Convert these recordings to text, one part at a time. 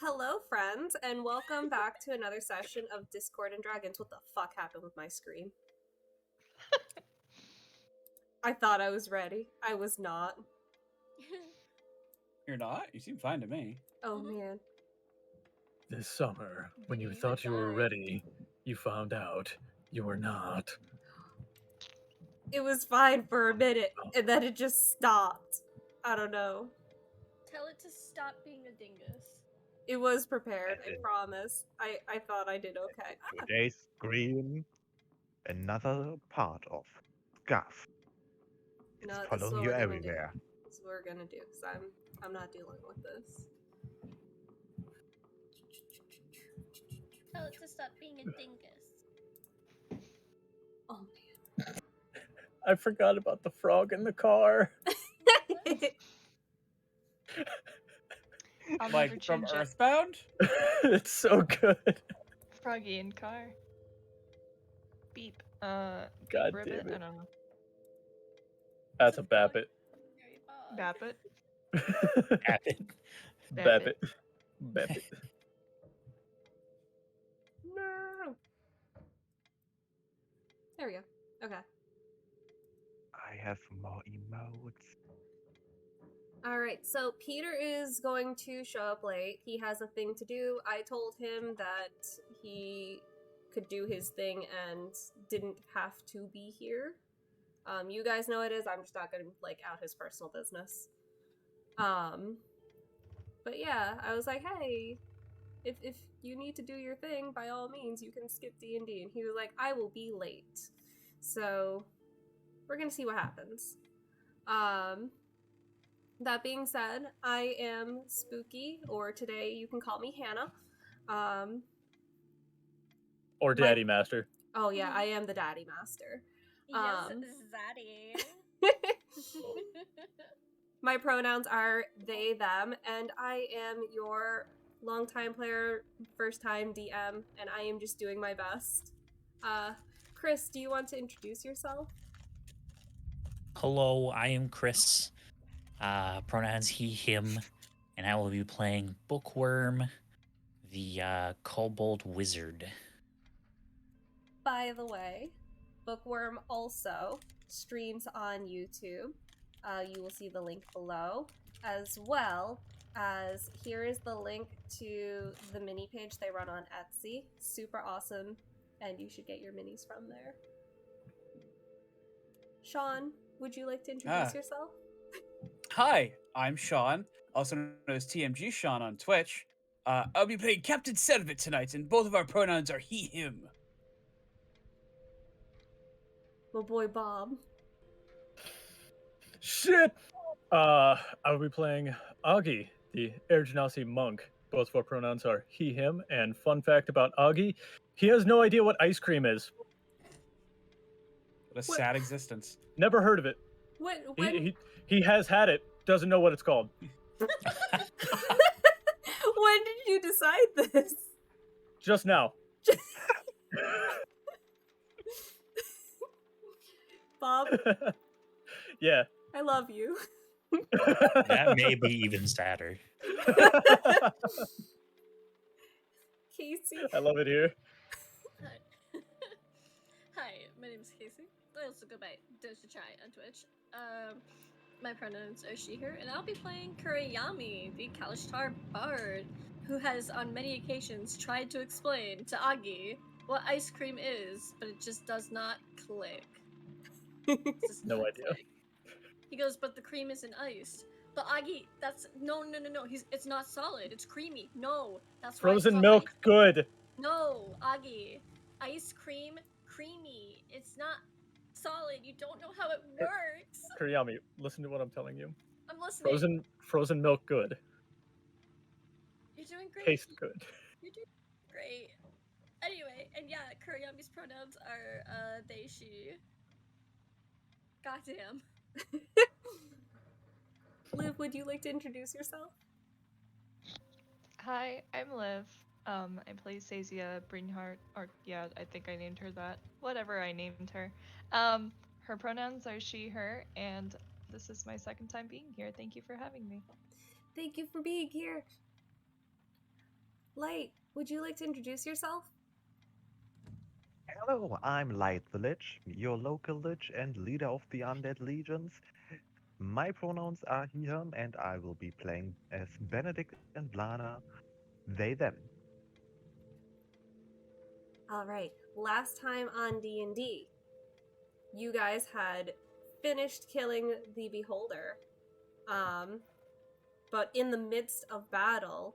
Hello, friends, and welcome back to another session of Discord and Dragons. What the fuck happened with my screen? I thought I was ready. I was not. You're not? You seem fine to me. Oh, man. This summer, when you thought you were ready, you found out you were not. It was fine for a minute, and then it just stopped. I don't know. Tell it to stop being a dingus. It was prepared, I promise. I thought I did okay. Today's screen, another part of Scuff. It's No, this is following what you we're gonna everywhere. do. This is what we're gonna do, because I'm not dealing with this. Tell it to stop being a dingus. Oh, I forgot about the frog in the car. man. I'll never Like from change it. Earthbound? It's so good. Froggy in car. Beep. God ribbit? damn it. I don't know. That's a Babbit. Babbit? Babbit. Babbit. Babbit. No. There we go. Okay. I have more emotes. Alright, so Peter is going to show up late. He has a thing to do. I told him that he could do his thing and didn't have to be here. You guys know it is. I'm just not gonna, like, out his personal business. But yeah, I was like, hey, if you need to do your thing, by all means, you can skip D&D. And he was like, I will be late. So, we're gonna see what happens. That being said, I am Spooky, or today you can call me Hannah. Or Daddy Master. Oh yeah, I am the Daddy Master. Yes, Zaddy. My pronouns are they, them, and I am your longtime player, first time DM, and I am just doing my best. Chris, do you want to introduce yourself? Hello, I am Chris. Pronouns he, him, and I will be playing Bookwyrm, the kobold wizard. By the way, Bookwyrm also streams on YouTube. You will see the link below, as well as here is the link to the mini page they run on Etsy. Super awesome, and you should get your minis from there. Sean, would you like to introduce yourself? Hi, I'm Sean, also known as TMGSean on Twitch. I'll be playing Captain Selvot tonight, and both of our pronouns are he, him. My boy Bob. Shit! I will be playing Aggi, the Air Genasi monk. Both of our pronouns are he, him, and fun fact about Aggi, he has no idea what ice cream is. What a sad existence. Never heard of it. He has had it, doesn't know what it's called. When did you decide this? Just now. Bob, Yeah. I love you. That may be even sadder. Casey. I love it here. Hi, my name is Casey. I also go by Doshachai on Twitch. My pronouns are she, her, and I'll be playing Kurayami, the Kalishtar bard, who has on many occasions tried to explain to Aggi what ice cream is, but it just does not click. No idea. Click. He goes, but the cream isn't iced. But Aggi, that's no. It's not solid. It's creamy. No, that's why it's Frozen called milk, ice- good. No, Aggi, ice cream, creamy. It's not solid. You don't know how it works. Kurayami, listen to what I'm telling you. I'm listening. Frozen milk, good. You're doing great. Tastes good. You're doing great. Anyway, and yeah, Kurayami's pronouns are they, she. Goddamn. Liv, would you like to introduce yourself? Hi, I'm Liv. I play Sezia Brynhart, or yeah, I think I named her that. Whatever I named her. Her pronouns are she, her, and this is my second time being here. Thank you for having me. Thank you for being here. Light, would you like to introduce yourself? Hello, I'm LeitTheLich, your local lich and leader of the Undead Legions. My pronouns are he, him, and I will be playing as Benedict and Lana, they, them. All right. Last time on D&D, you guys had finished killing the Beholder. But in the midst of battle,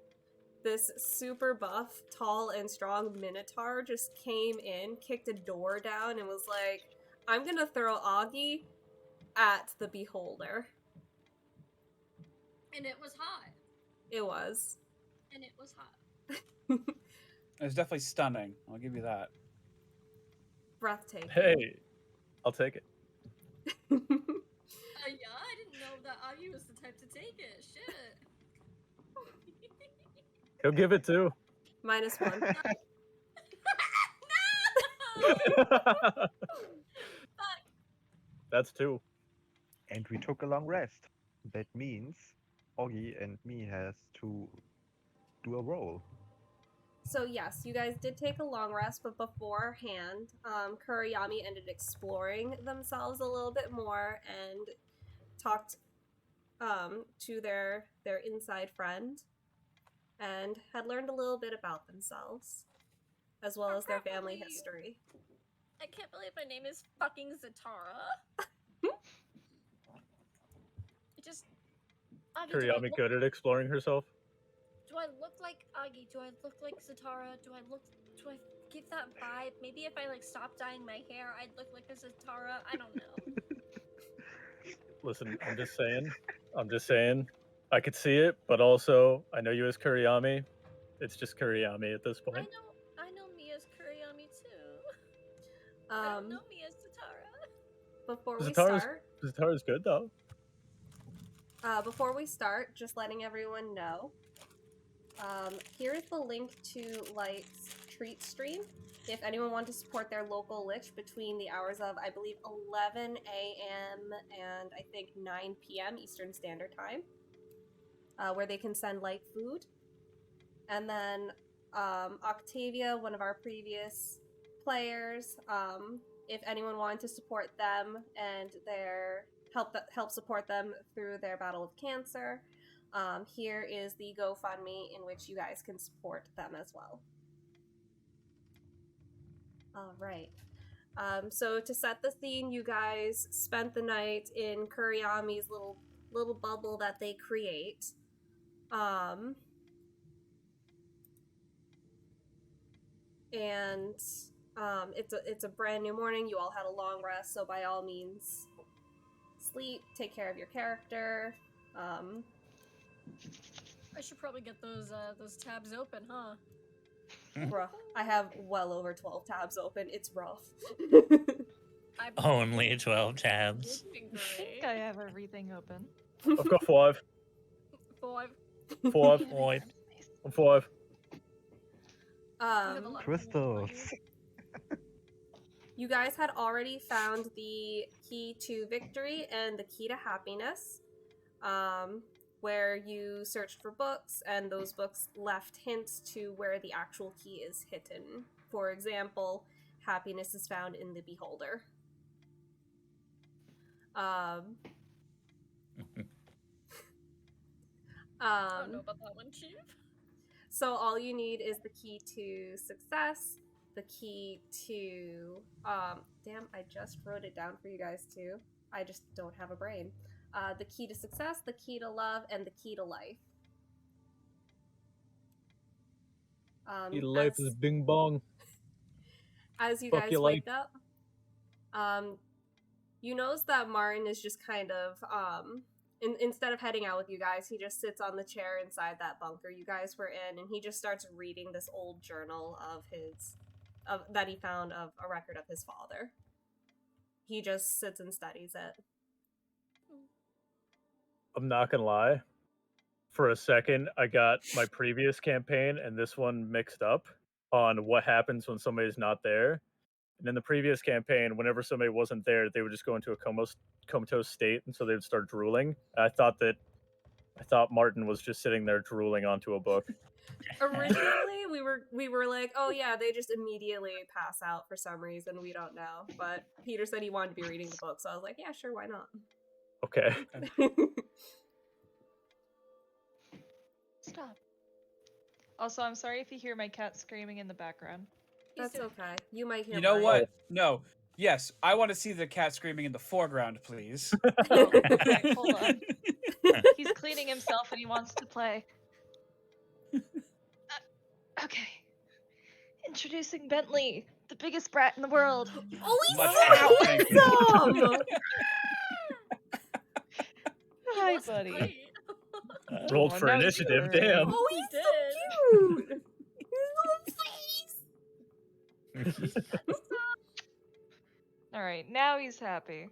this super buff, tall, and strong Minotaur just came in, kicked a door down, and was like, I'm gonna throw Augie at the Beholder. And it was hot. It was. And it was hot. It was definitely stunning. I'll give you that. Breathtaking. Hey, I'll take it. Yeah, I didn't know that Aggie was the type to take it. Shit. He'll give it too. -1. No! Fuck. That's 2. And we took a long rest. That means Oggy and me has to do a roll. So yes, you guys did take a long rest, but beforehand, Kurayami ended exploring themselves a little bit more and talked to their inside friend, and had learned a little bit about themselves, as well as their family Probably- history. I can't believe my name is fucking Zatara. It just. Aggie, do I Kurayami look- good at exploring herself. Do I look like Aggie? Do I look like Zatara? Do I give that vibe? Maybe if I like stop dyeing my hair, I'd look like a Zatara. I don't know. Listen, I'm just saying. I could see it, but also I know you as Kurayami. It's just Kurayami at this point. I know me as Kurayami too. I don't know me as Zatara. Before we Zatara's- start, Zatara's good though. just letting everyone know, here's the link to Light's treat stream. If anyone wants to support their local lich between the hours of, I believe, 11 a.m. and I think 9 p.m. Eastern Standard Time, where they can send Light food. And then Octavia, one of our previous players, if anyone wanted to support them and help support them through their battle of cancer, here is the GoFundMe in which you guys can support them as well. All right. So to set the scene, you guys spent the night in Kurayami's little bubble that they create. And it's a brand new morning. You all had a long rest, so by all means, sleep, take care of your character. I should probably get those tabs open, huh? Rough. I have well over 12 tabs open. It's rough. Only 12 tabs. Looking I think great. I have everything open. I've got 5. 5. 5. Boy. I'm 5. You have a lot of Crystals. You guys had already found the key to victory and the key to happiness, where you searched for books, and those books left hints to where the actual key is hidden. For example, happiness is found in the Beholder. I don't know about that one, Chief. So all you need is the key to success, the key to damn, I just wrote it down for you guys too. I just don't have a brain. The key to success, the key to love, and the key to life. Life is bing bong. As you Fuck guys your wake up, you notice that Martin is just kind of instead of heading out with you guys, he just sits on the chair inside that bunker you guys were in, and he just starts reading this old journal that he found of a record of his father. He just sits and studies it. I'm not gonna lie. For a second, I got my previous campaign and this one mixed up on what happens when somebody's not there. And in the previous campaign, whenever somebody wasn't there, they would just go into a comatose state, and so they would start drooling. I thought Martin was just sitting there drooling onto a book. Originally, we were like, oh yeah, they just immediately pass out for some reason. We don't know. But Peter said he wanted to be reading the book, so I was like, yeah, sure, why not? Okay. Stop. Also, I'm sorry if you hear my cat screaming in the background. That's okay. You might hear. You know mine. what? No. Yes, I want to see the cat screaming in the foreground, please. Oh, okay, hold on. He's cleaning himself and he wants to play. Okay. Introducing Bentley, the biggest brat in the world. Oh, he's Much so thank you. handsome! Hi, was buddy. great. Rolled Oh, for now initiative. you're- Damn. Oh, He he's did. so cute! His little face! Alright, now he's happy.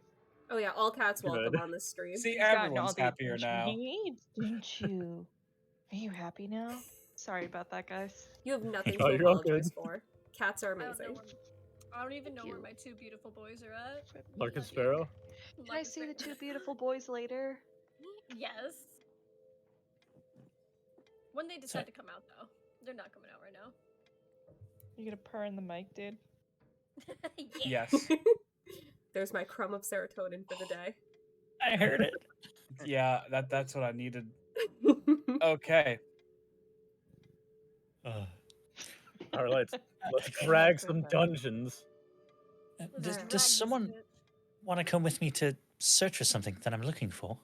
Oh yeah, all cats welcome Good. on this stream. See, He's gotten all everyone's the happier attention now. he needs, didn't you? Are you happy now? Sorry about that, guys. You have nothing Oh, to you're all apologize good. for. Cats are I don't know amazing. I don't even know Thank where you. my two beautiful boys are at. Larkin Sparrow. Can I see the two beautiful boys later? Yes. When they decide to come out, though. They're not coming out right now. You gonna purr in the mic, dude? Yeah. Yes. There's my crumb of serotonin for the day. I heard it. Yeah, that's what I needed. Okay. All right, let's drag some dungeons. Does, Alright. does someone want to come with me to search for something that I'm looking for?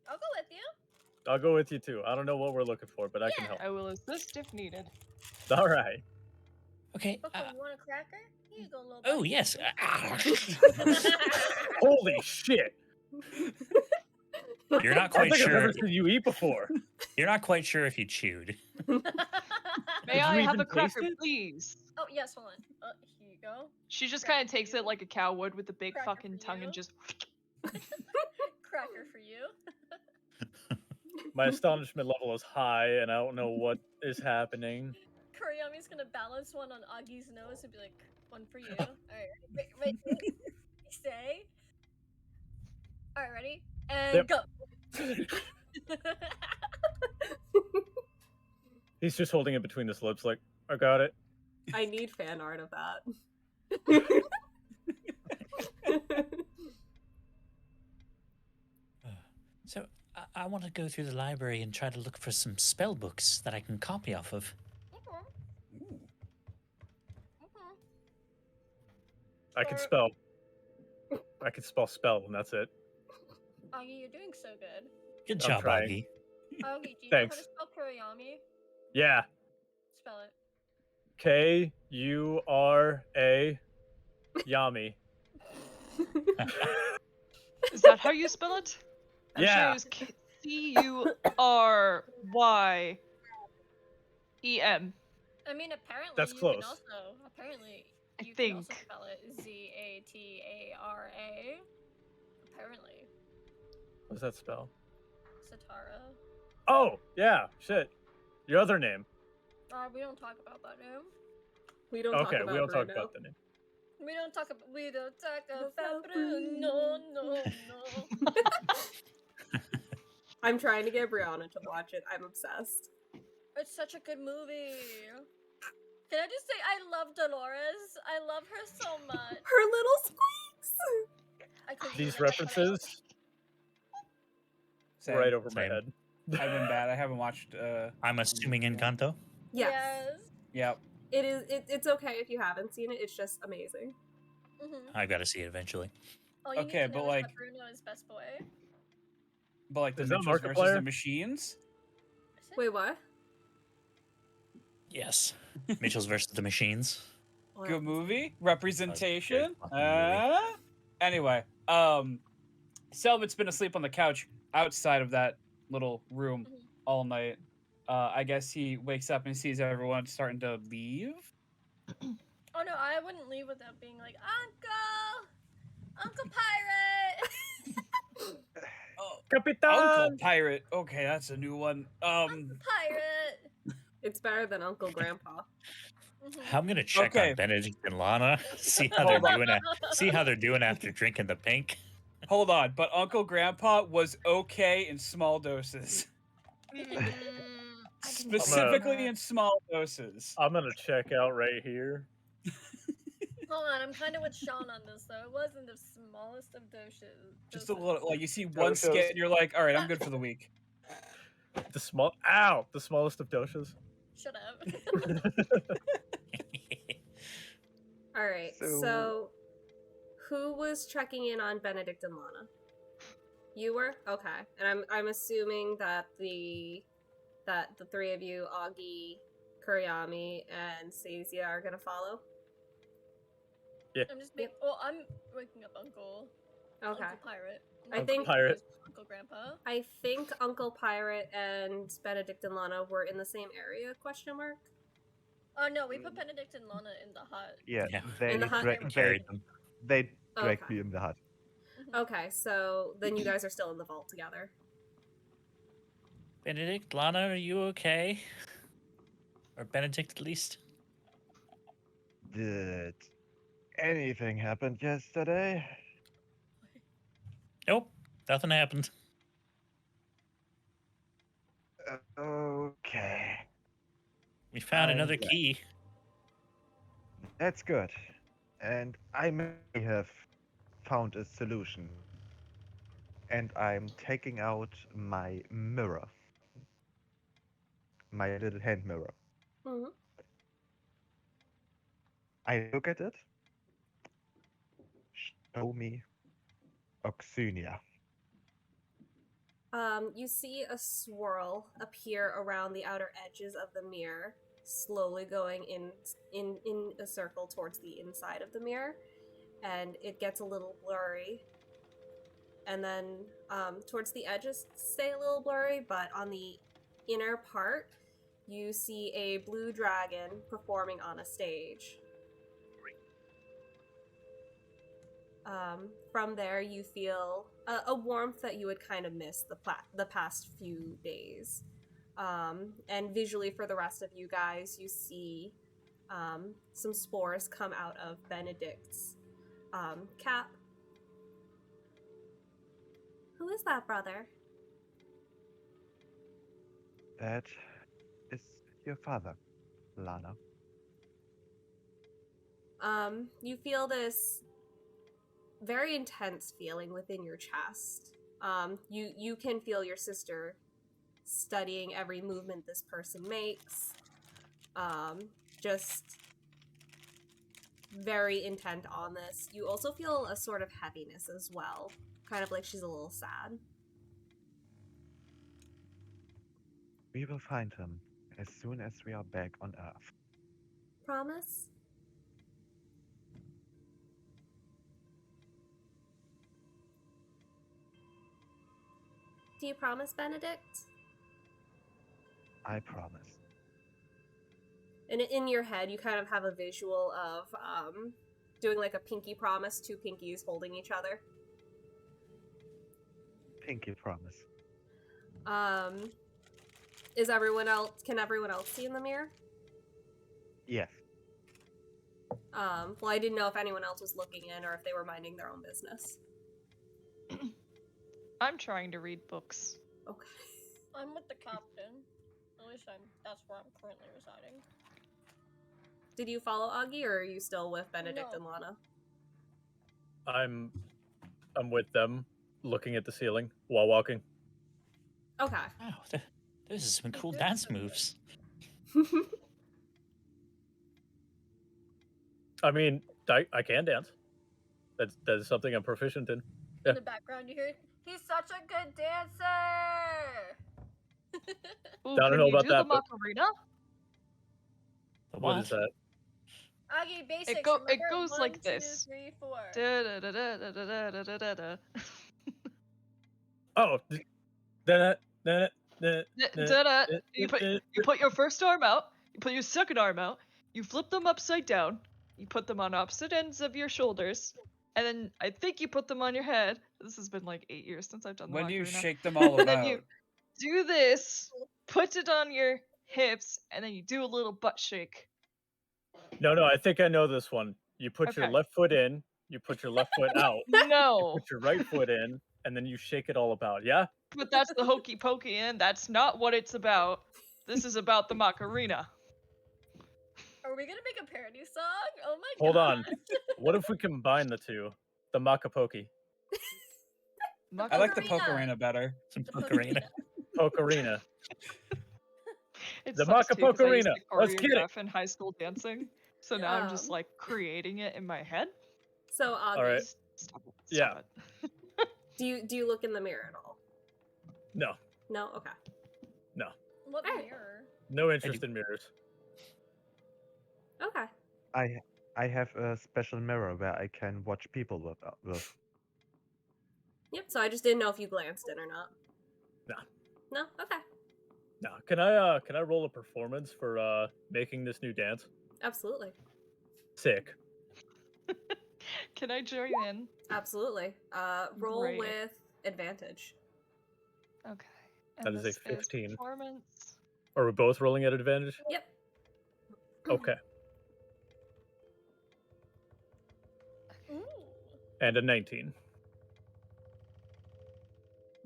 I'll go with you. I'll go with you too. I don't know what we're looking for, but I can help. I will assist if needed. All right. Okay. Bookwyrm, you want a cracker? Here you go, little Oh, buddy. yes. Holy shit! You're not I quite think I've sure. never seen you eat before. You're not quite sure if you chewed. May Did I you have even a cracker, taste it? please? Oh, yes, hold on. Here you go. She just kind of takes it like a cow would with the big Cracker fucking for tongue you. and just. Cracker for you. My astonishment level is high, and I don't know what is happening. Kurayami's gonna balance one on Aggi's nose and be like, one for you. Alright, wait. Stay. Alright, ready? And Yep. go. He's just holding it between his lips, like, I got it. I need fan art of that. So I want to go through the library and try to look for some spell books that I can copy off of. I can spell. I can spell spell, and that's it. Aggi, you're doing so good. Good I'm job, trying. Aggie. Aggi, do you Thanks. know how to spell Kurayami? Yeah. Spell it. K-U-R-A Yami. Is that how you spell it? I'm sure Yeah. it was C-U-R-Y-E-M. I mean, apparently That's you close. can also apparently I you can also think. spell it Z-A-T-A-R-A. Apparently, What's that spell? Satara. Oh, yeah. Shit. Your other name. We don't talk about that name. We don't Okay, talk about we don't talk Bruno. about the name. We don't talk about Bruno. No. I'm trying to get Brianna to watch it. I'm obsessed. It's such a good movie. Can I just say I love Dolores? I love her so much. Her little squeaks! I couldn't These do that. references Same. right over my Same. head. I've been bad. I haven't watched. I'm assuming Encanto. Yes. Yep. It is. It's okay if you haven't seen it. It's just amazing. Mm-hmm. I've got to see it eventually. All you Okay, need to but, know is like- that Bruno is best boy. But like the Is that Mitchells versus Markiplier? the Machines. Wait, what? Yes. Mitchell's versus the Machines. Good movie. Representation. fucking movie. Anyway, Selvot's been asleep on the couch outside of that little room Mhm. all night. I guess he wakes up and sees everyone starting to leave. Oh no, I wouldn't leave without being like, Uncle Pirate! Oh, Capitan! Uncle Pirate. Okay, that's a new one. Pirate! It's better than Uncle Grandpa. Mhm. I'm gonna check Okay. on Benedict and Lana. See how they're Hold on. doing. See how they're doing after drinking the pink. Hold on, but Uncle Grandpa was okay in small doses. Mm, I didn't Specifically know in small doses. I'm gonna check out right here. Hold on, I'm kind of with Sean on this though. It wasn't the smallest of doses. Just a little, like you see one Doshas. skit and you're like, all right, I'm good for the week. The smallest of doshas. Shut up. All right. So, who was checking in on Benedict and Lana? You were? Okay. And I'm assuming that the three of you, Aggi, Kurayami, and Sezia, are gonna follow. Yeah. I'm just making. Well, I'm waking up Uncle. Okay. Uncle Pirate. I think- Pirate. Uncle Grandpa. I think Uncle Pirate and Benedict and Lana were in the same area? Question mark. Oh no, we put Benedict and Lana in the hut. Yeah, Yeah. they In the hut? Carried them. they dragged Okay. me in the hut. Okay, so then you guys are still in the vault together. Benedict, Lana, are you okay? Or Benedict, at least? Did anything happen yesterday? Nope, nothing happened. Okay, We found I'm another glad. key. that's good. And I may have found a solution. And I'm taking out my mirror. My little hand mirror. Mm-hmm. I look at it. Show me Oxunia. You see a swirl appear around the outer edges of the mirror, slowly going in a circle towards the inside of the mirror, and it gets a little blurry. And then towards the edges stay a little blurry, but on the inner part, you see a blue dragon performing on a stage. From there, you feel a warmth that you would kind of miss the past few days. And visually, for the rest of you guys, you see some spores come out of Benedict's cap. Who is that, brother? That is your father, Lana. You feel this very intense feeling within your chest. You can feel your sister studying every movement this person makes. Just very intent on this. You also feel a sort of heaviness as well. Kind of like she's a little sad. We will find him as soon as we are back on Earth. Promise? Do you promise, Benedict? I promise. And in your head, you kind of have a visual of doing like a pinky promise, two pinkies holding each other. Pinky promise. Can everyone else see in the mirror? Yes. Well, I didn't know if anyone else was looking in or if they were minding their own business. I'm trying to read books. Okay. I'm with the captain. At least that's where I'm currently residing. Did you follow Aggi, or are you still with Benedict No. and Lana? I'm with them, looking at the ceiling while walking. Okay. Wow, those are some cool dance moves. I mean, I can dance. That is something I'm proficient in. Yeah. In the background, you hear, "He's such a good dancer." Ooh, I don't can know you about do that, the but- Macarena? The What is that? Aggie, basics. It remember? goes 1, like 2, this. 3, 4. Da-da-da-da-da-da-da-da-da. Oh, Da-da. You put your first arm out, you put your second arm out, you flip them upside down, you put them on opposite ends of your shoulders, and then I think you put them on your head. This has been like 8 years since I've done the When do you Macarena. shake them all And then about? you do this, put it on your hips, and then you do a little butt shake. No, I think I know this one. You put your Okay. left foot in, you put your left foot out, No, put your right foot in, and then you shake it all about. Yeah. but that's the hokey pokey end. That's not what it's about. This is about the Macarena. Are we gonna make a parody song? Oh my Hold god. on. What if we combine the two? The Macapoki. I like the Pokerina. Pokerina better. Some The Pokerina. Pokerina. It The sucks too, 'cause I used Macapokerina. to Let's get it. choreograph in high school dancing. So now I'm just like creating it in my head. So Augie, All right. Stop it. Yeah. Stop it. do you look in the mirror at all? No. No. Okay. What Alright. mirror? No interest in mirrors. Okay. I have a special mirror where I can watch people with. Yep. So I just didn't know if you glanced in or not. No. No. Okay. No. Can I roll a performance for making this new dance? Absolutely. Sick. Can I join in? Absolutely. Roll Great. with advantage. Okay. That And is a this 15. Performance. Are we both rolling at advantage? Yep. Okay. Ooh. And a 19.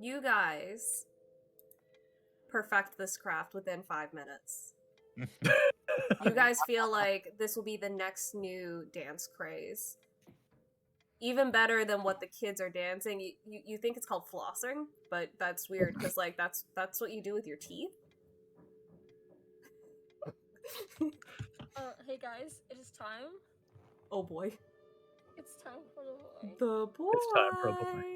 You guys perfect this craft within 5 minutes. You guys feel like this will be the next new dance craze. Even better than what the kids are dancing. You think it's called flossing, but that's weird because like that's what you do with your teeth. Hey guys, it is time. Oh boy. It's time for the boy. The boy. It's time for a boy.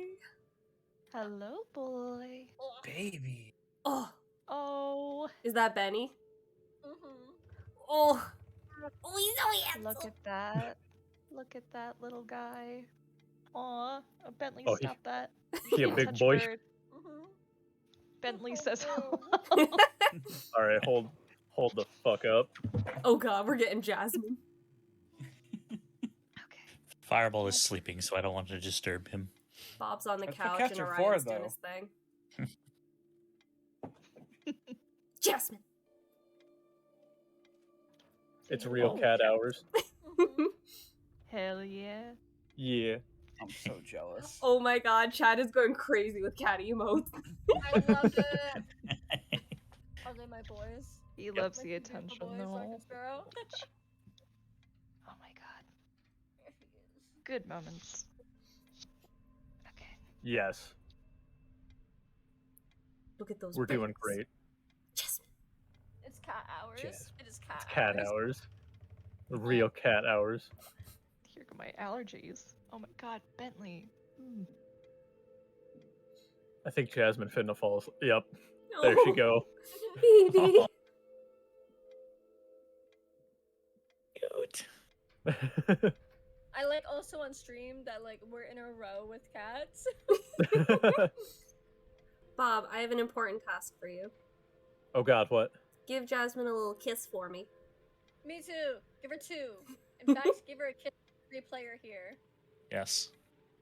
Hello, boy. Baby. Oh, Oh, is that Benny? Mm-hmm. Oh, he's so handsome. look at that. Look at that little guy. Aw, Bentley, Oh, stop that. He a Can't big touch boy. bird. Mm-hmm. Bentley Oh, says no. hello. All right, hold the fuck up. Oh god, we're getting Jasmine. Okay. Fireball is sleeping, so I don't want to disturb him. Bob's on the That's what couch cats and are for, Orion's doing though. his thing. Jasmine. It's real Oh. cat hours. Mhm. Hell yeah. Yeah. I'm so jealous. Oh my god, Chad is going crazy with cat emotes. I love it. Are they my boys? He loves My the beautiful attention, boys, though. Rocket Sparrow? Oh my god. There he is. Good moments. Okay. Yes. Look at those. We're doing birds. great. Jasmine. It's cat hours. Jazz. It is cat It's cat hours. hours. Real cat hours. Here go my allergies. Oh my god, Bentley. Mm. I think Jasmine finna fall. Yep. There she go. Baby. Cute. I like also on stream that like we're in a row with cats. Bob, I have an important task for you. Oh god, what? Give Jasmine a little kiss for me. Me too. Give her 2. In fact, give her a kiss. Free player here. Yes.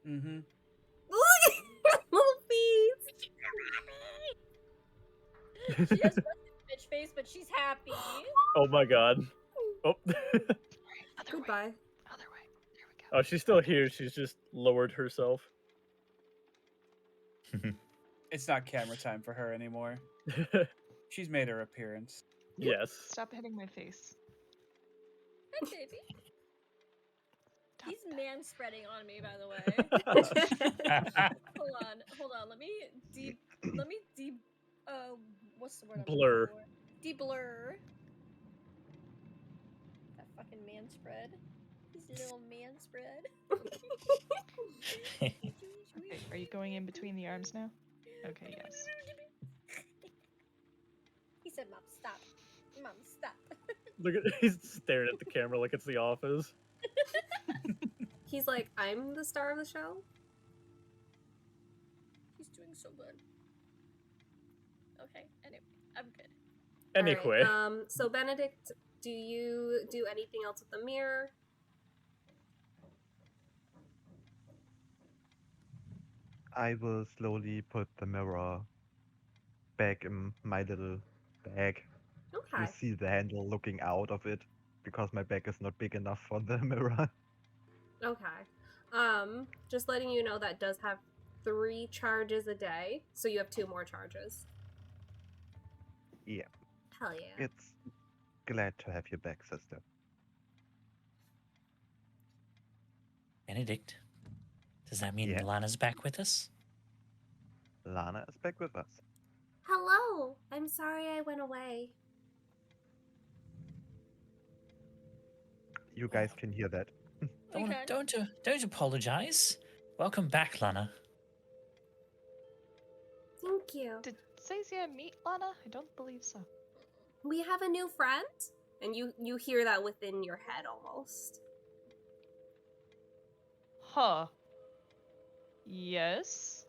Mm-hmm. Look at her little feet. She has a bitch face, but she's happy. Oh my god. Oh. Other Goodbye. way. Other way. There we go. Oh, she's still here. She's just lowered herself. It's not camera time for her anymore. She's made her appearance. Yes. Stop hitting my face. Hi, baby. Stop He's that. man spreading on me, by the way. Hold on. Let me what's the word? I'm looking Blur. for? De-blur. That fucking man spread. His little man spread. Okay, are you going in between the arms now? Okay, yes. He said, "Mom, stop. Mom, stop." Look at he's staring at the camera like it's The Office. He's like, I'm the star of the show. He's doing so good. Okay, anyway, I'm good. Anyway. All right, so Benedict, do you do anything else with the mirror? I will slowly put the mirror back in my little bag. Okay. You see the handle looking out of it because my bag is not big enough for the mirror. Okay. Just letting you know that does have 3 charges a day, so you have 2 more charges. Yeah. Hell yeah. It's glad to have you back, sister. Benedict, does that mean Yeah. Lana's back with us? Lana is back with us. Hello. I'm sorry I went away. You guys can hear that. We can. Don't apologize. Welcome back, Lana. Thank you. Did Sezia meet Lana? I don't believe so. We have a new friend? And you hear that within your head almost. Huh. Yes.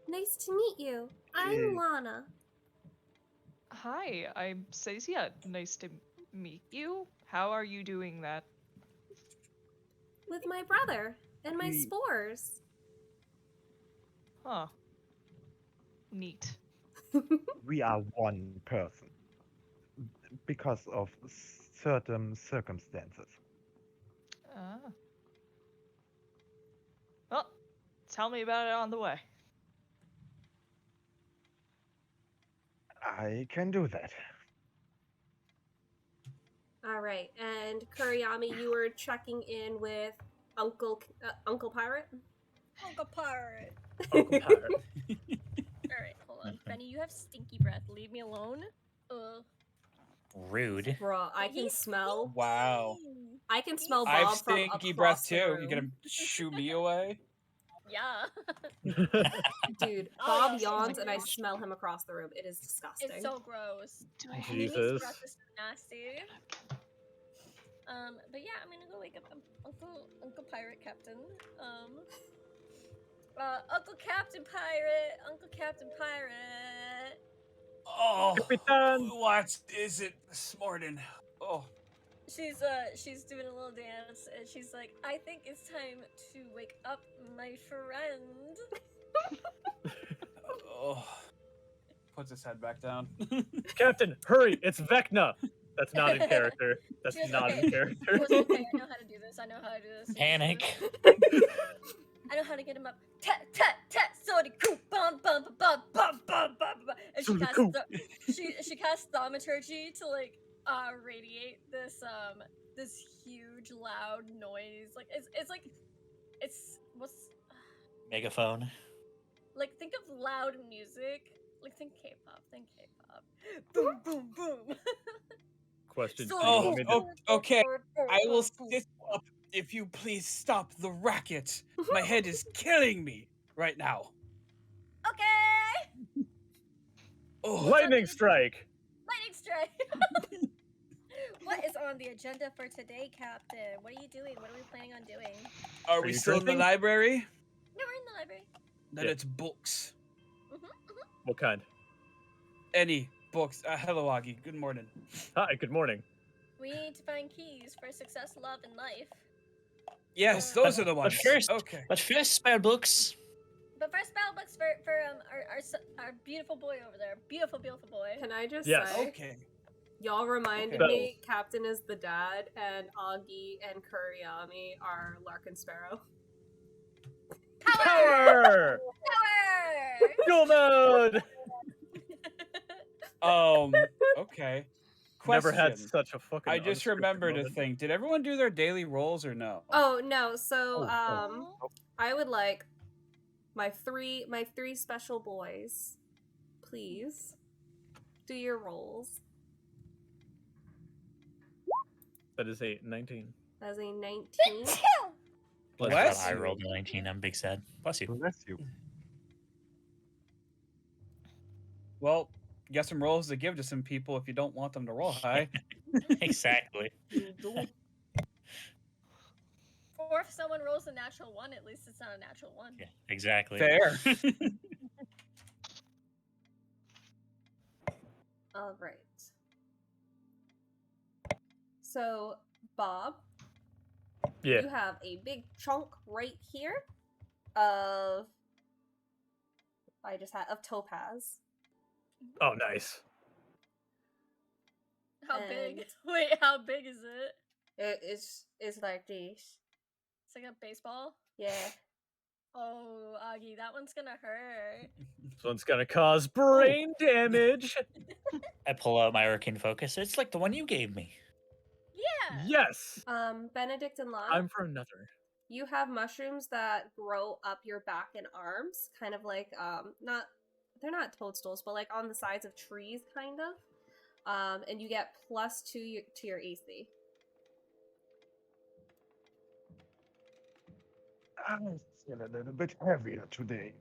Nice to meet you. I'm Hey. Lana. Hi, I'm Sezia. Nice to meet you. How are you doing that? With my brother and my Hmm. spores. Huh. Neat. We are one person. Because of certain circumstances. Ah. Well, tell me about it on the way. I can do that. All right, and Kurayami, you were checking in with Uncle Pirate. Uncle Pirate. Uncle Pirate. Alright, hold on. Benny, you have stinky breath. Leave me alone. Rude. Bruh, I can He's smell. Wow. stinky. I can smell I have Bob from stinky across breath the too. room. You gonna shoo me away? Yeah. Dude, Oh, Bob yeah, yawns and I stinky. smell him across the room. It is disgusting. It's so gross. Do I have His Jesus. breath is so nasty. But yeah, I'm gonna go wake up Uncle Pirate Captain. Uncle Captain Pirate. Oh, Capitan. what is it this morning? Oh, She's doing a little dance, and she's like, I think it's time to wake up my friend. oh. Puts his head back down. Captain, hurry! It's Vecna. That's not in character. That's She goes, not okay. in She character. goes, okay, I know how to do this. Panic. I know how to get him up. Tat tat tat. Sorry, cool. Bum bum bum bum bum bum bum. And she Sorry, casts cool. she casts thaumaturgy to like radiate this huge loud noise. Like it's what's Megaphone. like, think of loud music. Like, think K-pop. Think K-pop. Boom boom boom. Question. Do you Oh, want me to? okay. I will sit up if you please stop the racket. My head is killing me right now. Okay. Oh, Lightning strike. Lightning strike. What is on the agenda for today, Captain? What are you doing? What are we planning on doing? are Are we you still in the drinking? library? No, we're in the library. Then Yeah. it's books. What kind? Any books. Hello, Aggie. Good morning. Hi. Good morning. We need to find keys for success, love, and life. Yes, But- those are the ones. Okay. But first, spell books. But first, spell books for our beautiful boy over there. Beautiful, beautiful boy. Can I just Yes. say, Okay. y'all reminded Okay. me Captain is the dad and Augie and Kurayami are Lark and Sparrow. Power. Power! Dual mode. Okay. Never had Question. such a fucking. I just unscripted remembered a moment. thing. Did everyone do their daily rolls or no? Oh no, so Oh. I would like my three special boys, please. Do your rolls. That is a 19. As a 19. Bless I you. rolled a 19. I'm big sad. Bless you. Bless you. Well, get some rolls to give to some people if you don't want them to roll high. Exactly. Or if someone rolls a natural one, at least it's not a natural one. Yeah, exactly. Fair. All right. So, Bob, Yeah. you have a big chunk right here of of topaz. Oh, nice. How big? And- Wait, how big is it? It's like this. It's like a baseball. Yeah. Oh, Aggie, that one's gonna hurt. This one's gonna cause brain damage. I pull out my arcane focus. It's like the one you gave me. Yeah. Yes. Benedict and Lana, Time for another. you have mushrooms that grow up your back and arms, kind of like they're not toadstools, but like on the sides of trees, kind of. And you get +2 to your AC. I feel a little bit heavier today.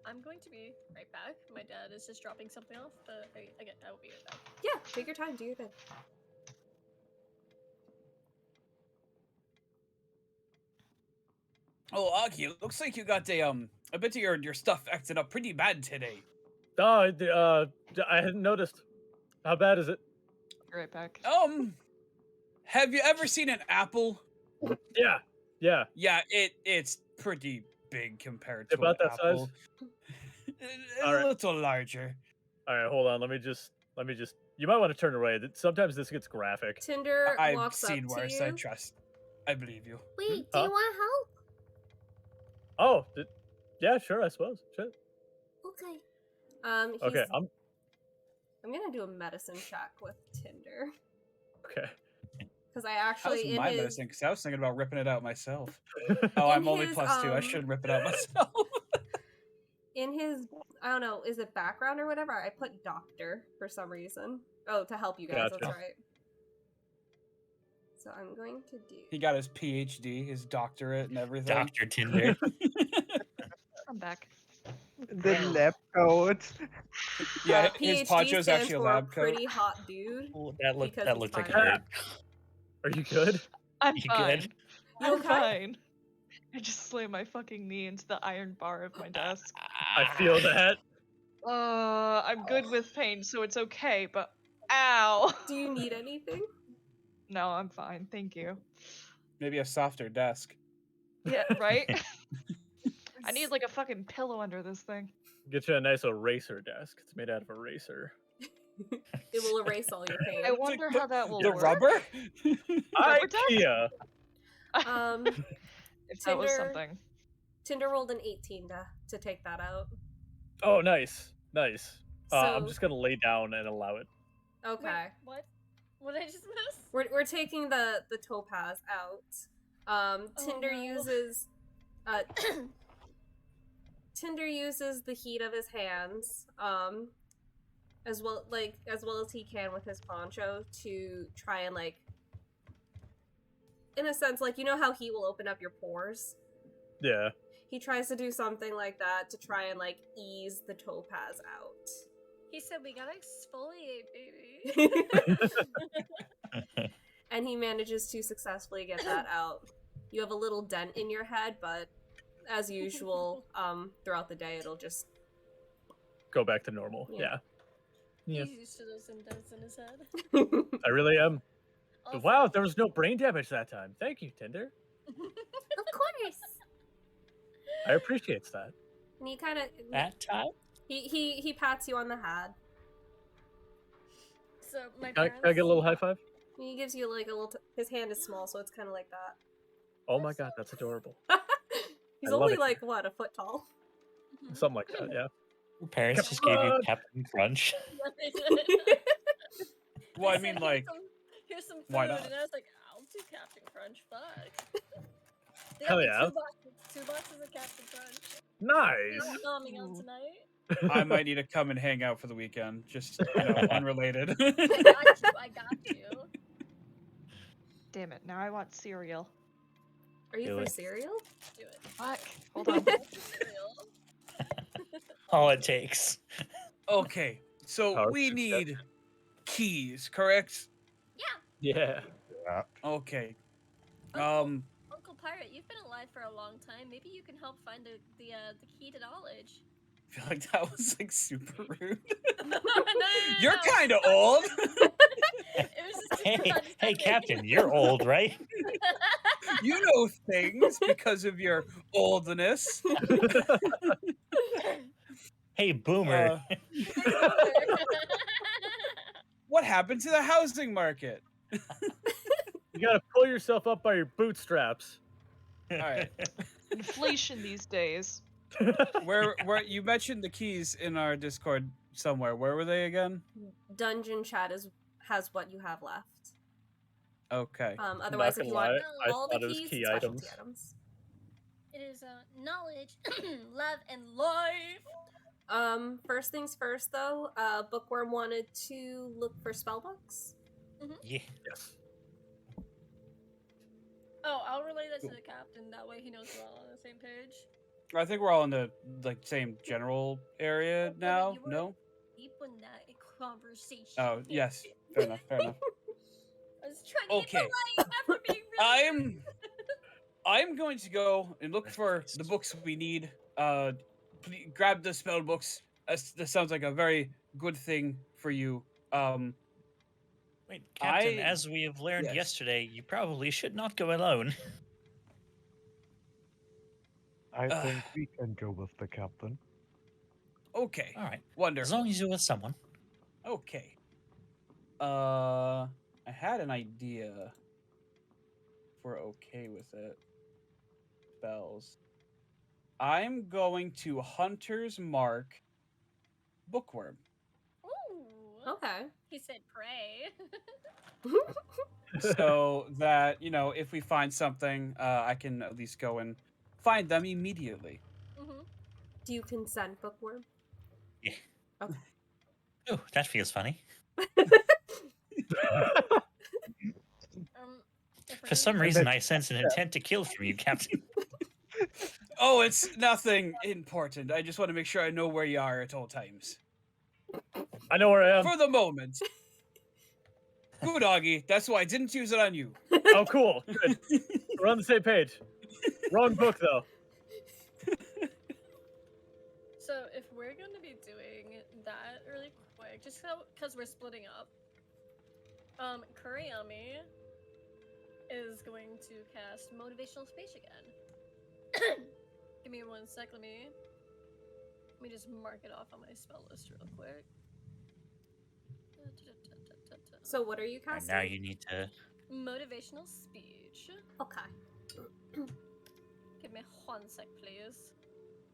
I'm going to be right back. My dad is just dropping something off, but again, I will be right back. Yeah, take your time, do your thing. Oh, Aggie, it looks like you got a bit of your stuff acting up pretty bad today. Oh, I hadn't noticed. How bad is it? Be right back. Have you ever seen an apple? Yeah. Yeah. Yeah, it's pretty big compared to About an that size? apple. A All right. little larger. All right, hold on. Let me just. You might want to turn away. Sometimes this gets graphic. Tinder I've walks seen up to worse. you. I trust. I believe you. Wait, do Huh? you want help? Oh, yeah, sure. I suppose. Sure. Okay. Okay. I'm gonna do a medicine check with Tinder Okay. because I How's actually in my his medicine? Because I was thinking about ripping it out myself. Oh, I'm only his, +2. I shouldn't rip it out myself. in his I don't know, is it background or whatever? I put doctor for some reason. Oh, to help you guys. Gotcha. That's right. So I'm going to do. He got his PhD, his doctorate, and everything. Dr. Tinder. I'm back. The lab coat. Yeah, PhD his poncho's stands actually a for lab coat. pretty hot dude. Ooh, that looked Because that he's looked like it fine. hurt. Are you good? I'm You fine. good? You I'm okay? fine. I just slammed my fucking knee into the iron bar of my desk. I feel that. I'm good with pain, so it's okay, but ow! Do you need anything? No, I'm fine, thank you. Maybe a softer desk. Yeah, right? I need like a fucking pillow under this thing. Get you a nice eraser desk. It's made out of eraser. It will erase all your pain. I wonder how that will The work. rubber? Rubber desk? IKEA. If that was Tinder- something. Tinder rolled an 18 to take that out. Oh, nice. Nice. I'm So- just gonna lay down and allow it. Okay. Wait, what? What did I just miss? We're taking the topaz out. Tinder no. uses Tinder uses the heat of his hands, as well as he can with his poncho to try and like, in a sense, like you know how heat will open up your pores. Yeah. He tries to do something like that to try and like ease the topaz out. He said we gotta exfoliate, baby. And he manages to successfully get that out. You have a little dent in your head, but as usual, throughout the day it'll just Go back to normal. Yeah. Yeah. He's used to those indents in his head. I really am. Also- Wow, there was no brain damage that time. Thank you, Tinder. Of course. I appreciate that. And he kind of That time? he pats you on the head. So my Can parents. I get a little high five? He gives you like a little. His hand is small, so it's kind of like that. Oh my god, that's adorable. He's I love only it. like what, a foot tall? Something like that, yeah. Your parents just gave you Come on. Captain Crunch. Well, I They mean, said, like, here's some food, why not? and I was like, I'll do Captain Crunch. Fuck. They Hell got me yeah. Two boxes of Captain Crunch. Nice. Not bombing out tonight. I might need to come and hang out for the weekend. Just, unrelated. I got you. Damn it, now I want cereal. Are you Do for it. cereal? Do it. Fuck. Hold on. Cereal. All it takes. Okay, so Power we success. need keys, correct? Yeah. Yeah. Okay. Uncle Pirate, you've been alive for a long time. Maybe you can help find the key to knowledge. I feel like that was like super rude. No, You're kind of old. It was just Hey, super hey, funny. Captain, you're old, right? You know things because of your oldness. Hey, Boomer. What happened to the housing market? You gotta pull yourself up by your bootstraps. All right. Inflation these days. Where you mentioned the keys in our Discord somewhere. Where were they again? Dungeon chat has what you have left. Okay. Otherwise, if gonna you want lie, I all the thought it was keys, key specialty items. items. It is knowledge, love, and life. First things first, though. Bookwyrm wanted to look for spell books. Yeah. Yes. Oh, I'll relay that to Cool. the captain. That way he knows we're all on the same page. I think we're all in the same general area Oh, now. you were No. deep in that conversation. Oh yes. Fair enough. Fair enough. I was trying to Okay. get polite after being really I'm going to go and look for the books we need. Grab the spell books. That sounds like a very good thing for you. Wait, Captain, I- as we have learned yes. yesterday, you probably should not go alone. I think we can go with the captain. Okay. All right. As Wonderful. long as you're with someone. Okay. I had an idea. If we're okay with it. Spells. I'm going to Hunter's Mark Bookwyrm. Ooh. Okay. He said pray. So that, if we find something, I can at least go and find them immediately. Do you consent, Bookwyrm? Yeah. Okay. Oh, that feels funny. If we're For gonna some be- reason, I sense an intent to kill from you, Captain. Oh, it's nothing important. I just want to make sure I know where you are at all times. I know where I am. For the moment. Gwan-Aggi, that's why I didn't use it on you. Oh, cool. Good. We're on the same page. Wrong book, though. So if we're going to be doing that really quick, just because we're splitting up, Kurayami is going to cast Motivational Speech again. Give me 1 sec. Let me just mark it off on my spell list real quick. So what are you And casting? now you need to. Motivational Speech. Okay. Give me 1 sec, please.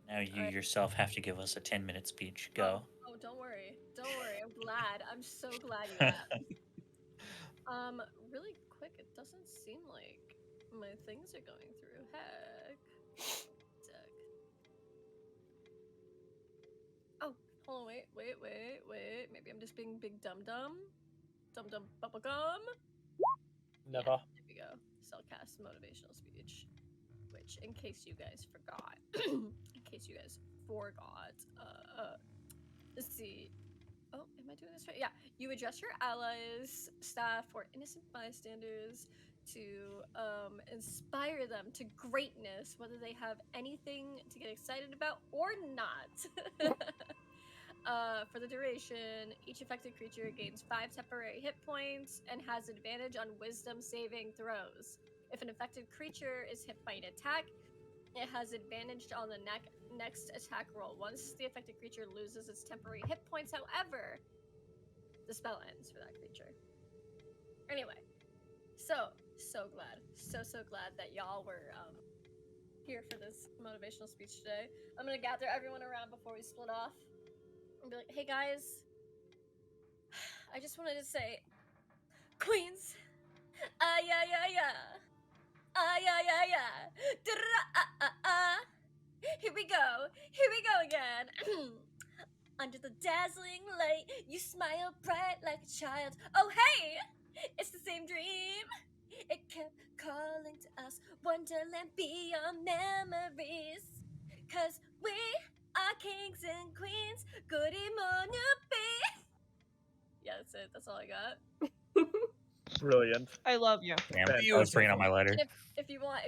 Now you Alright. yourself have to give us a 10-minute speech. Go. Oh, don't worry. Don't worry. I'm glad. I'm so glad you asked. Really quick, it doesn't seem like my things are going through. Heck. Deck. Oh, hold on, wait. Maybe I'm just being big dum-dum. Dum-dum bubblegum. Never. Yeah, there we go. Cellcast motivational speech. Which, in case you guys forgot, let's see. Oh, am I doing this right? Yeah. You address your allies, staff, or innocent bystanders to inspire them to greatness, whether they have anything to get excited about or not. For the duration, each affected creature gains 5 temporary hit points and has advantage on wisdom saving throws. If an affected creature is hit by an attack, it has advantage on the next attack roll. Once the affected creature loses its temporary hit points, however, the spell ends for that creature. Anyway, so glad that y'all were here for this motivational speech today. I'm gonna gather everyone around before we split off and be like, hey guys, I just wanted to say, Queens, here we go again. Under the dazzling light, you smile bright like a child. Oh hey, it's the same dream. It kept calling to us, Wonderland beyond memories. 'Cause we are kings and queens, goody morning be. Yeah, that's it. That's all I got. Brilliant. I love you. Damn, I was bringing on my letter. And if you want,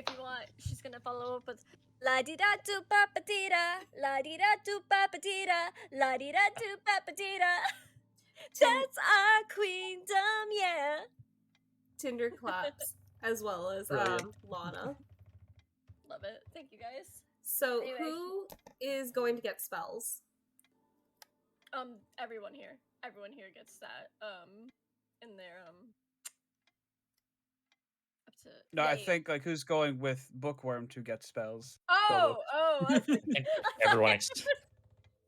she's gonna follow up with la di da do papa di da, la di da do papa di da, la di da do papa di da. That's our queendom, yeah. Tinder claps as well as Brilliant. Lana. Love it. Thank you guys. So Anyway. who is going to get spells? Everyone here gets that. In their up No, I They- think like who's going with Bookwyrm to get spells. Oh, I was like, think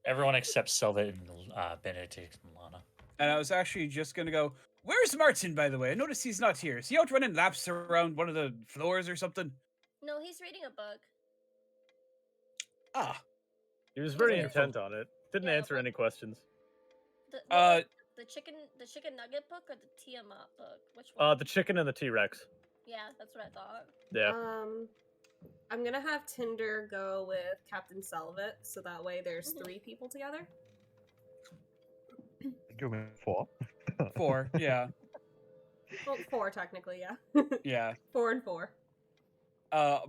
everyone except Selvot and Benedict and Lana. And I was actually just gonna go, where's Martin, by the way? I noticed he's not here. Is he out running laps around one of the floors or something? no, he's reading a book. Ah. He was very Yeah. intent on it. Didn't Yeah, answer any questions. The chicken nugget book or the Tiamat book? Which one? The chicken and the T-Rex. Yeah, that's what I thought. Yeah. I'm gonna have Tinder go with Captain Selvot, so that way there's Mhm. 3 people together. You mean 4? 4, yeah. Well, 4 technically, yeah. Yeah. 4 and 4.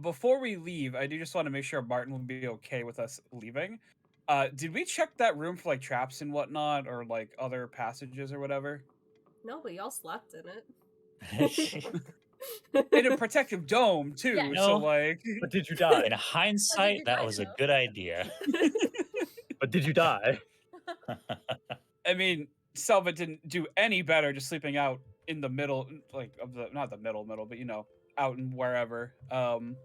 Before we leave, I do just want to make sure Martin will be okay with us leaving. Did we check that room for like traps and whatnot, or like other passages or whatever? No, but y'all slept in it. In a protective dome too, Yeah. so No. like. But did you die? In hindsight, you're that right, was a though. good idea. But did you die? I mean, Selvot didn't do any better just sleeping out in the middle, like of the not the middle, but you know, out and wherever. So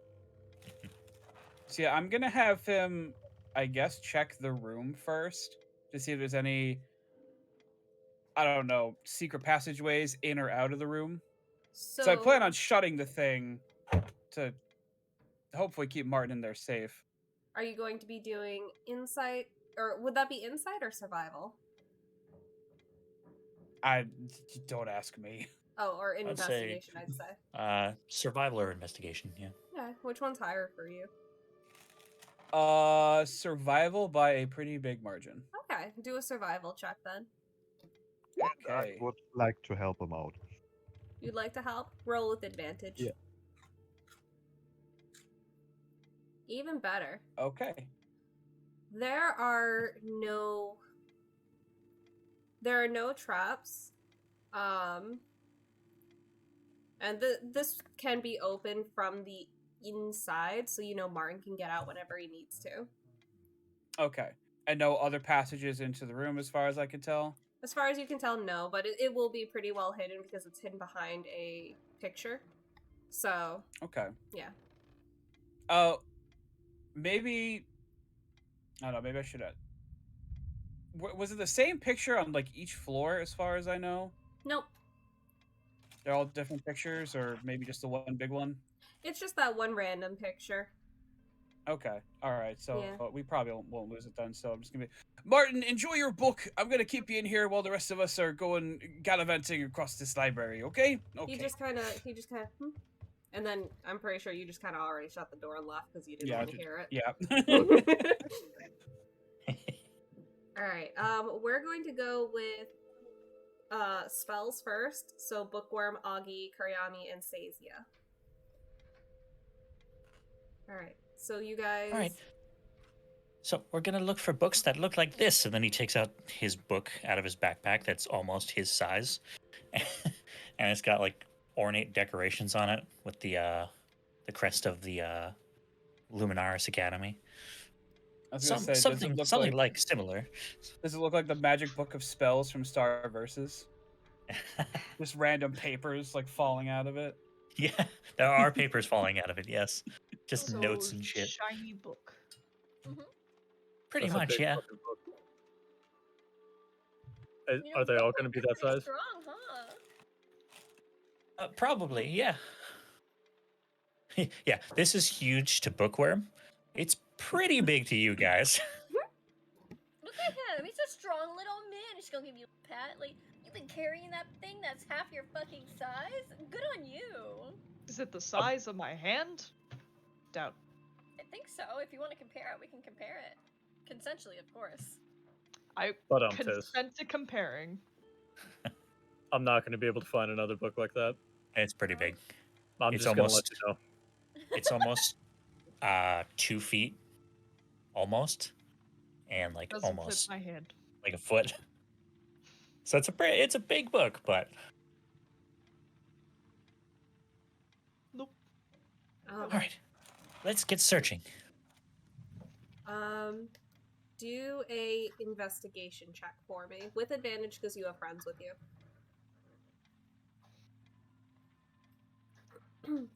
yeah, I'm gonna have him, I guess, check the room first to see if there's any, I don't know, secret passageways in or out of the room. So I plan on shutting the thing to hopefully keep Martin in there safe. Are you going to be doing insight, or would that be insight or survival? Don't ask me. Oh, or I'd say- investigation, I'd say. Survival or investigation, yeah. Yeah, which one's higher for you? Survival by a pretty big margin. Okay, do a survival check then. Okay. I would like to help him out. You'd like to help? Roll with advantage. Yeah. Even better. Okay. There are no traps. And this can be opened from the inside, so you know Martin can get out whenever he needs to. Okay. And no other passages into the room as far as I can tell? As far as you can tell, no, but it will be pretty well hidden because it's hidden behind a picture. So, Okay. yeah. Maybe... I don't know, maybe I should have... Was it the same picture on, like, each floor as far as I know? Nope. They're all different pictures, or maybe just the one big one? It's just that one random picture. Okay. All right. So Yeah. we probably won't lose it then. So I'm just going to be... Martin, enjoy your book. I'm going to keep you in here while the rest of us are going gallivanting across this library, okay? Okay. He just kind of, and then I'm pretty sure you just kind of already shut the door and left because you didn't Yeah, want to hear it. Yeah. All right. We're going to go with spells first. So Bookwyrm, Aggi, Kurayami, and Sezia. All right. So you guys. All right. So we're gonna look for books that look like this, and then he takes out his book out of his backpack that's almost his size, and it's got like ornate decorations on it with the crest of the Luminaris Academy. I was going to say, Something like similar. Does it look like the magic book of spells from Star Versus? Just random papers like falling out of it. Yeah, there are papers falling out of it. Yes, just Also, notes and shit. Shiny book. Pretty That's a much, big yeah. fucking book. You know, Are they all Bookwyrm going to be is that pretty size? Strong, huh? Probably, yeah. Yeah, this is huge to Bookwyrm. It's pretty big to you guys. Look at him. He's a strong little man. He's gonna give you a pat. Like, you've been carrying that thing that's half your fucking size? Good on you. Is it the size of my hand? Doubt. I think so. If you want to compare it, we can compare it. Consensually, of course. I But I'm pissed. consent to comparing. I'm not going to be able to find another book like that. It's pretty big. I'm It's just going to let almost- you know. It's almost 2 feet, almost, and like Doesn't almost fit my hand. like a foot. So it's a big book, but Nope. all right, let's get searching. Do a investigation check for me with advantage because you have friends with you. Not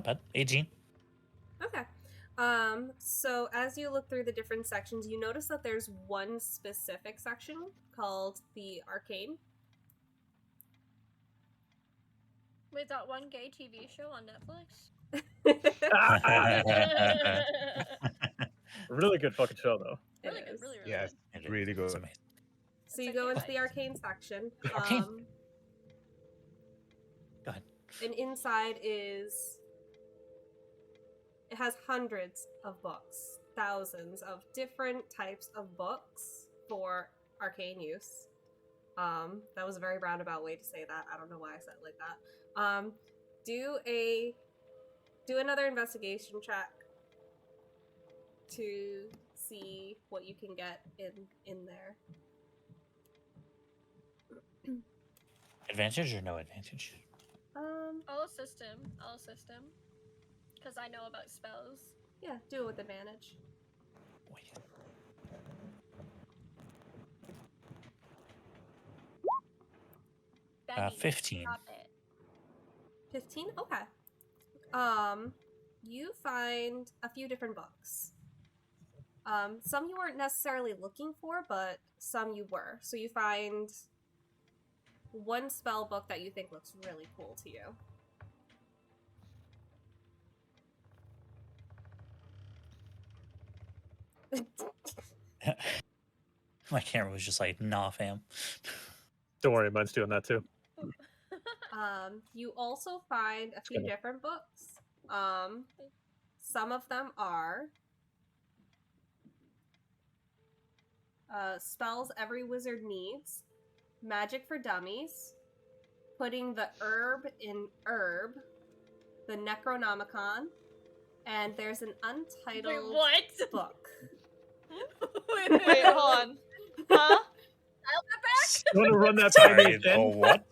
bad. 18. Okay. So as you look through the different sections, you notice that there's one specific section called the Arcane. Wait, that one gay TV show on Netflix? Really good fucking show, though. Really It good, is. really Yes, It really is. good. It's amazing. So you It's go like into the advice. Arcane section. Arcane. Go ahead. And inside is... It has hundreds of books. Thousands of different types of books for arcane use. That was a very roundabout way to say that. I don't know why I said it like that. Do another investigation check to see what you can get in there. Advantage or no advantage? I'll assist him. Because I know about spells. Yeah, do it with advantage. Wait. 15. Stop it. 15? Okay. You find a few different books. Some you weren't necessarily looking for, but some you were. So you find one spell book that you think looks really cool to you. My camera was just like, nah, fam. Don't worry, mine's doing that too. You also find a few different books. Some of them are Spells Every Wizard Needs, Magic for Dummies, Putting the Herb in Herb, the Necronomicon, and there's an Untitled book. Wait, hold on. Huh? You want to run that by me Sorry, again? oh, what?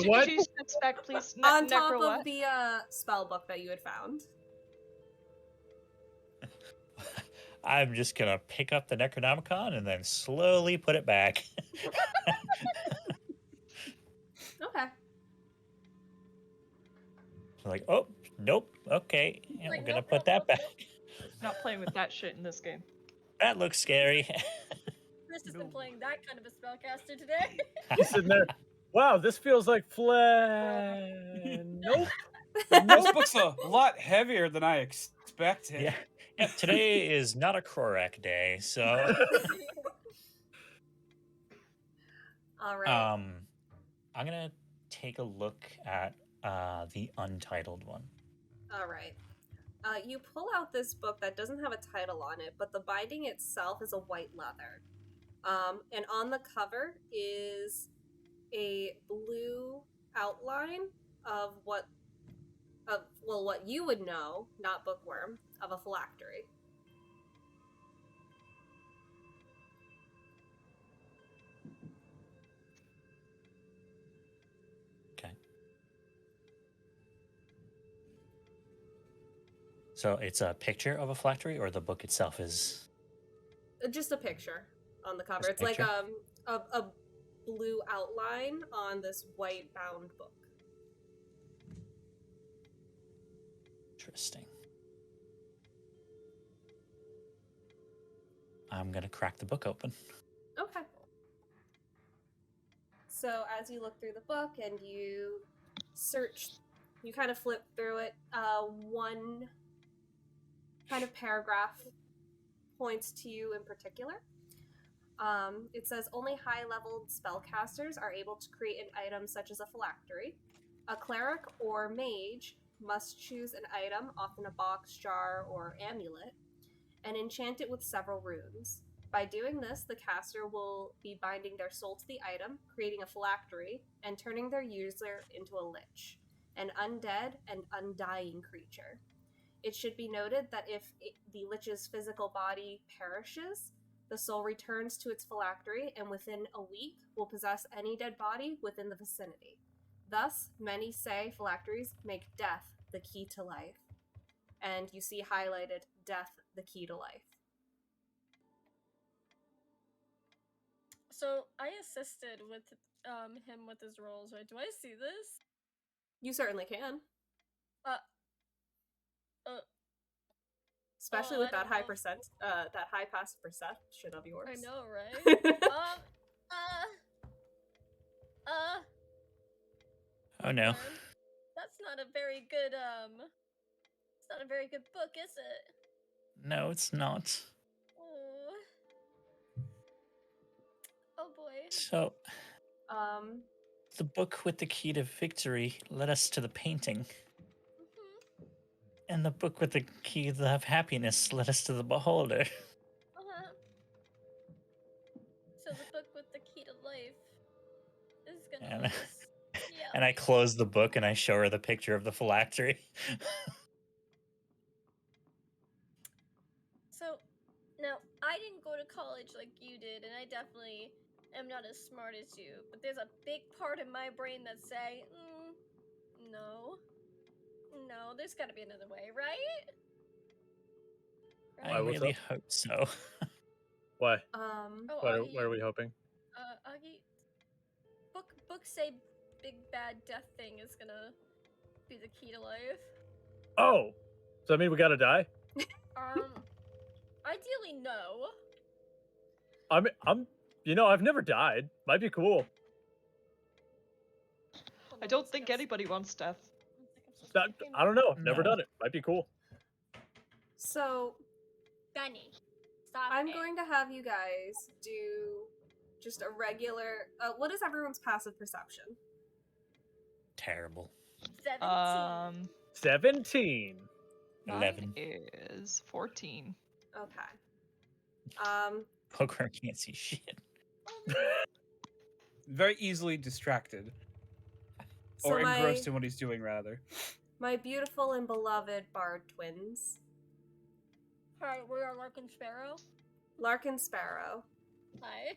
What? Change that spec, please. On top Necro of what? the spell book that you had found. I'm just gonna pick up the Necronomicon and then slowly put it back. Okay. Like, oh, nope, okay. Yeah, Like, we're gonna nope, put nope, that nope, back. nope. Not playing with that shit in this game. That looks scary. Chris has been playing that kind of a spellcaster today. He's sitting there. Wow, this feels like flesh. Nope. This book's a lot heavier than I expected. Yeah. Yeah, today is not a Krorak day, so All right. I'm gonna take a look at the Untitled One. All right. You pull out this book that doesn't have a title on it, but the binding itself is a white leather. And on the cover is a blue outline of what you would know, not Bookwyrm, of a phylactery. Okay. So it's a picture of a phylactery, or the book itself is Just a picture on the cover. Just a It's like picture? a blue outline on this white bound book. interesting. I'm gonna crack the book open. Okay. So as you look through the book and you search, you kind of flip through it, one kind of paragraph points to you in particular. It says, only high-leveled spellcasters are able to create an item such as a phylactery. A cleric or mage must choose an item, often a box, jar, or amulet, and enchant it with several runes. By doing this, the caster will be binding their soul to the item, creating a phylactery, and turning their user into a lich, an undead and undying creature. It should be noted that if the lich's physical body perishes, the soul returns to its phylactery and within a week will possess any dead body within the vicinity. Thus, many say phylacteries make death the key to life. And you see highlighted, death the key to life. So I assisted with him with his rolls, right? Do I see this? You certainly can. Uh, Especially Oh, with I that don't high know. that high passive perception of yours. I know, right? Oh no. Bookwyrm, that's not a very good, it's not a very good book, is it? No, it's not. Oh. Oh boy. So, Um, the book with the key to victory led us to the painting, Mm-hmm. and the book with the key of happiness led us to the beholder. Uh-huh. So the book with the key to life is gonna And, lead us. Yeah. and I close the book and I show her the picture of the phylactery. So, now, I didn't go to college like you did, and I definitely am not as smart as you, but there's a big part in my brain that say, no. No, there's gotta be another way, right? I Why, what's really up? hope so. Why? Oh, What Aggie, are we hoping? Aggie, books say big bad death thing is gonna be the key to life. Oh, does that mean we gotta die? Ideally, no. I'm. You know, I've never died. Might be cool. Hold I on, don't one think second. anybody wants death. I don't know. Never No. done it. Might be cool. so Benny, stop I'm it. going to have you guys do just a regular. What is everyone's passive perception? Terrible. 17. 17. 11. Mine is 14. Okay. Bookwyrm can't see shit. Very easily distracted. So Or engrossed in what he's doing, rather. my beautiful and beloved bard twins, Hi, we are Larkin Sparrow. Larkin Sparrow. Hi.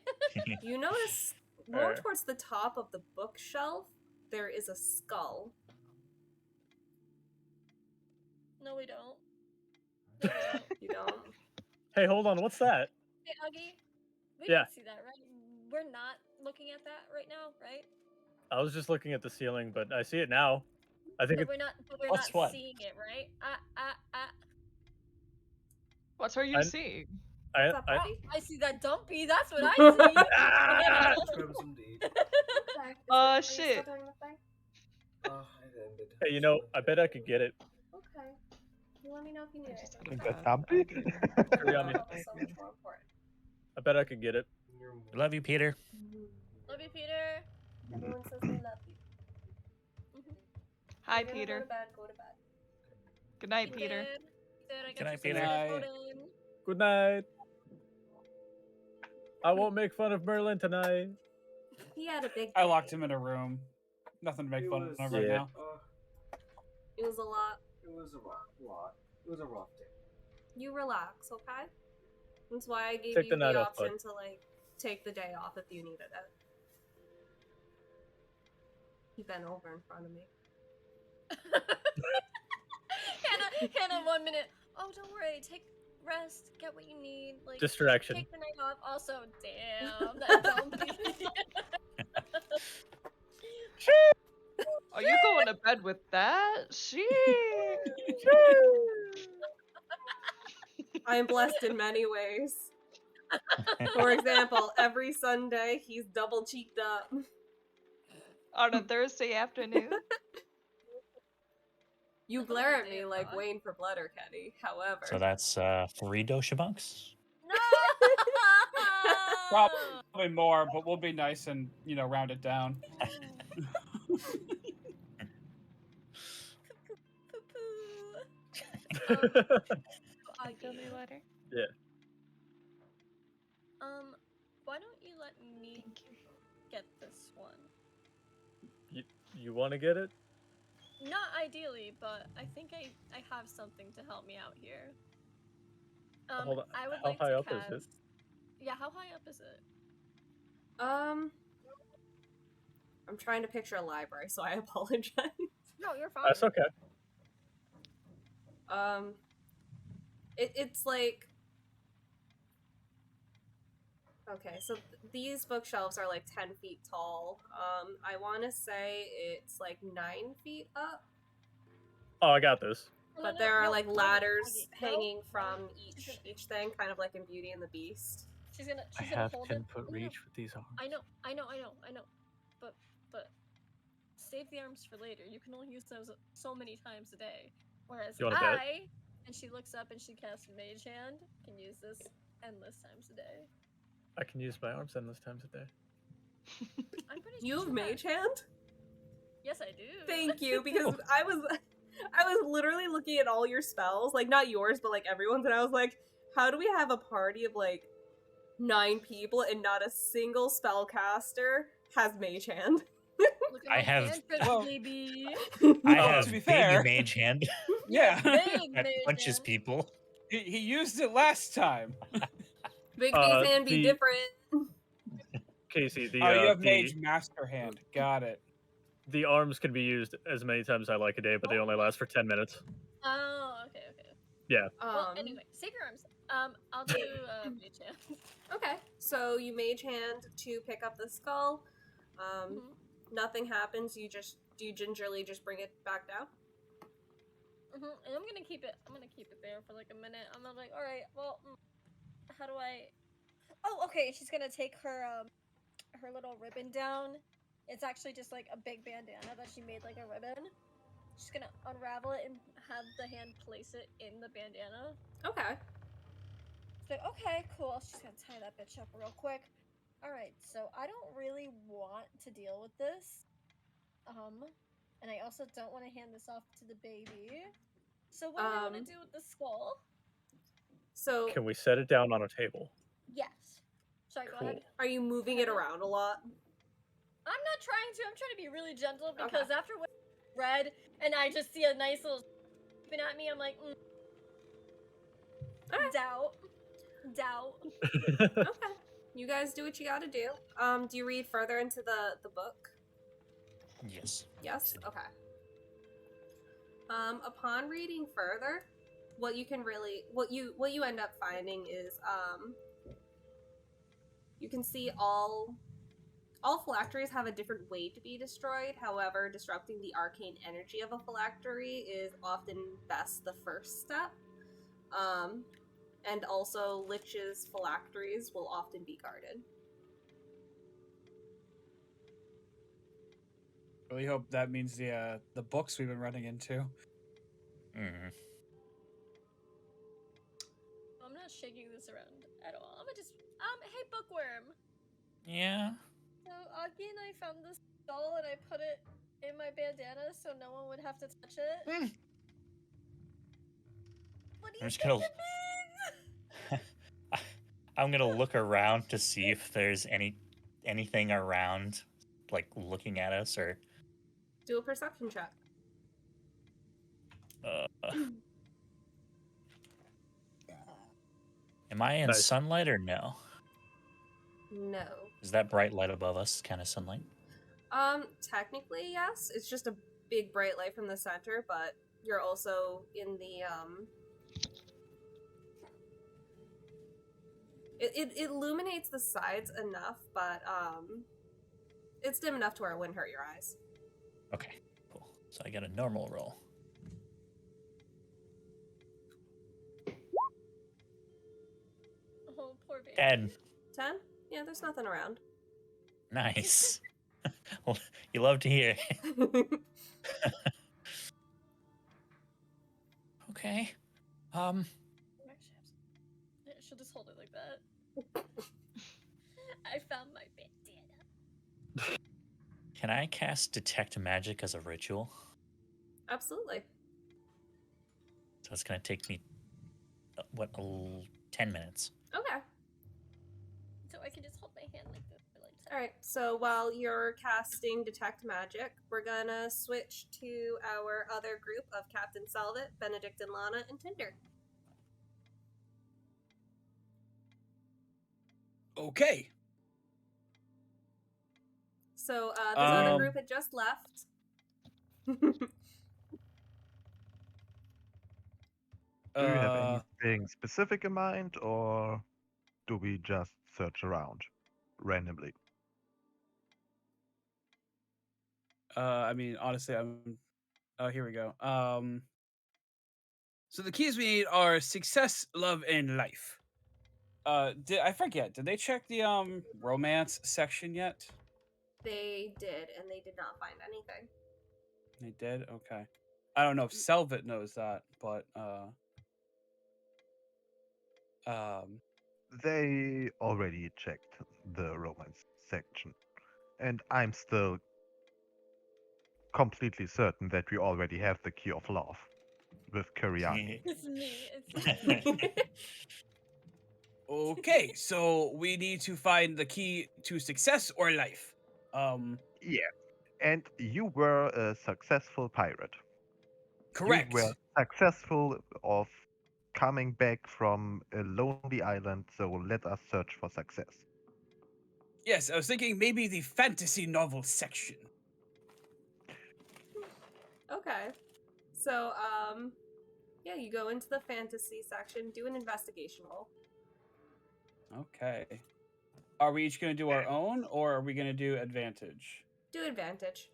You notice more Alright. towards the top of the bookshelf, there is a skull. No, we don't. No, we don't. You don't? Hey, hold on. What's that? Hey, Aggie, we Yeah. can see that, right? We're not looking at that right now, right? I was just looking at the ceiling, but I see it now. I think But it, we're not. But we're What's not what? seeing it, right? What are you I- seeing? What's up, I buddy? I see that dumpy. That's what I see. Ah! Are you Shit. still doing the thing? It ended. Hey, you know, I bet I could get it. Okay. You let me know if you need I just anything. had a The bad dumpy? Kurayami. It's so much more important. I bet I could get it. Love you, Peter. Love you, Peter. Everyone says they love you. Hi, If you're gonna Peter. Go to bed. Go to bed. Good night, He Peter. did. He did. I got Good night, you some Peter. serotonin. Good night. I won't make fun of Merlin tonight. He had a big. I locked him in a room. Nothing to make fun of right Yeah. now. It was a lot. It was a lot. It was a rough day. You relax, okay? That's why I gave Take you the night the off, option bud. to like take the day off if you needed it. He bent over in front of me. Hannah, 1 minute. Oh, don't worry. Take rest. Get what you need. Like Distraction. Take the night off. Also, damn, that dumpy. Are you going to bed with that? She. I am blessed in many ways. For example, every Sunday he's double cheeked up. On a Thursday afternoon. You glare at me like Wayne for Letterkenny, however. So that's 3 dosha bunks. No. Probably more, but we'll be nice and, round it down. Silly letter. Yeah. Why don't you let me get this one? You want to get it? Not ideally, but I think I have something to help me out here. Hold on. I would How like high to up is cast... it? Yeah, how high up is it? I'm trying to picture a library, so I apologize. No, you're fine. That's okay. It's like Okay, so these bookshelves are like 10 feet tall. I want to say it's like 9 feet up, Oh, I got this. but there are like ladders hanging from each thing, kind of like in Beauty and the Beast. She's gonna hold 10 it. foot No, reach with these arms. I know. But save the arms for later. You can only use those so many times a day. Whereas You wanna bet? and she looks up and she casts Mage Hand, can use this endless times a day. I can use my arms endless times a day. I'm pretty sure You have she Mage has. Hand? Yes, I do. Thank you, because I was literally looking at all your spells, like not yours, but like everyone's, and I was like, how do we have a party of like 9 people and not a single spellcaster has Mage Hand? Look at I my have- handprint, well- baby. I Well, have to be big fair- mage hand Yeah. Big that Mage punches Hand. people. He used it last time. Big Uh, Hand be the- different. Casey, the Oh, you have the, Mage Master Hand. Got it. the arms can be used as many times as I like a day, but they only last for 10 minutes. Oh, okay. Yeah. Well, anyway, save your arms. I'll do Mage Hand. Okay, so you Mage Hand to pick up the skull. Nothing happens. You gingerly just bring it back down. And I'm gonna keep it there for like a minute. I'm like, all right, well, how do I? Oh, okay. She's gonna take her little ribbon down. It's actually just like a big bandana that she made like a ribbon. She's gonna unravel it and have the hand place it in the bandana. Okay. She's like, okay, cool. She's gonna tie that bitch up real quick. All right, so I don't really want to deal with this. And I also don't want to hand this off to the baby. So what do I want to do with the skull? So Can we set it down on a table? Yes. Sorry, go ahead. are you moving it around a lot? I'm not trying to. I'm trying to be really gentle because after what I read and I just see a nice little peeping at me, I'm like, doubt. Okay. You guys do what you gotta do. Do you read further into the book? Yes. Yes? Okay. Upon reading further, what you end up finding is you can see all phylacteries have a different way to be destroyed. However, disrupting the arcane energy of a phylactery is often best the first step. And also Lich's phylacteries will often be guarded. Really hope that means the books we've been running into. Mm. I'm not shaking this around at all. I'm gonna just hey Bookwyrm. Yeah. So Aggie and I found this doll and I put it in my bandana so no one would have to touch it. What do you I'm just think gonna- it means? I'm gonna look around to see if there's anything around, like looking at us or. Do a perception check. Am I in Nice. sunlight or no? No. Is that bright light above us kind of sunlight? Technically, yes. It's just a big bright light from the center, but you're also in the, It illuminates the sides enough, but, it's dim enough to where it wouldn't hurt your eyes. Okay, cool. So I get a normal roll. Oh, poor baby. 10. 10? Yeah, there's nothing around. Nice. Well, you love to hear. Okay. She'll just hold it like that. I found my bandana. Can I cast Detect Magic as a ritual? Absolutely. So it's going to take me, 10 minutes. Okay. So I can just hold my hand like this for like 10 Alright, so while you're casting Detect Magic, we're gonna switch to our other group of Captain Selvot, Benedict and Lana, and Tinder. Okay. So, this other Um, group had just left. Do you have anything specific in mind, or do we just search around randomly. I mean, honestly, I'm. Oh, here we go. So the keys we need are success, love, and life. I forget? Did they check the romance section yet? They did, and they did not find anything. They did. Okay. I don't know if Selvot knows that, but They already checked the romance section, and I'm still completely certain that we already have the key of love with Kurayami. It's me. It's me. Okay, so we need to find the key to success or life. Yeah, and you were a successful pirate. Correct. You were successful of coming back from a lonely island, so let us search for success. Yes, I was thinking maybe the fantasy novel section. Okay. So, yeah, you go into the fantasy section, do an investigation roll. Okay. Are we each going to do our own, or are we going to do advantage? Do advantage.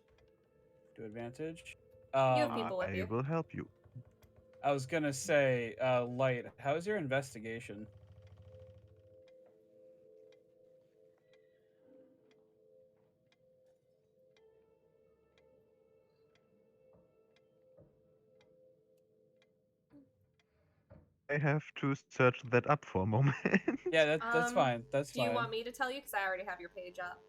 Do advantage. You have people with I you. will help you. I was gonna say, Light. How's your investigation? I have to search that up for a moment. Yeah, that's fine. That's Do fine. you want me to tell you? Because I already have your page up.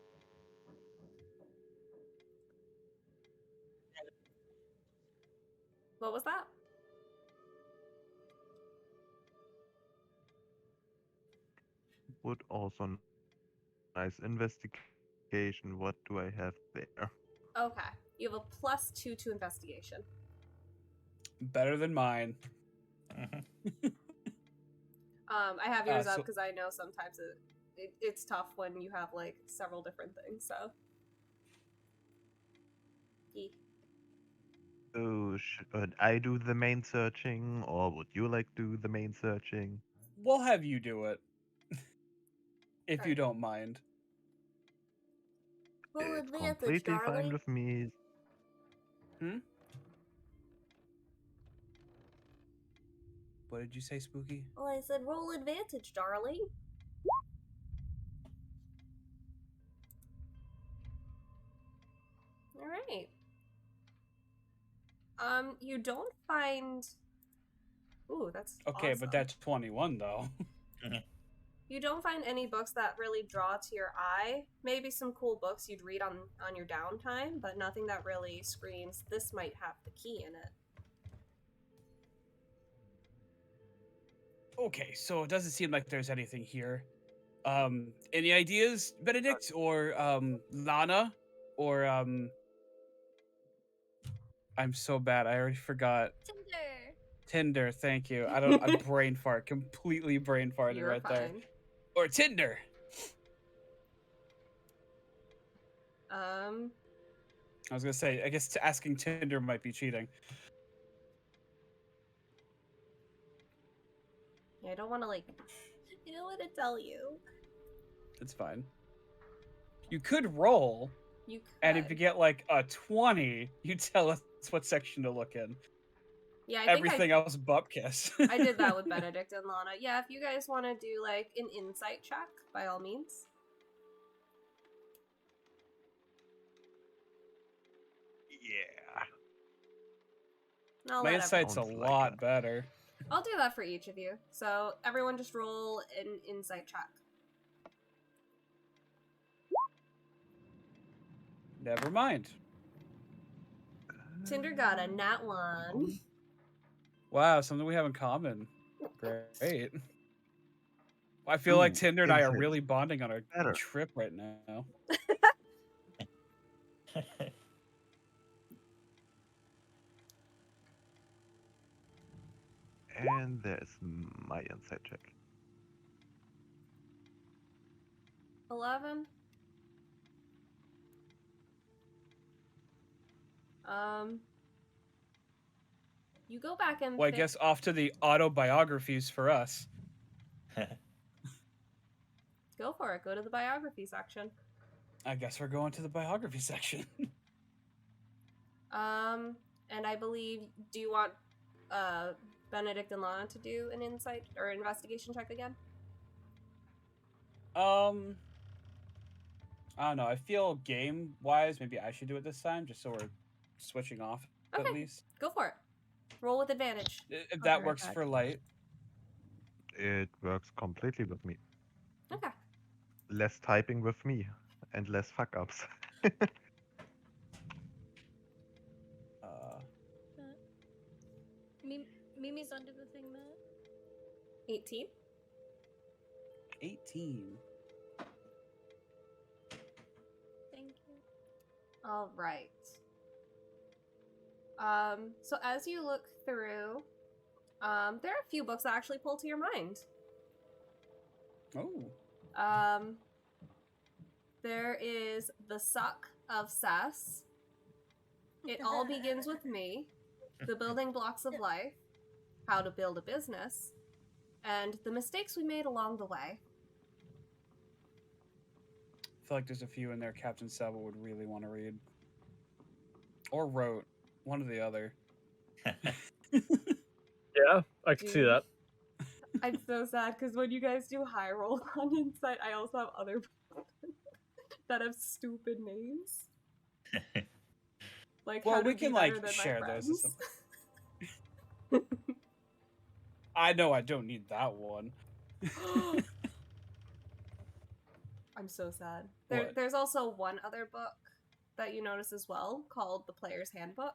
What was that? Would also nice investigation. What do I have there? Okay. You have a +2 to investigation. Better than mine. I have yours up so- because I know sometimes it's tough when you have like several different things. So. Eek. So should I do the main searching, or would you like to do the main searching? We'll have you do it, if you Alright. don't mind. Roll It's advantage, completely fine darling. with me. What did you say, Spooky? Well, I said roll advantage, darling. All right. You don't find. Ooh, that's Okay, awesome. but that's 21 though. You don't find any books that really draw to your eye. Maybe some cool books you'd read on your downtime, but nothing that really screams this might have the key in it. Okay, so it doesn't seem like there's anything here. Any ideas, Benedict or Lana or I'm so bad. I already forgot. Tinder, thank you. I brain fart, completely brain farted You're right there. fine. Or Tinder. Um, I was gonna say, I guess asking Tinder might be cheating. I don't want to I don't want to tell you. It's fine. You could roll, You could. and if you get like a 20, you tell us what section to look in. Yeah, Everything else, butt kiss. I did that with Benedict and Lana. Yeah, if you guys want to do like an insight check, by all means. Yeah. My insight's a Sounds like lot it. better. I'll do that for each of you. So everyone just roll an insight check. Never mind. Tinder got a nat 1. Wow, something we have in common. Great. I feel like Tinder and I are insight. really bonding on our Better. trip right now. And there's my insight check. 11. You go back and Well, I guess off to the autobiographies for us. Go for it. Go to the biography section. I guess we're going to the biography section. And I believe, do you want Benedict and Lana to do an insight or investigation check again? I don't know. I feel game-wise, maybe I should do it this time, just so we're switching off at least. Go for it. Roll with advantage. If that works for Light. It works completely with me. Okay. Less typing with me and less fuck-ups. Mimi's under the thing, Matt. 18. 18. Thank you. All right. So as you look through, there are a few books that actually pull to your mind. Oh. There is The Suck of Sess. It All Begins With Me. The Building Blocks of Life. How to Build a Business. And The Mistakes We Made Along the Way. I feel like there's a few in there Captain Selvot would really want to read. Or wrote. One or the other. Yeah, I can see that. I'm so sad because when you guys do high roll on Insight, I also have other that have stupid names. Like, well, how to we be can better like than my share those. Or friends. something. I know I don't need that one. I'm so sad. What? There's also one other book that you notice as well called The Player's Handbook.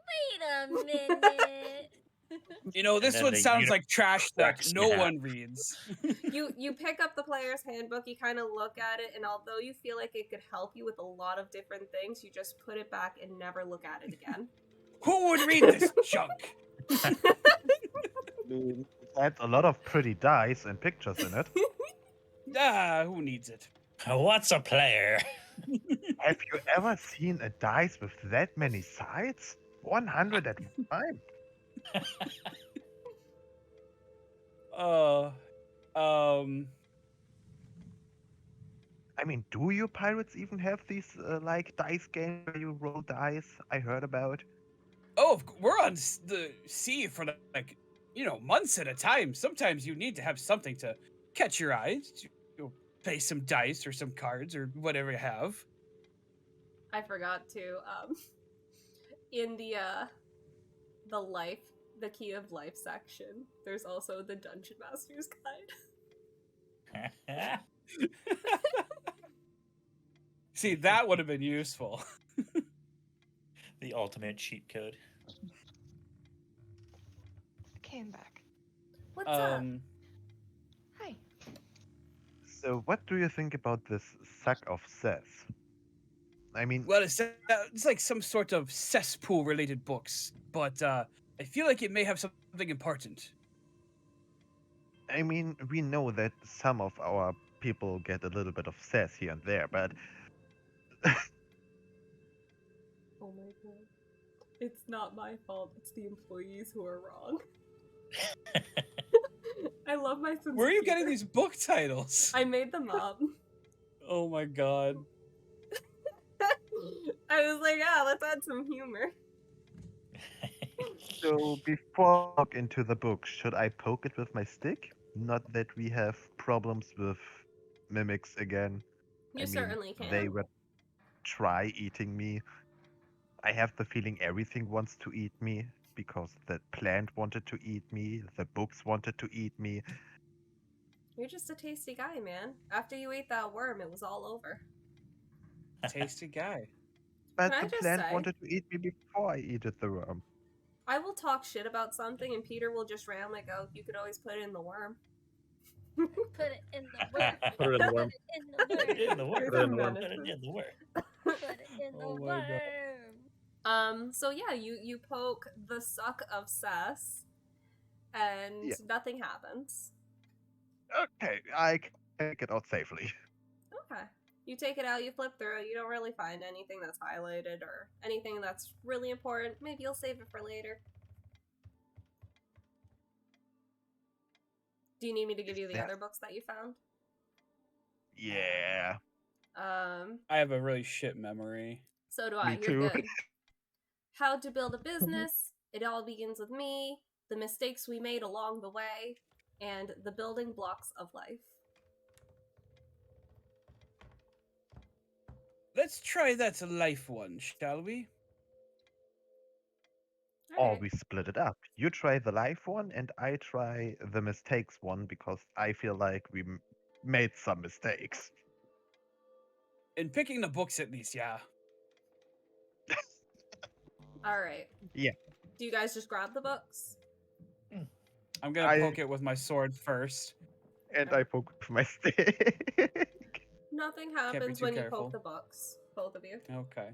Wait a minute. You know, this one sounds like trash that no one reads. You pick up the Player's Handbook, you kind of look at it, and although you feel like it could help you with a lot of different things, you just put it back and never look at it again. Who would read this junk? It adds a lot of pretty dice and pictures in it. Who needs it? What's a player? Have you ever seen a dice with that many sides? 100 at a time. I mean, do you pirates even have these like dice games where you roll dice? I heard about. Oh, we're on the sea for like, months at a time. Sometimes you need to have something to catch your eyes. You'll play some dice or some cards or whatever you have. I forgot to, in the Key of Life section, there's also the Dungeon Master's Guide. See, that would have been useful. The ultimate cheat code. Okay, I'm back. What's up? Hi. So, what do you think about this sack of Sess? I mean, well, it's like some sort of cesspool-related books, but I feel like it may have something important. I mean, we know that some of our people get a little bit of Sess here and there, but Oh my god. It's not my fault, it's the employees who are wrong. I love my sense. Where are you getting these book titles? I made them up. Oh my god. I was like, let's add some humor. so before I look into the book, should I poke it with my stick? Not that we have problems with mimics again. You certainly can. They would try eating me. I have the feeling everything wants to eat me because the plant wanted to eat me, the books wanted to eat me. You're just a tasty guy, man. After you ate that worm, it was all over. Tasty guy. But Can I the just plant say- wanted to eat me before I ate the worm. I will talk shit about something, and Peter will just randomly go, you could always put it in the worm. Put it in the worm. Put it in the worm. Put it in the worm. In the Put it in the worm. Put it in the worm. Put it in the Oh my God. worm. So yeah, you poke the suck of Sess, and Yeah. nothing happens. Okay, I can take it out safely. Okay. You take it out, you flip through it, you don't really find anything that's highlighted or anything that's really important. Maybe you'll save it for later. Do you need me to give you the Yeah. other books that you found? Yeah. I have a really shit memory. So do I. Me You're too. good. How to build a business. It all begins with me. The mistakes we made along the way. And the building blocks of life. Let's try that life one, shall we? Or Alright. we split it up. You try the life one, and I try the mistakes one because I feel like we made some mistakes. In picking the books, at least, yeah. Alright. Yeah. Do you guys just grab the books? I'm gonna poke it with my sword first. And I poke with my stick. Nothing be happens too when you careful. poke the books. Both of you. Okay.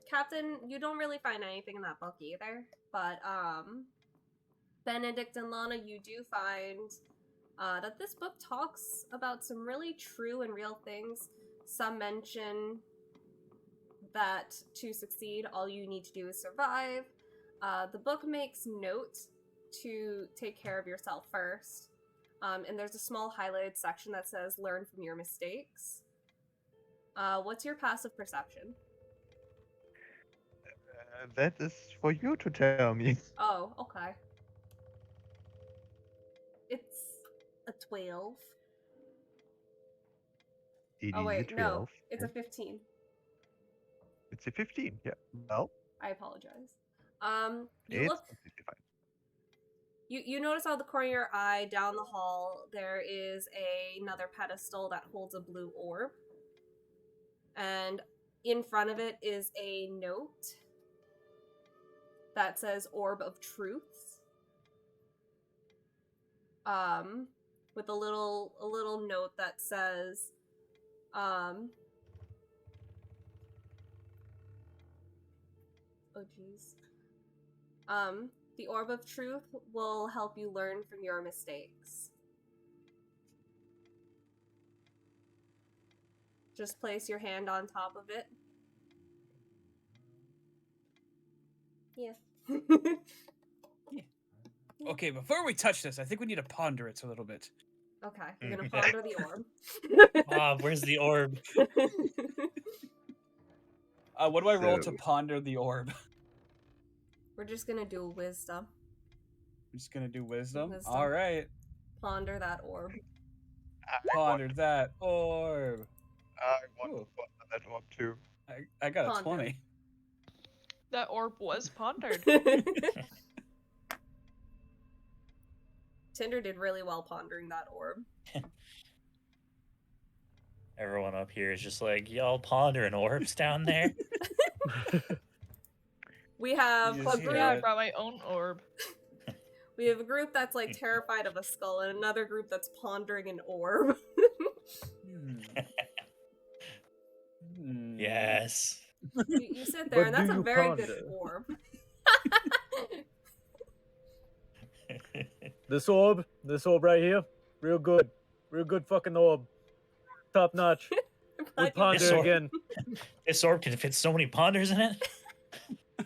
Captain, you don't really find anything in that book either. But, Benedict and Lana, you do find that this book talks about some really true and real things. Some mention that to succeed, all you need to do is survive. The book makes note to take care of yourself first. And there's a small highlighted section that says, learn from your mistakes. What's your passive perception? That is for you to tell me. Oh, okay. It's a 12. It Oh, is wait, a no. 12. It's a 15. It's a 15. Yeah. Well, I apologize. You it's look... completely fine. You notice out of the corner of your eye, down the hall, there is another pedestal that holds a blue orb. And in front of it is a note that says Orb of Truths. With a little note that says, oh geez. The Orb of Truth will help you learn from your mistakes. Just place your hand on top of it. Yeah. Okay, before we touch this, I think we need to ponder it a little bit. Okay, you're gonna ponder the orb. Where's the orb? What do I roll to So- ponder the orb? We're just gonna do wisdom. I'm just gonna do wisdom. Wisdom. All right. Ponder that orb. Ponder that orb. I want Ooh. to ponder that orb too. I got a Ponder. 20. That orb was pondered. Tinder did really well pondering that orb. Everyone up here is just like, y'all pondering orbs down there? We have You a just hear group. Yeah, I it. brought my own orb. We have a group that's like terrified of a skull, and another group that's pondering an orb. Yes. You sit there, But and that's do a you very good ponder? orb. This orb right here, real good fucking orb, top notch. Would Glad you- ponder orb- again. This orb can fit so many ponders in it.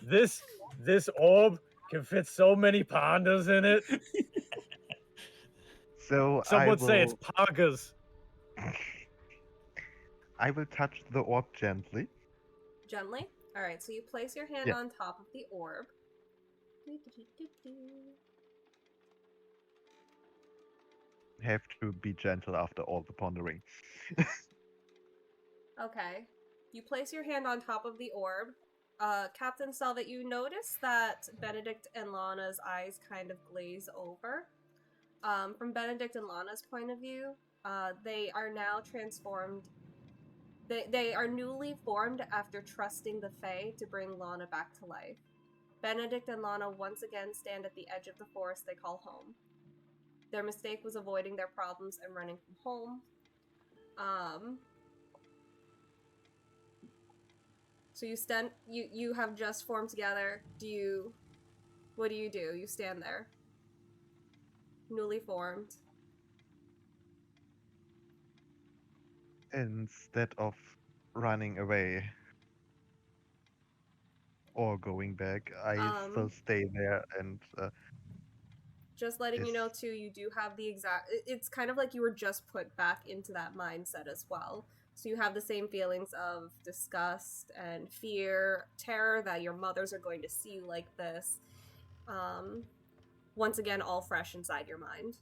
This orb can fit so many ponders in it. So Some I would say it's will- poggers. I will touch the orb gently. Gently. All right. So you place your hand Yeah. on top of the orb. Have to be gentle after all the pondering. Okay. You place your hand on top of the orb. Captain Selvot, you notice that Benedict and Lana's eyes kind of glaze over. From Benedict and Lana's point of view, they are now transformed. They are newly formed after trusting the Fae to bring Lana back to life. Benedict and Lana once again stand at the edge of the forest they call home. Their mistake was avoiding their problems and running from home. So you have just formed together. What do? You stand there. Newly formed. Instead of running away or going back, I still stay there and Just letting you know, Is- too, you do have the exact... It's kind of like you were just put back into that mindset as well. So you have the same feelings of disgust and fear, terror that your mothers are going to see you like this. Once again, all fresh inside your mind.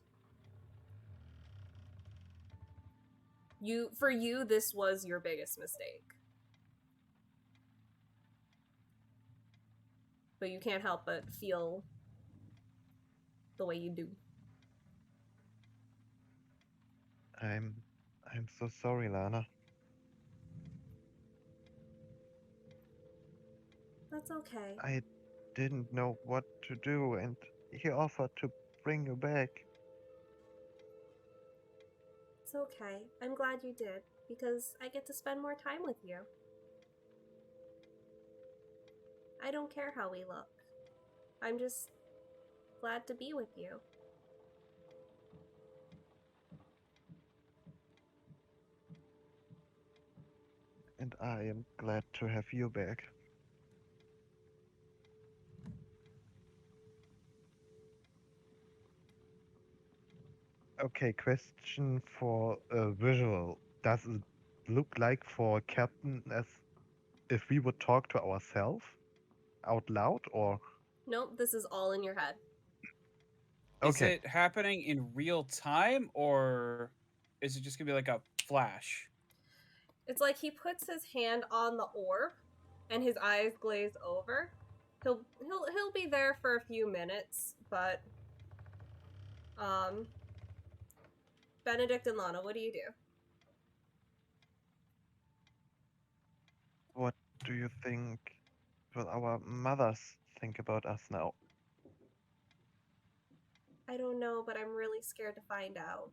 For you, this was your biggest mistake. But you can't help but feel the way you do. I'm so sorry, Lana. That's okay. I didn't know what to do, and he offered to bring you back. It's okay. I'm glad you did, because I get to spend more time with you. I don't care how we look. I'm just glad to be with you. And I am glad to have you back. Okay, question for a visual. Does it look like for a captain as if we would talk to ourselves out loud, or? Nope, this is all in your head. Is Okay, it happening in real time, or is it just gonna be like a flash? It's like he puts his hand on the orb and his eyes glaze over. He'll be there for a few minutes, but Benedict and Lana, what do you do? what do you think will our mothers think about us now? I don't know, but I'm really scared to find out.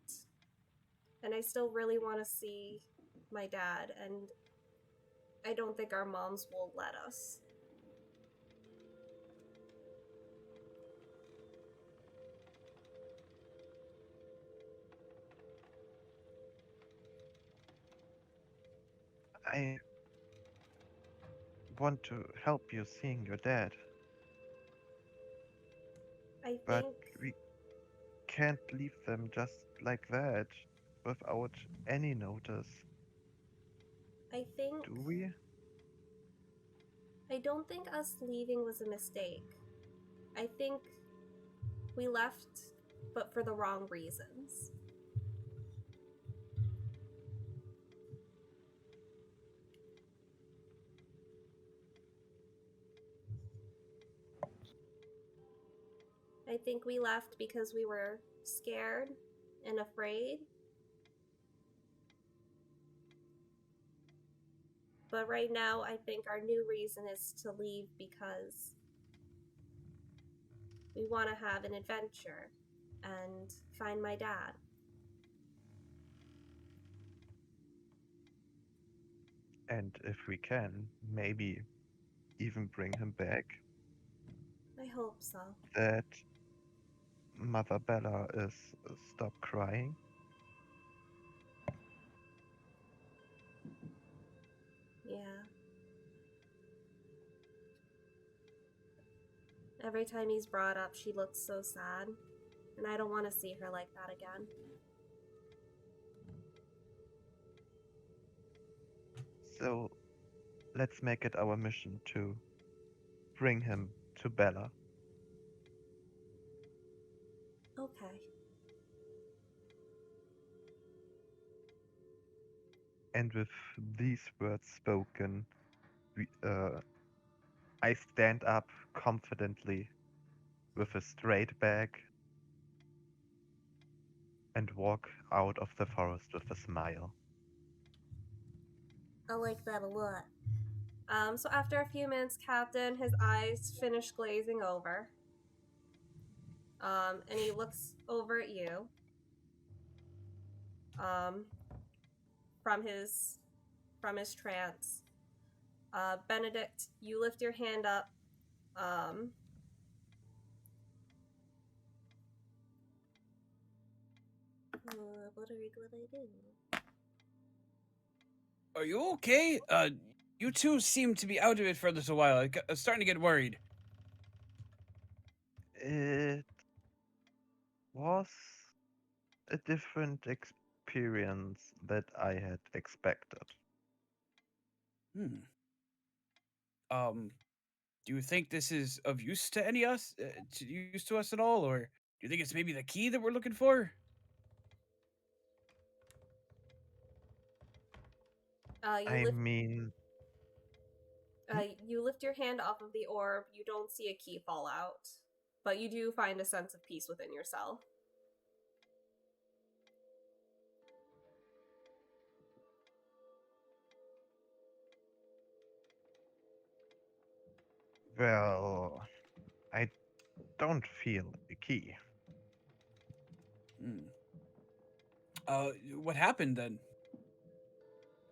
And I still really want to see my dad, and I don't think our moms will let us. I want to help you seeing your dad, I but think we can't leave them just like that without any notice, I think do we? I don't think us leaving was a mistake. I think we left, but for the wrong reasons. I think we left because we were scared and afraid. But right now, I think our new reason is to leave because we want to have an adventure and find my dad. And if we can, maybe even bring him back. I hope so. That Mother Bella is stop crying. Yeah. Every time he's brought up, she looks so sad. And I don't want to see her like that again. So let's make it our mission to bring him to Bella. Okay. And with these words spoken, I stand up confidently with a straight back and walk out of the forest with a smile. I like that a lot. So after a few minutes, Captain, his eyes finish glazing over. And he looks over at you. From his trance. Benedict, you lift your hand up. What are we gonna do? Are you okay? You two seem to be out of it for a little while. I'm starting to get worried. It was a different experience that I had expected. Hmm. Do you think this is of use to any us, use to us at all, or do you think it's maybe the key that we're looking for? You I lift mean, you lift your hand off of the orb. You don't see a key fall out, but you do find a sense of peace within yourself. well, I don't feel a key. Hmm. What happened then?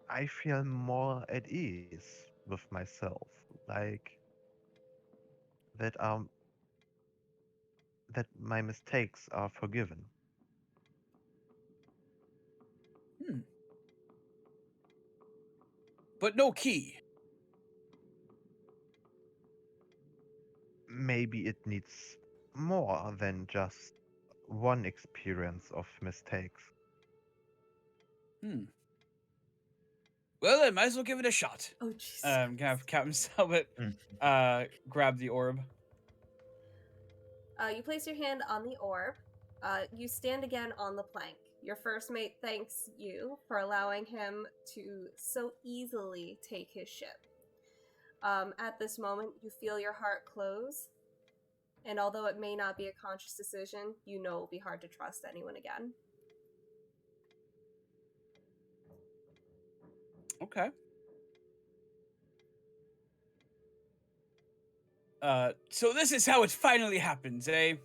I feel more at ease with myself. Like that that my mistakes are forgiven. Hmm. But no key. Maybe it needs more than just one experience of mistakes. Hmm. Well, then, might as well give it a shot. Oh, Jesus. Can have Captain Selvot grab the orb. You place your hand on the orb. You stand again on the plank. Your first mate thanks you for allowing him to so easily take his ship. At this moment, you feel your heart close, and although it may not be a conscious decision, you know it will be hard to trust anyone again. Okay. So this is how it finally happens, eh?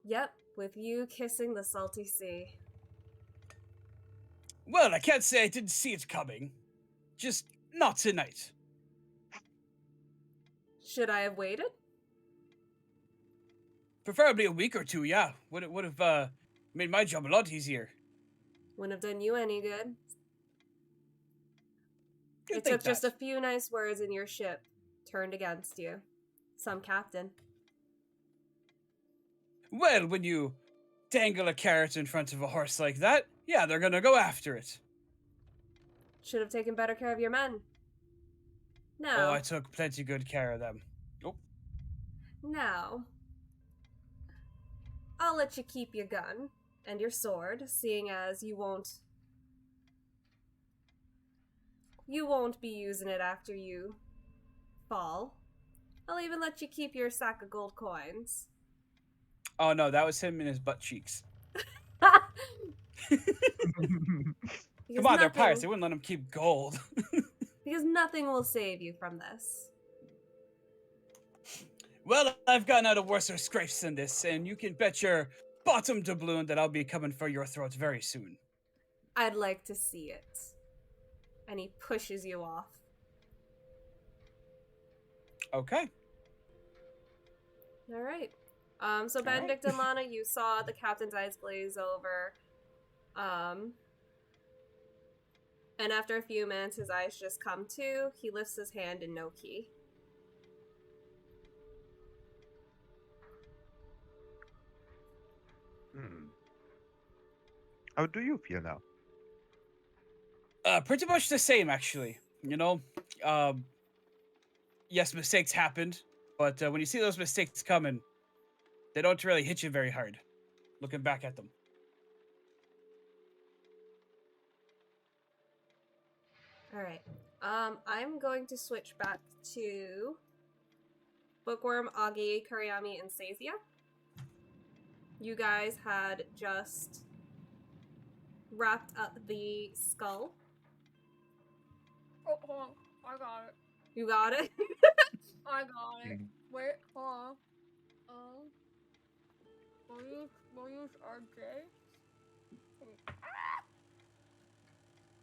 Yep, with you kissing the salty sea. Well, I can't say I didn't see it coming. Just not tonight. Should I have waited? Preferably a week or two, yeah. Would have made my job a lot easier. Wouldn't have done you any good. You It think took just a that? few nice words and your ship turned against you. Some captain. Well, when you dangle a carrot in front of a horse like that, yeah, they're gonna go after it. Should have taken better care of your men. Oh, No. I took plenty good care of them. Oh, Now, I'll let you keep your gun and your sword, seeing as you won't be using it after you fall. I'll even let you keep your sack of gold coins. oh no, that was him in his butt cheeks. Because Come on, they're nothing, pirates. They wouldn't let him keep gold. because nothing will save you from this. Well, I've gotten out of worse scrapes than this, and you can bet your bottom doubloon that I'll be coming for your throats very soon. I'd like to see it. And he pushes you off. Okay. All right. So Benedict and Lana, you saw the captain's eyes glaze over. And after a few minutes, his eyes just come to. He lifts his hand in no key. How do you feel now? Pretty much the same, actually. You know, yes, mistakes happened, but when you see those mistakes coming, they don't really hit you very hard. Looking back at them. All right. I'm going to switch back to Bookwyrm, Aggi, Kurayami, and Sezia. You guys had just wrapped up the skull. Oh, hold on. I got it. You got it? I got it. Wait, hold on. We'll use RJ.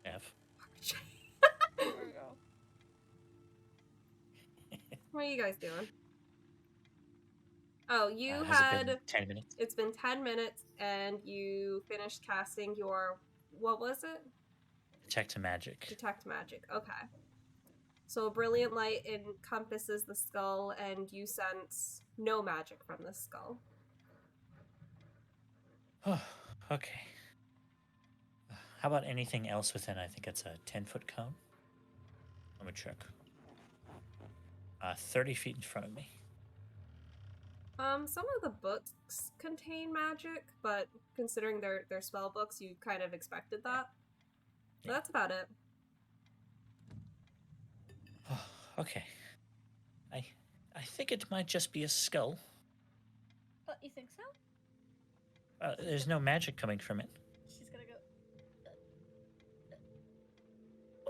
F. There we go. What are you guys doing? Oh, you Has had... it been 10 minutes? It's been 10 minutes, and you finished casting your... What was it? Detect Magic. Detect Magic. Okay. So a brilliant light encompasses the skull, and you sense no magic from the skull. Oh, okay. How about anything else within? I think it's a 10-foot cone. Let me check. 30 feet in front of me. Some of the books contain magic, but considering they're spell books, you kind of expected that. So that's about it. Oh, okay. I think it might just be a skull. You think so? There's no magic coming from it. She's gonna go.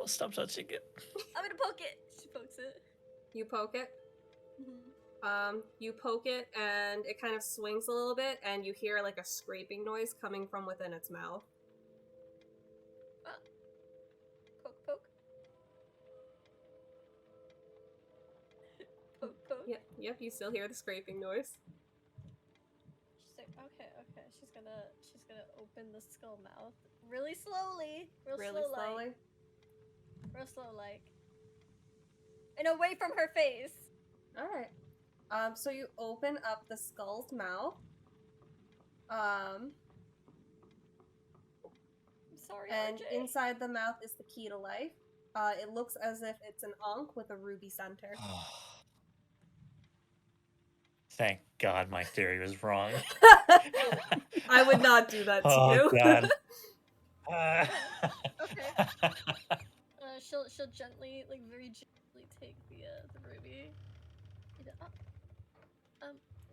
Oh, stop touching it. I'm gonna poke it. She pokes it. You poke it. Mm-hmm. You poke it, and it kind of swings a little bit, and you hear like a scraping noise coming from within its mouth. Poke, poke. Poke, poke. Yep, you still hear the scraping noise. She's like, okay. She's gonna open the skull mouth really slowly. Really slowly? Real slow, like. And away from her face. Alright. So you open up the skull's mouth. I'm sorry, And RJ. inside the mouth is the key to life. It looks as if it's an ankh with a ruby center. Thank God my theory was wrong. I would not do that to you. God. Okay. She'll gently, like very gently take the ruby.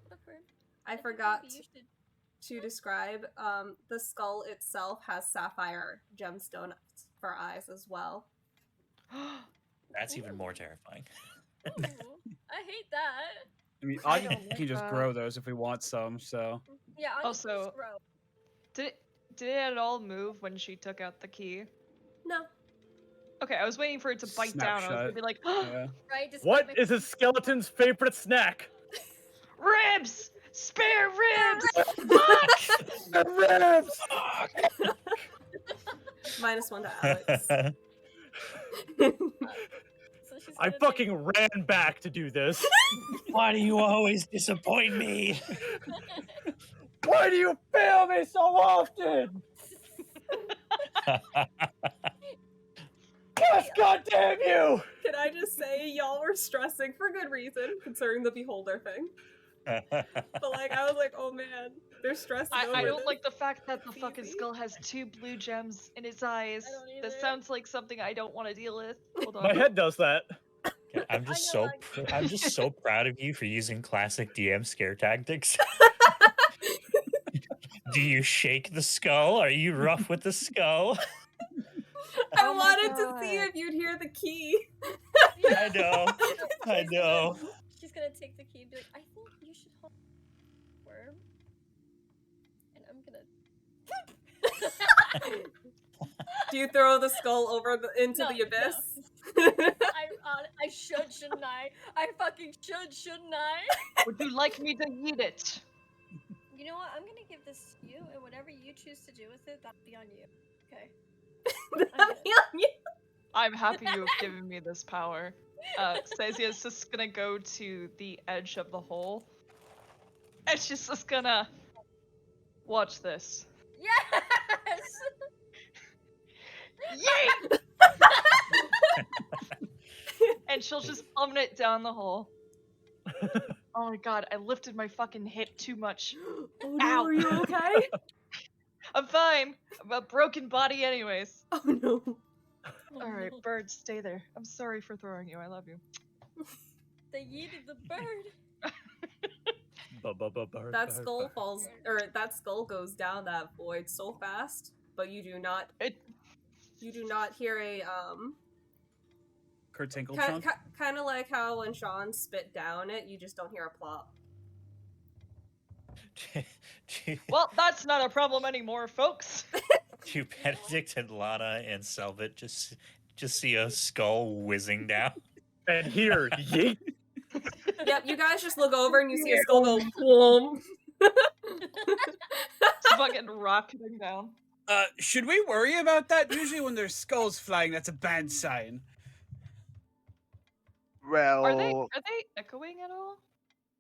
Bookwyrm, I think forgot maybe you should. to describe, the skull itself has sapphire gemstones for eyes as well. That's even more terrifying. Ooh, I hate that. I mean, I Aggie don't can just like grow those if we want some, so. Yeah. I'll just Also- grow. Did it at all move when she took out the key? No. Okay, I was waiting for it to bite down. I was gonna be like, Yeah. Right. Despite What my- is a skeleton's favorite snack? ribs! Spare ribs! The ribs! -1 to Alex. So she's I gonna fucking ran back to do this. Why do you always disappoint me? Why do you fail me so often? Yes, goddamn you! Can I just say, y'all were stressing for good reason, concerning the beholder thing. But like, I was like, oh man, they're stressing over I don't this. like the fact that the It's fucking easy. skull has 2 blue gems in its eyes. I don't That either. sounds like something I don't want to deal with. Hold on. My head does that. Okay, I'm just know, I'm just so proud of you for using classic DM scare tactics. Do you shake the skull? Are you rough with the skull? I Oh my wanted to see God. if you'd hear the key. I know. I know. She's gonna take the key and be like, I think you should hold worm. And I'm gonna. Do you throw the skull over into No, the abyss? I should, shouldn't I? I fucking should, shouldn't I? Would you like me to eat it? You know what? I'm gonna give this to you, and whatever you choose to do with it, that'll be on you. Okay. I'm happy you have given me this power. Sezia's just gonna go to the edge of the hole. And she's just gonna watch this. Yes! Yeet! And she'll just plummet down the hole. Oh my god, I lifted my fucking hip too much. Oh no, Ow. are you okay? I'm fine. I'm a broken body anyways. Oh no. Alright, bird, stay there. I'm sorry for throwing you. I love you. They yeeted the bird. That skull falls, or that skull goes down that void so fast, but you do not. You do not hear a Kurt Tinkle chunk. kind of like how when Sean spit down it, you just don't hear a plop. Well, that's not a problem anymore, folks. Do Benedict and Lana and Selvot just see a skull whizzing down? And here, yeet. Yep, you guys just look over and you see a skull go boom. It's fucking rocketing down. Should we worry about that? Usually when there's skulls flying, that's a bad sign. Well, Are they echoing at all?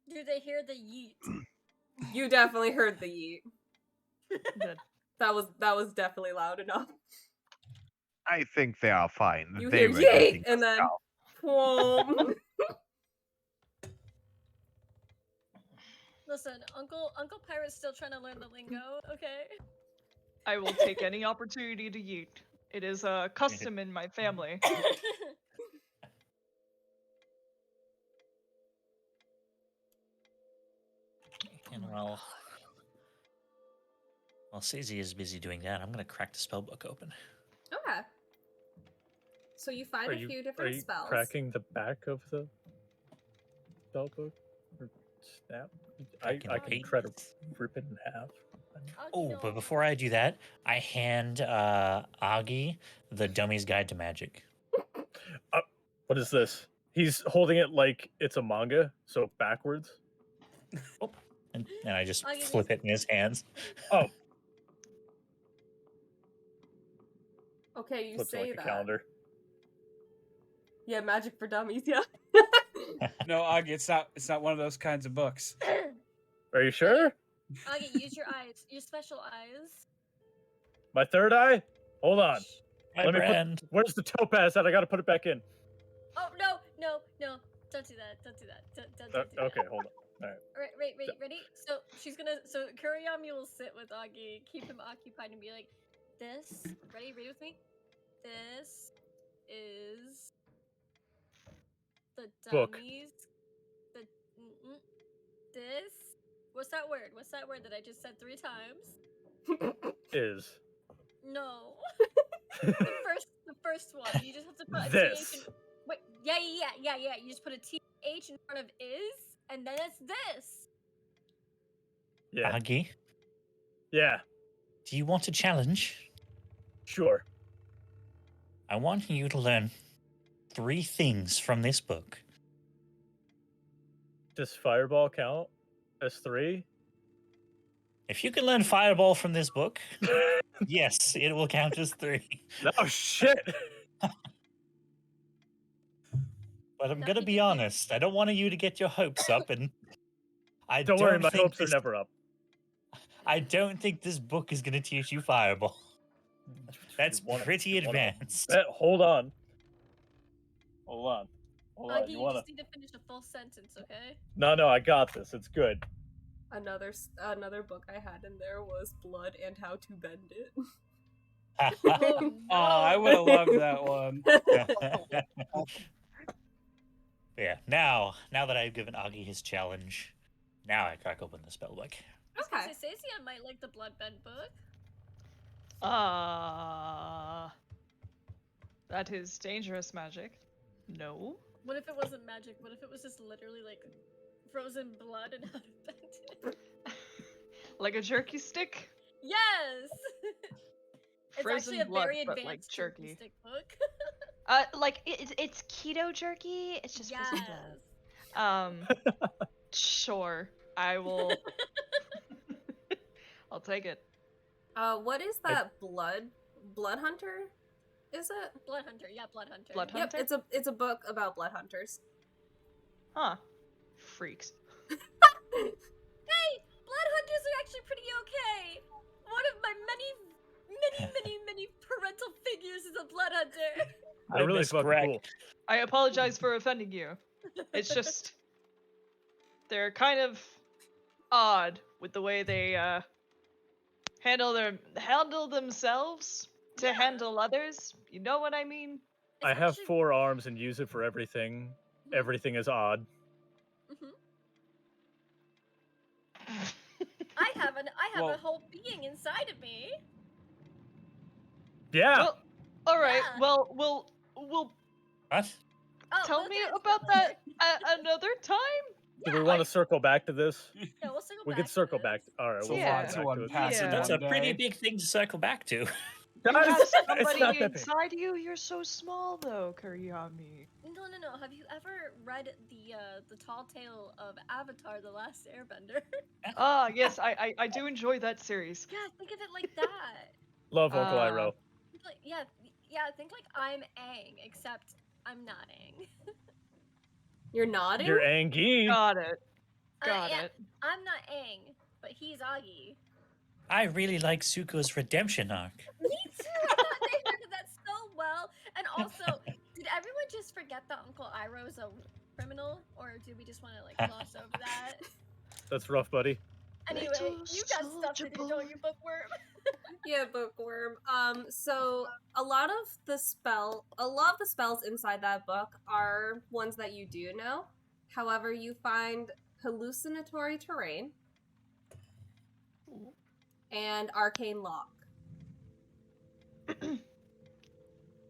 Do they hear the yeet? You definitely heard the yeet. Good. That was definitely loud enough. I think they are fine. You They hear were yeet, eating and then stuff. whoom. Listen, Uncle Pirate's still trying to learn the lingo, okay? I will take any opportunity to yeet. It is a custom in my family. And while Sezia is busy doing that, I'm gonna crack the spell book open. Okay. So you find a few Are different you spells. cracking the back of the spell book? Or snap? I Cracking the can try to pages. rip it in half. Oh, but before I do that, I hand Aggie the Dummy's Guide to Magic. What is this? He's holding it like it's a manga, so backwards. Oh, and I just Aggie flip it in his hands. Oh, Okay, you flips it say like a that. calendar. Yeah, Magic for Dummies, yeah. No, Aggie, it's not one of those kinds of books. Are you sure? Aggie, use your eyes. Your special eyes. My third eye? Hold on. My Let me friend. put. Where's the topaz at? I gotta put it back in. Oh no! Don't do that! Don't do that! Don't do that! Okay, hold on. All right. Wait, ready? So so Kurayami will sit with Aggie, keep him occupied, and be like, "This, ready with me? This is the Book. dummies. This. What's that word? What's that word that I just said 3 times? Is No. the first one. You just have to put a this. TH in. Wait, yeah. You just put a TH in front of is, and then it's this. Yeah. Aggie, Yeah. do you want a challenge? Sure. I want you to learn 3 things from this book. Does fireball count as 3? If you can learn Fireball from this book, yes, it will count as 3. Oh shit! But I'm No, gonna he be did- honest. I don't want you to get your hopes up, and I Don't worry, my think hopes are this- never up. I don't think this book is gonna teach you Fireball. That's You wanna- pretty you wanna advanced. bet- Hold on. Aggie, You you wanna? just need to finish a full sentence, okay? No, I got this. It's good. Another book I had in there was Blood and How to Bend It. Oh, no. Oh, I would have loved that one. Yeah, now that I've given Aggie his challenge, now I crack open the spellbook. Okay. Sezia might like the Bloodbend book. That is dangerous magic. No. What if it wasn't magic? What if it was just literally like frozen blood and how to bend it? Like a jerky stick? Yes! It's Frozen actually a blood, very but advanced like jerky. stick book. Like it's keto jerky. It's just frozen blood. Sure. I will. I'll take it. What is that Blood Hunter? Is it? Blood Hunter, yeah, Blood Hunter. Blood Yep, Hunter? it's a book about blood hunters. Huh. Freaks. Hey! Blood Hunters are actually pretty okay! One of my many parental figures is a Blood Hunter! They're really Miss fucking Greg. cool. I apologize for offending you. It's just they're kind of odd with the way they handle themselves to handle others. You know what I mean? I have 4 arms and use it for everything. Everything is odd. I have Well- a whole being inside of me. Yeah. Well, all right. Yeah. Well, we'll What? Oh, tell we'll me get into about it that later. another time. Do we want to circle back to this? Yeah, we'll circle We back could to circle this. back. All right, It's we'll a Yeah. lot circle to back to it. unpack Yeah. in That's a one pretty day. big thing to circle back to. You Guys, have it's somebody not that big. inside you. You're so small, though, Kurayami. No. Have you ever read the Tall Tale of Avatar: The Last Airbender? Ah, yes, I do enjoy that series. Yeah, think of it like that. Love Uncle Iroh. Think like, yeah. Think like I'm Aang, except I'm not Aang. You're nodding? You're Angie. Got it. Got yeah, it. I'm not Aang, but he's Aggie. I really like Zuko's redemption arc. Me too. I thought they heard that so well. And also, did everyone just forget that Uncle Iroh's a criminal, or do we just want to like gloss over that? That's rough, buddy. Anyway, you got stuff to do, don't you, Bookwyrm? Yeah, Bookwyrm. So a lot of the spells inside that book are ones that you do know. However, you find hallucinatory terrain and arcane lock.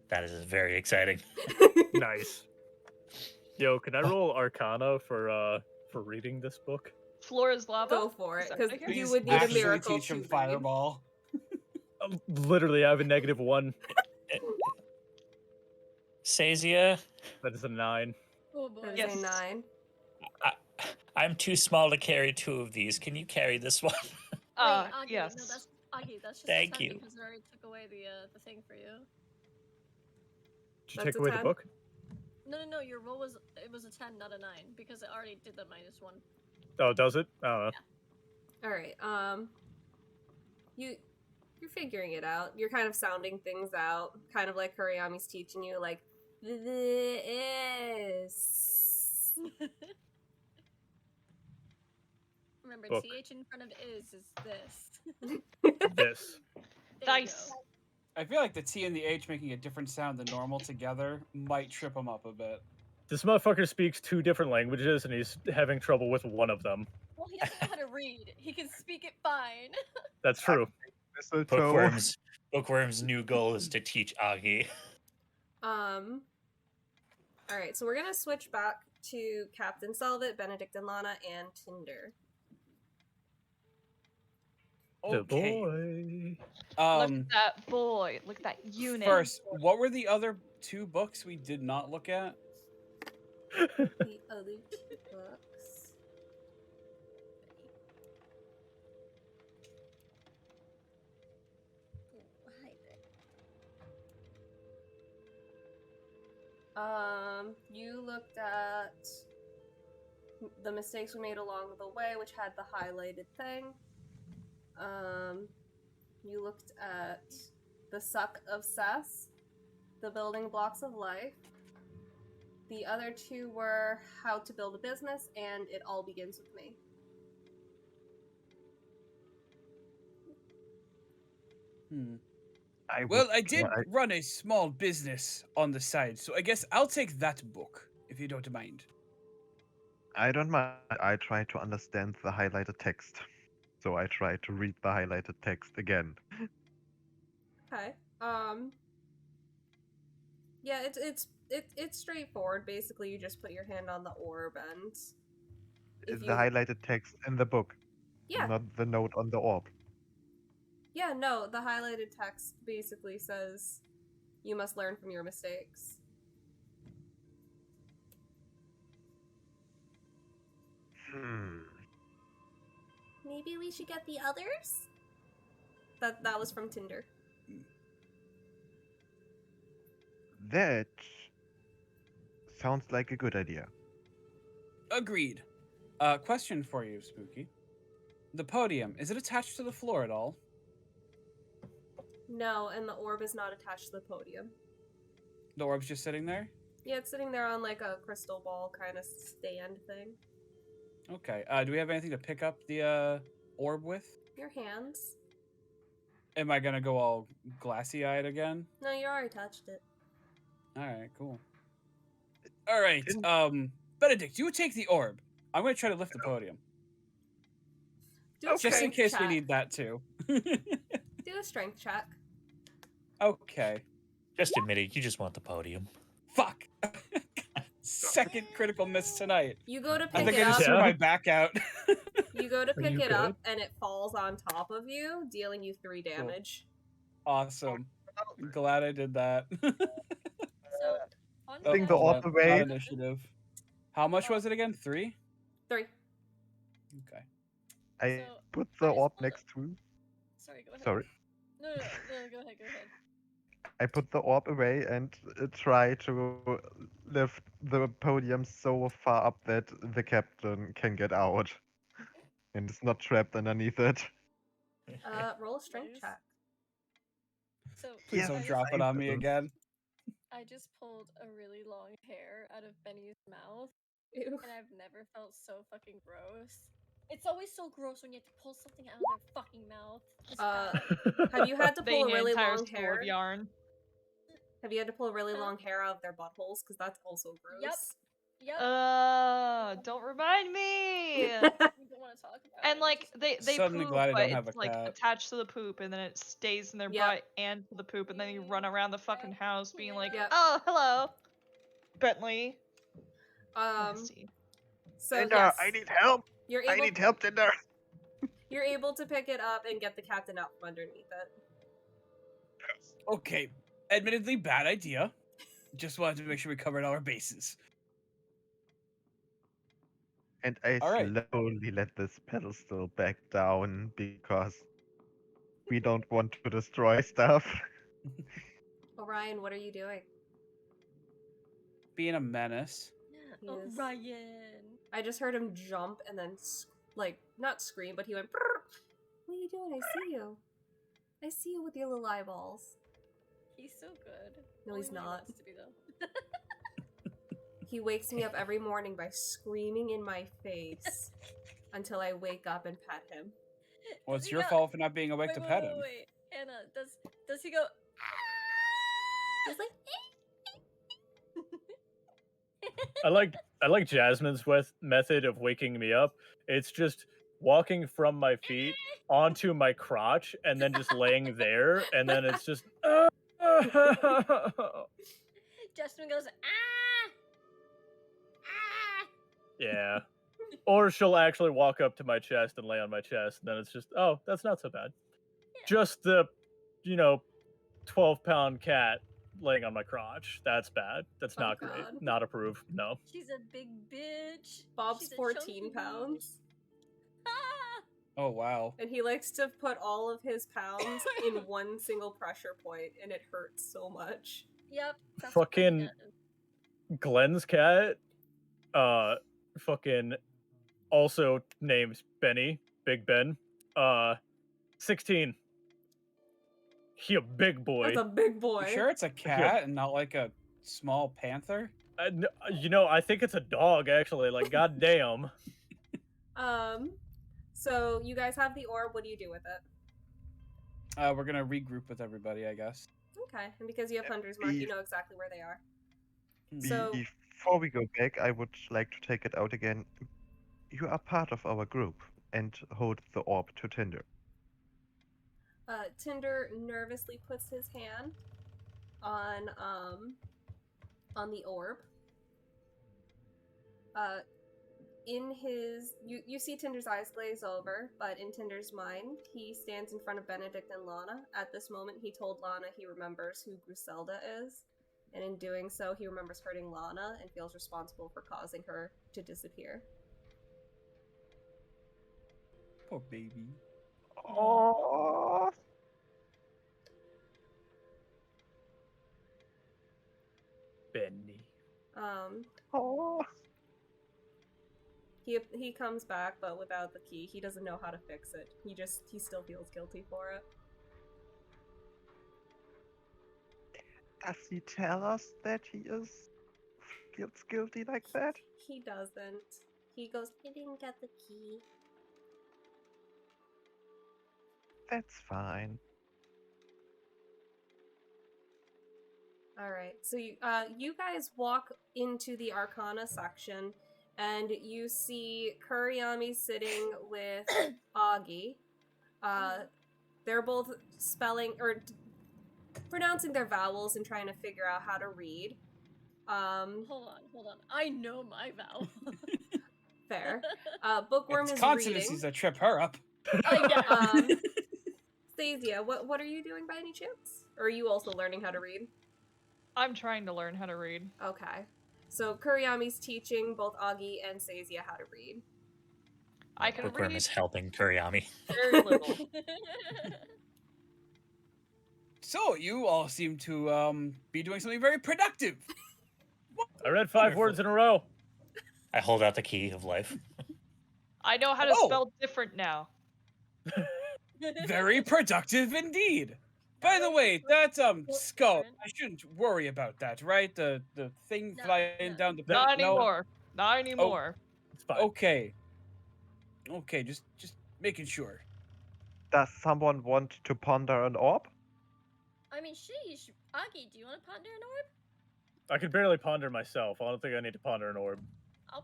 That is very exciting. Nice. Yo, can I roll Arcana for reading this book? Floor is lava. Go for it, Is that because what I hear? you Please would need a actually miracle teach him to read. Fireball. Literally, I have a -1. Sezia, That is a 9. Oh boy. That is Yes. a 9. I'm too small to carry 2 of these. Can you carry this one? Wait, Aggie, yes. no, that's Aggie. That's just Thank a 10 you. because I already took away the thing for you. Did you That's take a away 10? the book? No. Your roll was a 10, not a 9, because it already did the -1. Oh, does it? I don't know. All right. You're figuring it out. You're kind of sounding things out, kind of like Kurayami's teaching you, like this. Remember, Book. TH in front of is this. This. There you Nice. go. I feel like the T and the H making a different sound than normal together might trip him up a bit. This motherfucker speaks 2 different languages, and he's having trouble with one of them. Well, he doesn't know how to read. He can speak it fine. That's true. Bookwyrm's new goal is to teach Aggie. All right, so we're gonna switch back to Captain Selvot, Benedict and Lana, and Tinder. The Okay. boy. Look at that boy. Look at that unit. First, what were the other 2 books we did not look at? The other 2 books. You looked at the mistakes we made along the way, which had the highlighted thing. You looked at the suck of Cess, the building blocks of life. The other 2 were how to build a business, and it all begins with me. Well, I did run a small business on the side, so I guess I'll take that book, if you don't mind. I don't mind. I try to understand the highlighted text. So I try to read the highlighted text again. Okay. Yeah, it's straightforward. Basically, you just put your hand on the orb and Is the highlighted text in the book? Yeah. Not the note on the orb. Yeah, no, the highlighted text basically says you must learn from your mistakes. Maybe we should get the others? That was from Tinder. That sounds like a good idea. Agreed. Question for you, Spooky. The podium, is it attached to the floor at all? No, and the orb is not attached to the podium. The orb's just sitting there? Yeah, it's sitting there on like a crystal ball kind of stand thing. Okay. Do we have anything to pick up the orb with? Your hands. Am I gonna go all glassy-eyed again? No, you already touched it. Alright, cool. Alright, Benedict, you take the orb. I'm gonna try to lift the podium. Do a Just in strength case we check. need that too. Do a strength check. Okay. Just admit it, you just want the podium. Fuck! Second critical miss tonight. You go to I pick think it I just up. threw my back out. You go to Are pick you it up, good? and it falls on top of you, dealing you 3 damage. Awesome. I'm glad I did that. So, on I think the that- orb Not away. initiative. How much was it again? 3? 3. Okay. I So, put the I just orb wanna- next to. Sorry, go ahead. Sorry. No, go ahead. I put the orb away and try to lift the podium so far up that the captain can get out and is not trapped underneath it. Roll a strength Nice. check. So Please Yes, don't I drop just, it on me again. I just pulled a really long hair out of Benny's mouth, Ew. and I've never felt so fucking gross. It's always so gross when you have to pull something out of their fucking mouth. This cat. Have you had to They pull a need an really entire long spool hair? of yarn. Have you had to pull really Huh? long hair out of their buttholes? Because that's also gross. Yep. Don't remind me. We don't want to talk about it. And like they Suddenly poop, glad I but don't have it's a like cat. attached to the poop, and then it stays in their Yep. butt and to the poop, and then you run around the fucking house being like, Yep. "Oh, hello, Bentley." Nasty. So Tinder, yes, I need help! you're I able. need help, Tinder! You're able to pick it up and get the captain out from underneath it. Okay, admittedly, bad idea. Just wanted to make sure we covered all our bases. And I All right. slowly let this pedestal back down because we don't want to destroy stuff. Orion, what are you doing? Being a menace. He is- Ryan. I just heard him jump and then, like, not scream, but he went, "Brrr." What are you doing? I see you. I see you with your little eyeballs. He's so good. No, Only he's when he not. wants to be, though. He wakes me up every morning by screaming in my face until I wake up and pet him. Well, Does it's he your go- fault for not being awake to pet him. Wait. Hannah, does he go? He's like, I like Jasmine's method of waking me up. It's just walking from my feet onto my crotch and then just laying there, and then it's just. Justin goes, ah! Ah! Yeah. Or she'll actually walk up to my chest and lay on my chest, and then it's just, oh, that's not so bad. Just the, 12-pound cat laying on my crotch. That's bad. That's Oh, not great. God. Not approved. No. She's a big bitch. Bob's She's a 14 chunky pounds. bitch. Ah! Oh, wow. And he likes to put all of his pounds in one single pressure point, and it hurts so much. Yep. that's Fucking- what it Glenn's cat, fucking also named Benny, Big Ben, 16. He a big boy. That's a big boy. You sure it's a cat and not like a small panther? I think it's a dog, actually. Like, goddamn. So you guys have the orb. What do you do with it? We're gonna regroup with everybody, I guess. Okay, and because you have Hunter's Mark, you know exactly where they are. Hmm. So- Before we go back, I would like to take it out again. You are part of our group and hold the orb to Tinder. Tinder nervously puts his hand on the orb. In his you see Tinder's eyes glaze over, but in Tinder's mind, he stands in front of Benedict and Lana. At this moment, he told Lana he remembers who Griselda is, and in doing so, he remembers hurting Lana and feels responsible for causing her to disappear. Poor baby. Oh, Benny. oh. He comes back, but without the key. He doesn't know how to fix it. He still feels guilty for it. Does he tell us that he feels guilty like that? He doesn't. He goes, I didn't get the key. That's fine. Alright, so you guys walk into the Arcana section, and you see Kurayami sitting with Aggi. They're both spelling, or pronouncing their vowels and trying to figure out how to read. Hold on. I know my vowel. Fair. Bookwyrm It's is consonancies reading. that trip her up. Yeah. Sezia, what are you doing by any chance? Or are you also learning how to read? I'm trying to learn how to read. Okay. So Kurayami's teaching both Aggi and Sezia how to read. I can Bookwyrm read is helping Kurayami. very little. So you all seem to be doing something very productive. I read 5 words in a row. I hold out the key of life. I know how to spell different now. Very productive indeed. By the way, that skull, I shouldn't worry about that, right? The thing flying down the pit. Not anymore. Not anymore. It's fine. Okay. Okay, just making sure. Does someone want to ponder an orb? I mean, sheesh. Aggie, do you want to ponder an orb? I can barely ponder myself. I don't think I need to ponder an orb.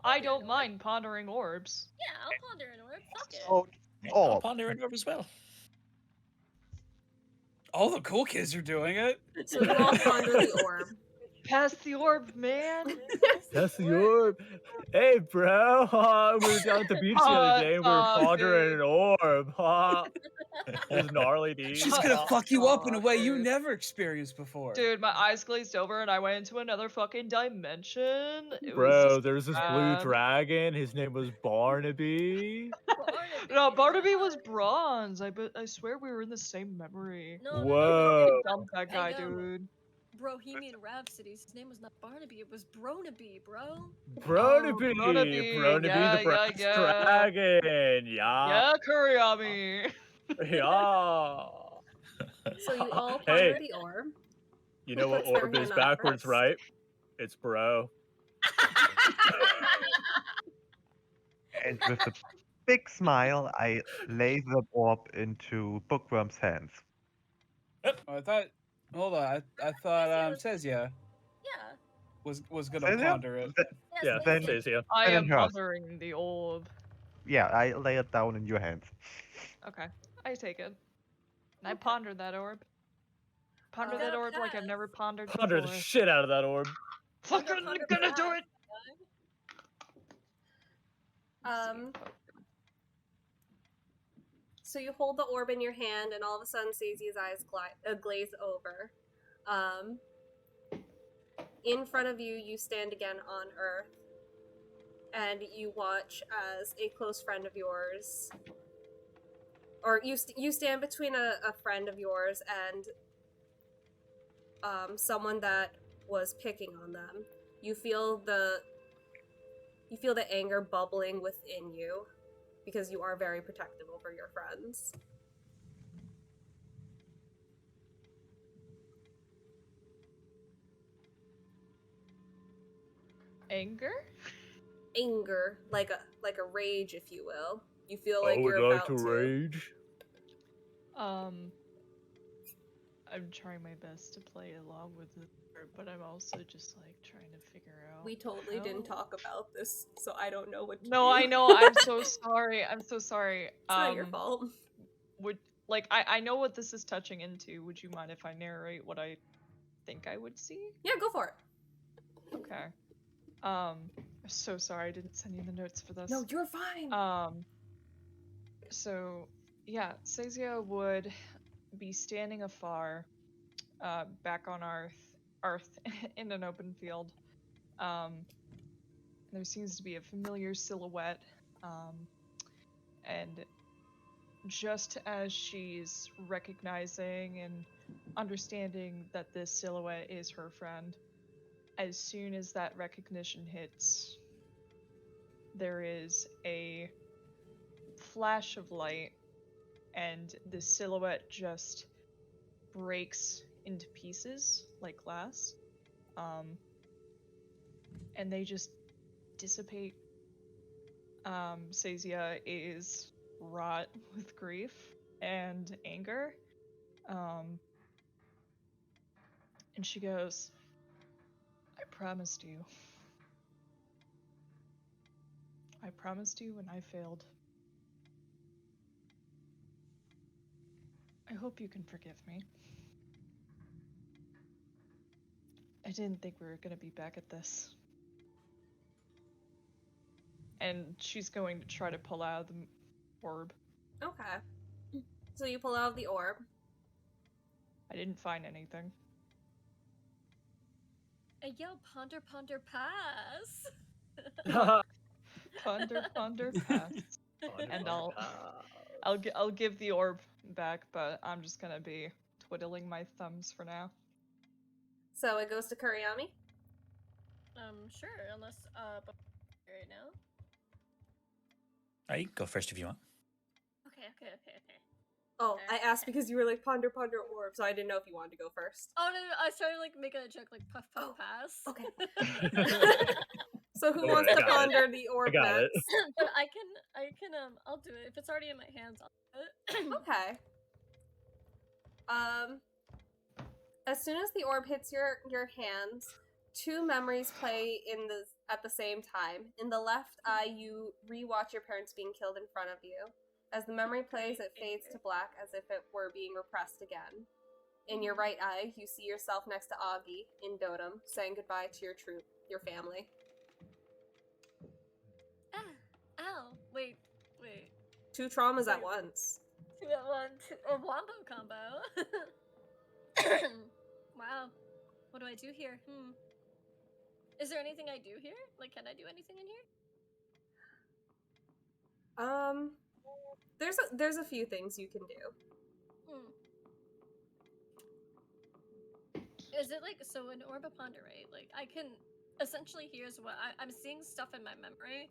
I don't mind pondering orbs. Yeah, I'll ponder an orb. Fuck it. Oh, I'll orb. ponder an orb as well. All the cool kids are doing it. So you all ponder the orb. Pass the orb, man. That's the orb. Hey, bro. We were down at the beach the other day and we were pondering an orb. It was gnarly, dude. She's gonna fuck you up in a way you never experienced before. Dude, my eyes glazed over and I went into another fucking dimension. Bro, there's this blue dragon. His name was Barnaby. No, Barnaby was bronze. I swear we were in the same memory. No, Whoa. Dump that guy, dude. Bohemian Rhapsodies. His name was not Barnaby, it was Bronaby, bro. Bronaby. Bronaby. Bronaby Yeah, the brass dragon. Yeah. Yeah, Kurayami. Yeah. So you all ponder Hey. the orb. You know what orb is Everyone backwards, first. right? It's bro. And with a big smile, I lay the orb into Bookwyrm's hands. Oh, I thought. Hold on. I thought Sezia Yeah. was gonna Sezia? ponder it. Yeah, Then- Sezia. I And am hers. pondering the orb. Yeah, I lay it down in your hands. Okay, I take it. And I ponder that orb. Ponder that orb like I've never pondered Ponder the before. shit out of that orb. Fucking gonna do it! So you hold the orb in your hand, and all of a sudden, Sezia's eyes glaze over. In front of you, you stand again on Earth, and you watch as a close friend of yours, or you stand between a friend of yours and someone that was picking on them. You feel the anger bubbling within you, because you are very protective over your friends. Anger? Anger, like a rage, if you will. You feel I like would you're like about to to. rage. I'm trying my best to play along with it, but I'm also just like trying to figure out. We totally didn't talk about this, so I don't know what to do. No, I know. I'm so sorry. I'm so sorry. It's not your fault. I know what this is touching into. Would you mind if I narrate what I think I would see? Yeah, go for it. Okay. I'm so sorry I didn't send you the notes for this. No, you're fine. So yeah, Sezia would be standing afar, back on Earth in an open field. There seems to be a familiar silhouette, and just as she's recognizing and understanding that this silhouette is her friend, as soon as that recognition hits, there is a flash of light, and the silhouette just breaks into pieces like glass, and they just dissipate. Sezia is wrought with grief and anger, and she goes, I promised you and I failed. I hope you can forgive me. I didn't think we were gonna be back at this. And she's going to try to pull out the orb. Okay. So you pull out the orb. I didn't find anything. Hey, yo, ponder, pass. Ponder, pass. And I'll give the orb back, but I'm just gonna be twiddling my thumbs for now. So it goes to Kurayami? Sure, unless, but right now. You can go first if you want. Okay. Oh, I asked because you were like, ponder orb, so I didn't know if you wanted to go first. Oh, no, I started, like, making a joke, like, puff, pass. Okay. So who Don't wants worry, to I got it. ponder the orb I got it. next? But I can, I'll do it. If it's already in my hands, I'll do it. Okay. As soon as the orb hits your hands, two memories play at the same time. In the left eye, you rewatch your parents being killed in front of you. As the memory plays, it fades to black as if it were being repressed again. In your right eye, you see yourself next to Aggi in Dotem, saying goodbye to your troop, your family. Ow. Wait. Two traumas at once. Two at once. A wombo combo. Wow. What do I do here? Is there anything I do here? Like, can I do anything in here? There's a few things you can do. Is it like, so an orb of ponder, right? Like, I can, essentially here's what, I'm seeing stuff in my memory,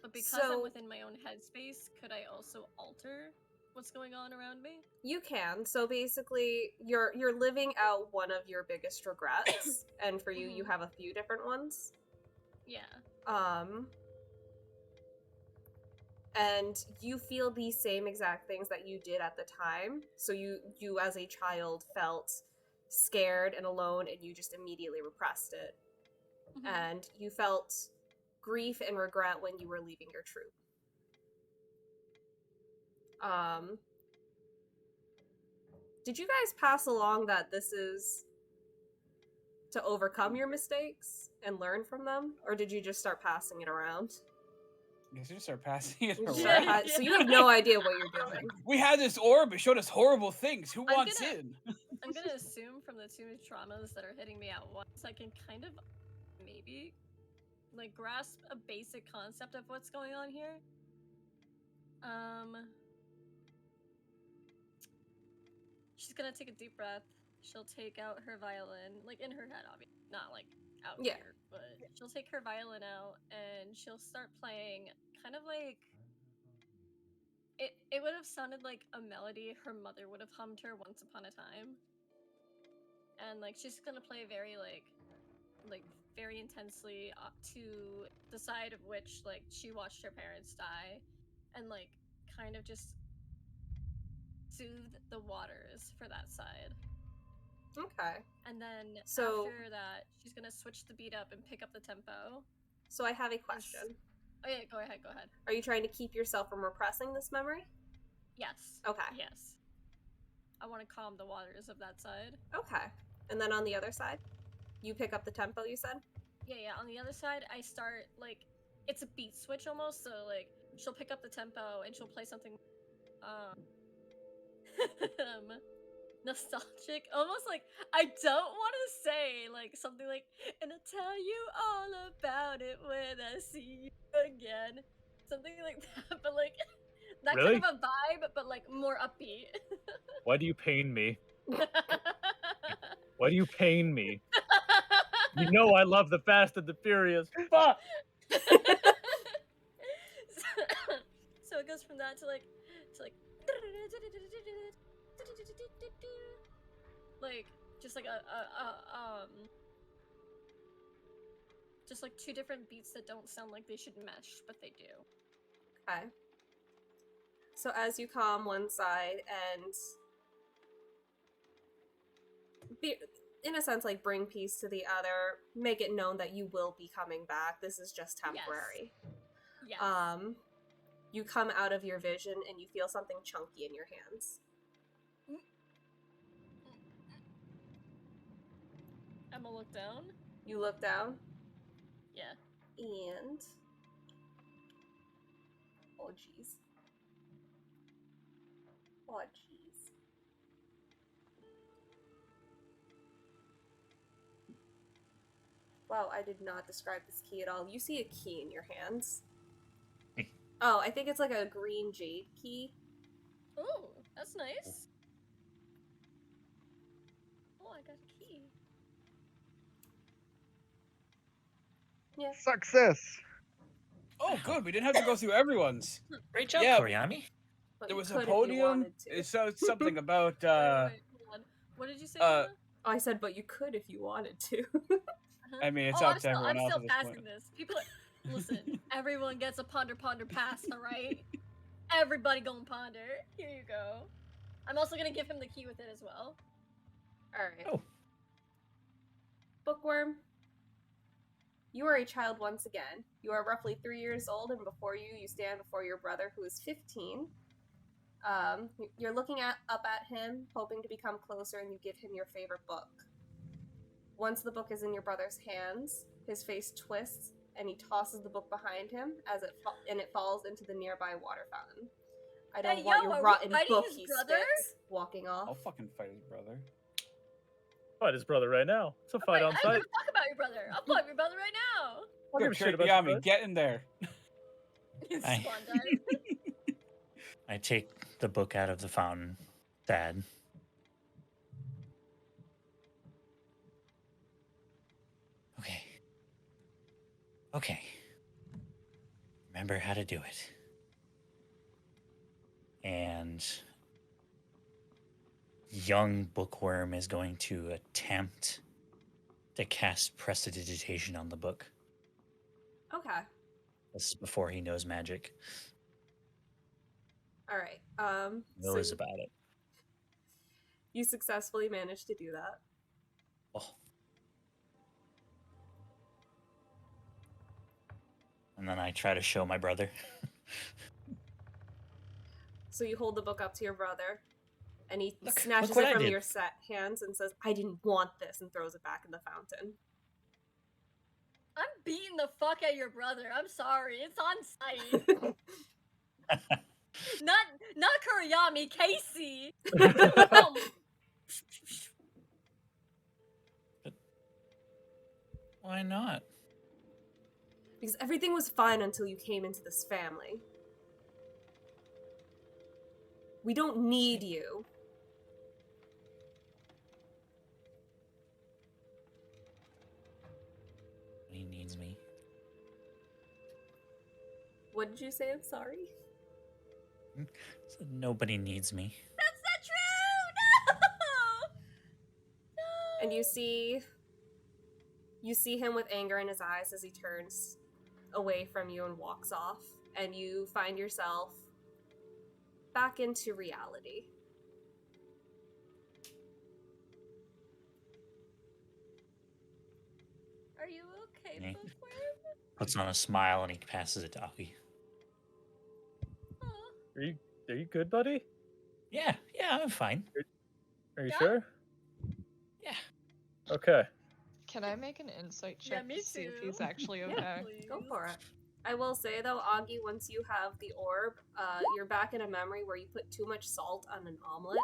but because I'm within my own headspace, could I also alter what's going on around me? You can. So basically, you're living out one of your biggest regrets, and for you, you have a few different ones. Yeah. And you feel these same exact things that you did at the time. So you as a child felt scared and alone, and you just immediately repressed it. And you felt grief and regret when you were leaving your troop. Did you guys pass along that this is to overcome your mistakes and learn from them, or did you just start passing it around? I guess you just start passing it around. Yeah. So you have no idea what you're doing. We had this orb, it showed us horrible things. Who wants in? I'm gonna assume from the two traumas that are hitting me at once, I can kind of maybe like grasp a basic concept of what's going on here. She's gonna take a deep breath. She'll take out her violin, like in her head, obviously, not like out here, but she'll take her violin out and she'll start playing kind of like it would have sounded like a melody her mother would have hummed her once upon a time. And like she's gonna play very like very intensely to the side of which like she watched her parents die, and like kind of just soothe the waters for that side. Okay. And then after that, she's gonna switch the beat up and pick up the tempo. So I have a question. Oh yeah, go ahead. Are you trying to keep yourself from repressing this memory? Yes. Okay. Yes. I want to calm the waters of that side. Okay. And then on the other side, you pick up the tempo, you said? Yeah. On the other side, I start, like, it's a beat switch almost, so, like, she'll pick up the tempo and she'll play something, nostalgic. Almost like, I don't want to say, like, something like, and I'll tell you all about it when I see you again. Something like that, but, like, that Really? kind of a vibe, but, like, more upbeat. Why do you pain me? Why do you pain me? You know I love the Fast and the Furious. Fuck! So it goes from that to like just like just like two different beats that don't sound like they should mesh, but they do. Okay. So as you calm one side and in a sense, like, bring peace to the other, make it known that you will be coming back. This is just temporary. Yes. You come out of your vision and you feel something chunky in your hands. Emma, look down. You look down? Yeah. And... oh, jeez. Oh, jeez. Wow, I did not describe this key at all. You see a key in your hands. Oh, I think it's like a green jade key. Ooh, that's nice. I got a key. Yeah. Success! Oh, good. We didn't have to go through everyone's. Great job, Yeah. Kurayami. But There you was a could if you podium. wanted to. It said something about. Wait, hold on. What did you say, Lana? I said, but you could if you wanted to. I mean, it's Oh, up to everyone I'm else still at this passing point. this. People, listen. Everyone gets a ponder pass, all right? Everybody gonna ponder. Here you go. I'm also gonna give him the key with it as well. All right. Oh. Bookwyrm, you are a child once again. You are roughly 3 years old, and before you, you stand before your brother, who is 15. You're looking up at him, hoping to become closer, and you give him your favorite book. Once the book is in your brother's hands, his face twists, and he tosses the book behind him as it falls into the nearby water fountain. I don't want your rotten book, he spits, walking off. I'll fucking fight his brother. Fight his brother right now. It's a fight on I don't site. give a fuck about your brother. I'll fight your brother right now. I'll give a Good, shit about Kurayami, you. get in there. I- Spawn dive. I take the book out of the fountain. Sad. Okay. Okay. Remember how to do it. And young Bookwyrm is going to attempt to cast prestidigitation on the book. Okay. This is before he knows magic. All right. Knows So about it. you successfully managed to do that. Oh. And then I try to show my brother. So you hold the book up to your brother, and he Look snatches what it I from did. your hands and says, "I didn't want this," and throws it back in the fountain. I'm beating the fuck out of your brother. I'm sorry. It's on site. not Kurayami, Casey. Why not? Because everything was fine until you came into this family. We don't need you. He needs me. What did you say? I'm sorry. So nobody needs me. That's not true. No. No. And you see him with anger in his eyes as he turns away from you and walks off, and you find yourself back into reality. Are you okay, Me. Bookwyrm? Puts on a smile and he passes it to Aggi. Aw. Are you good, buddy? Yeah, I'm fine. Are you Yeah? sure? Yeah. Okay. Can I make an insight Yeah, check me to see if too. he's actually okay? Yeah, go for it. I will say though, Aggi, once you have the orb, you're back in a memory where you put too much salt on an omelet.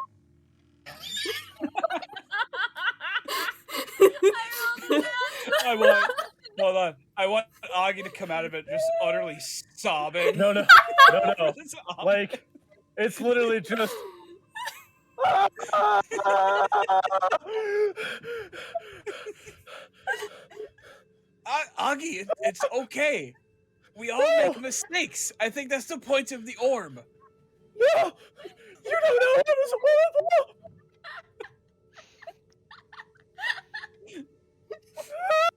I want. Hold on. I want Aggi to come out of it just utterly sobbing. No. This Like, it's literally just. Aggi, it's okay. We all make mistakes. I think that's the point of the orb. No! You don't know it was horrible!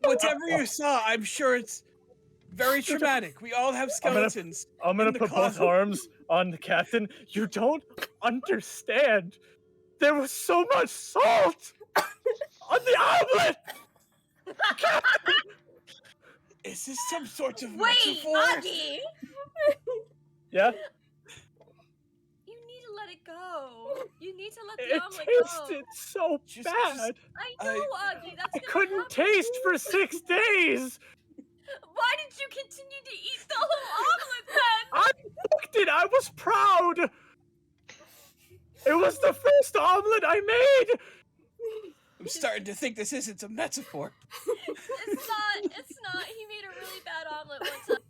Whatever you saw, I'm sure it's very traumatic. We all have skeletons. I'm gonna in the put both closet. arms on the captain. You don't understand. There was so much salt on the omelet! Is this some sort of Wait, metaphor? Aggi! Yeah? You need to let it go. You need to let the It omelet tasted go. so Just- bad. I know, Aggi. That's I gonna couldn't happen. taste for 6 days. Why did you continue to eat the whole omelet then? I cooked it. I was proud. It was the first omelet I made. I'm starting to think this isn't a metaphor. It's not. He made a really bad omelet one time.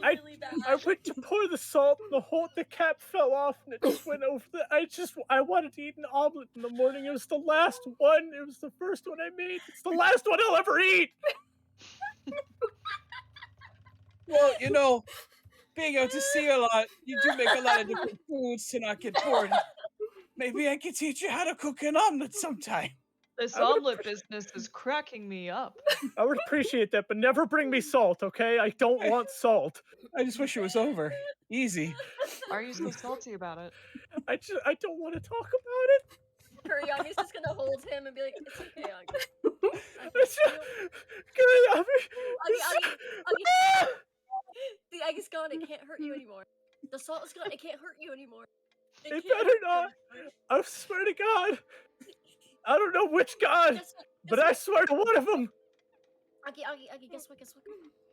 really bad. I went to pour the salt, and the cap fell off, and it just went over I wanted to eat an omelet in the morning. It was the last one. It was the first one I made. It's the last one I'll ever eat. Well, you know, being able to see a lot, you do make a lot of different foods to not get bored. Maybe I could teach you how to cook an omelet sometime. This omelet business is cracking me up. I would appreciate that, but never bring me salt, okay? I don't want salt. I just wish it was over. Easy. Why are you so salty about it? I don't want to talk about it. Kurayami's just gonna hold him and be like, "It's okay, Aggie." Kurayami. Aggie. The egg is gone. It can't hurt you anymore. The salt is gone. It can't hurt you anymore. It better not. I swear to God. I don't know which God, but I swear to one of them. Aggie, guess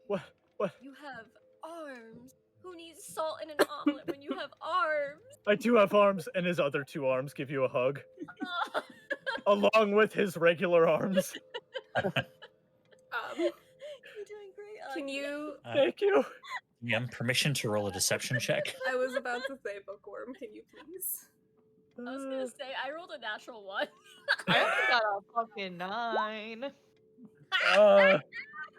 what? What? You have arms. Who needs salt in an omelet when you have arms? I do have arms, and his other 2 arms give you a hug. Along with his regular arms. You're doing great, Aggie. Can you? Thank you. Yeah, permission to roll a deception check. I was about to say Bookwyrm. Can you please? I was gonna say, I rolled a natural 1. I only got a fucking 9.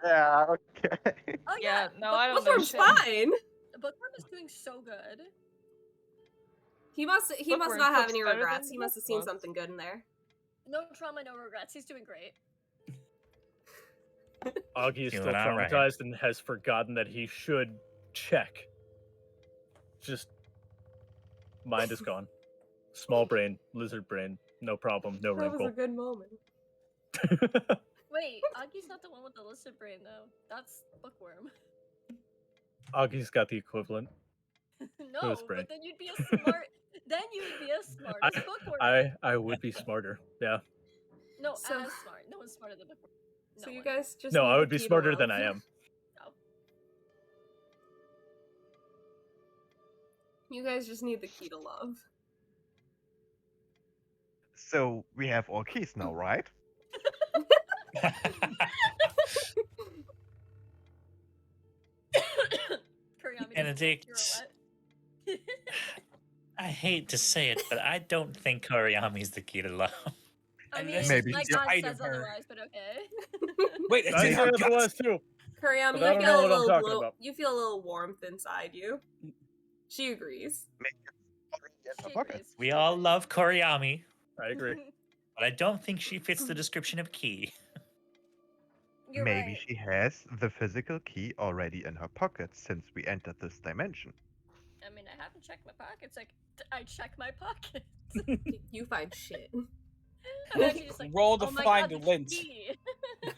Yeah, okay. Oh Yeah, no, I don't know. Bookwyrm's fine. Bookwyrm is doing so good. He must Bookwyrm not have cooks any better than regrets. He must have seen Bookworm. something good in there. No trauma, no regrets. He's doing great. Augie is still Feeling all right. traumatized and has forgotten that he should check. Just mind is gone. Small brain, lizard brain, no problem, no That was wrinkle. a good moment. Wait, Aggie's not the one with the lizard brain though. That's Bookwyrm. Augie's got the equivalent. No, his brain. but then you'd be a smart. Then you'd be as smart as Bookwyrm. I would be smarter. Yeah. No, So- as smart. No one's smarter than Bookwyrm. So No you one. guys just No, need I the would be key to smarter than love. I am. You guys just need the key to love. So we have all keys now, right? Kurayami, Benedict. you're what? I hate to say it, but I don't think Kurayami's the key to love. I And mean, this Maybe. my is God right says of her. otherwise, but okay. Wait, it's I in said her it was guts. too. Kurayami, But I don't know what I'm talking little about. you feel a little warmth inside you. She agrees. Yes, She pocket. agrees. We all love Kurayami, I agree. but I don't think she fits the description of key. You're Maybe right. she has the physical key already in her pocket since we entered this dimension. I mean, I haven't checked my pockets. Like, I check my pockets. You find shit. I'm actually just like, Roll to oh my find God, the lint. key.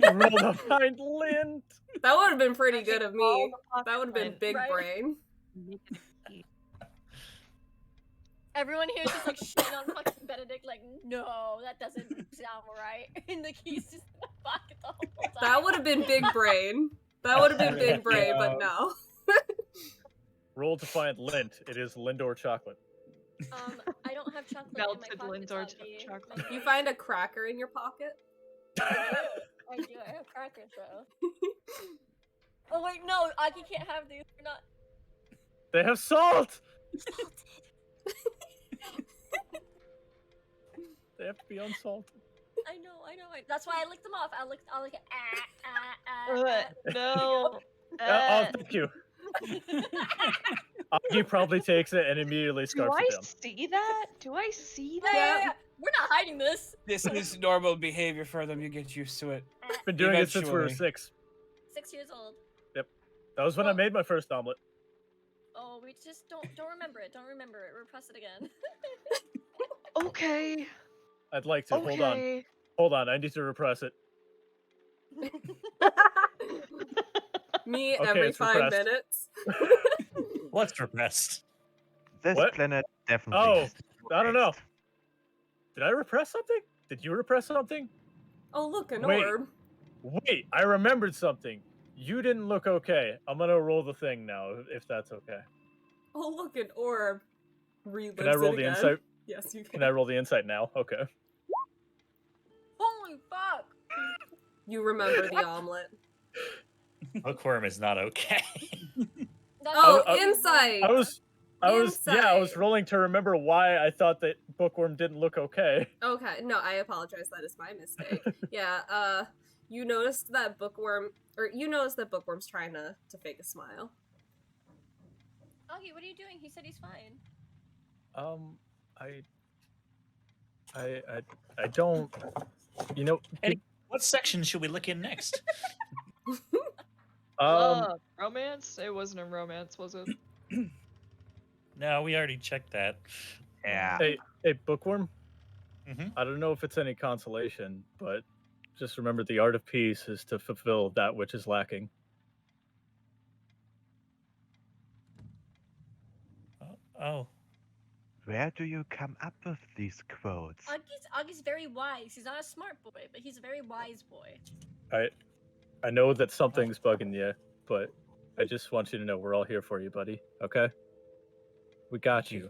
Roll to find lint. That would have been pretty Actually, good of all me. the pocket That would have been lint. big Right? brain. Everyone here is just like shitting on fucking Benedict. Like, no, that doesn't sound right. And the key's just in the pocket the whole time. That would have been big brain. That would have been big brain, but no. Roll to find lint. It is Lindor chocolate. I don't have chocolate Melted in my pockets, Lindor Aggie. chocolate. You find a cracker in your pocket? I do. I have crackers though. Oh wait, no, Aggie can't have these. They're not. They have salt. They have to be unsalted. I know. That's why I licked them off. I lick it. No. Oh, thank you. Augie probably takes it and immediately Do scarfs I it down. see that? Do I see Yeah, that? yeah, yeah. We're not hiding this. This is normal behavior for them. You get used to it. Been doing it since we were Eventually. 6. 6 years old. That was when I made my first omelet. Oh, we just don't remember it. Don't remember it. Repress it again. Okay. I'd like to. Okay. Hold on. I need to repress it. Me Okay, every it's 5 repressed. minutes. What's repressed? This What? planet definitely. Oh, has to I don't know. waste. Did I repress something? Did you repress something? Oh, look, an Wait. orb. Wait, I remembered something. You didn't look okay. I'm gonna roll the thing now, if that's okay. Oh, look, an orb. Relives Can I roll it the again. insight? Yes, you can. Can I roll the insight now? Okay. Holy fuck! You remember the omelet. Bookworm is not okay. Insight. I was Insight. rolling to remember why I thought that Bookwyrm didn't look okay. Okay, no, I apologize. That is my mistake. Yeah, you noticed that Bookwyrm's trying to fake a smile. Augie, what are you doing? He said he's fine. I don't. You know. Hey, what section should we look in next? Romance? It wasn't a romance, was it? No, we already checked that. Yeah. Hey, Bookwyrm. Mm-hmm. I don't know if it's any consolation, but just remember the art of peace is to fulfill that which is lacking. Oh. Where do you come up with these quotes? Augie's very wise. He's not a smart boy, but he's a very wise boy. I know that something's bugging you, but I just want you to know we're all here for you, buddy. Okay? We got you.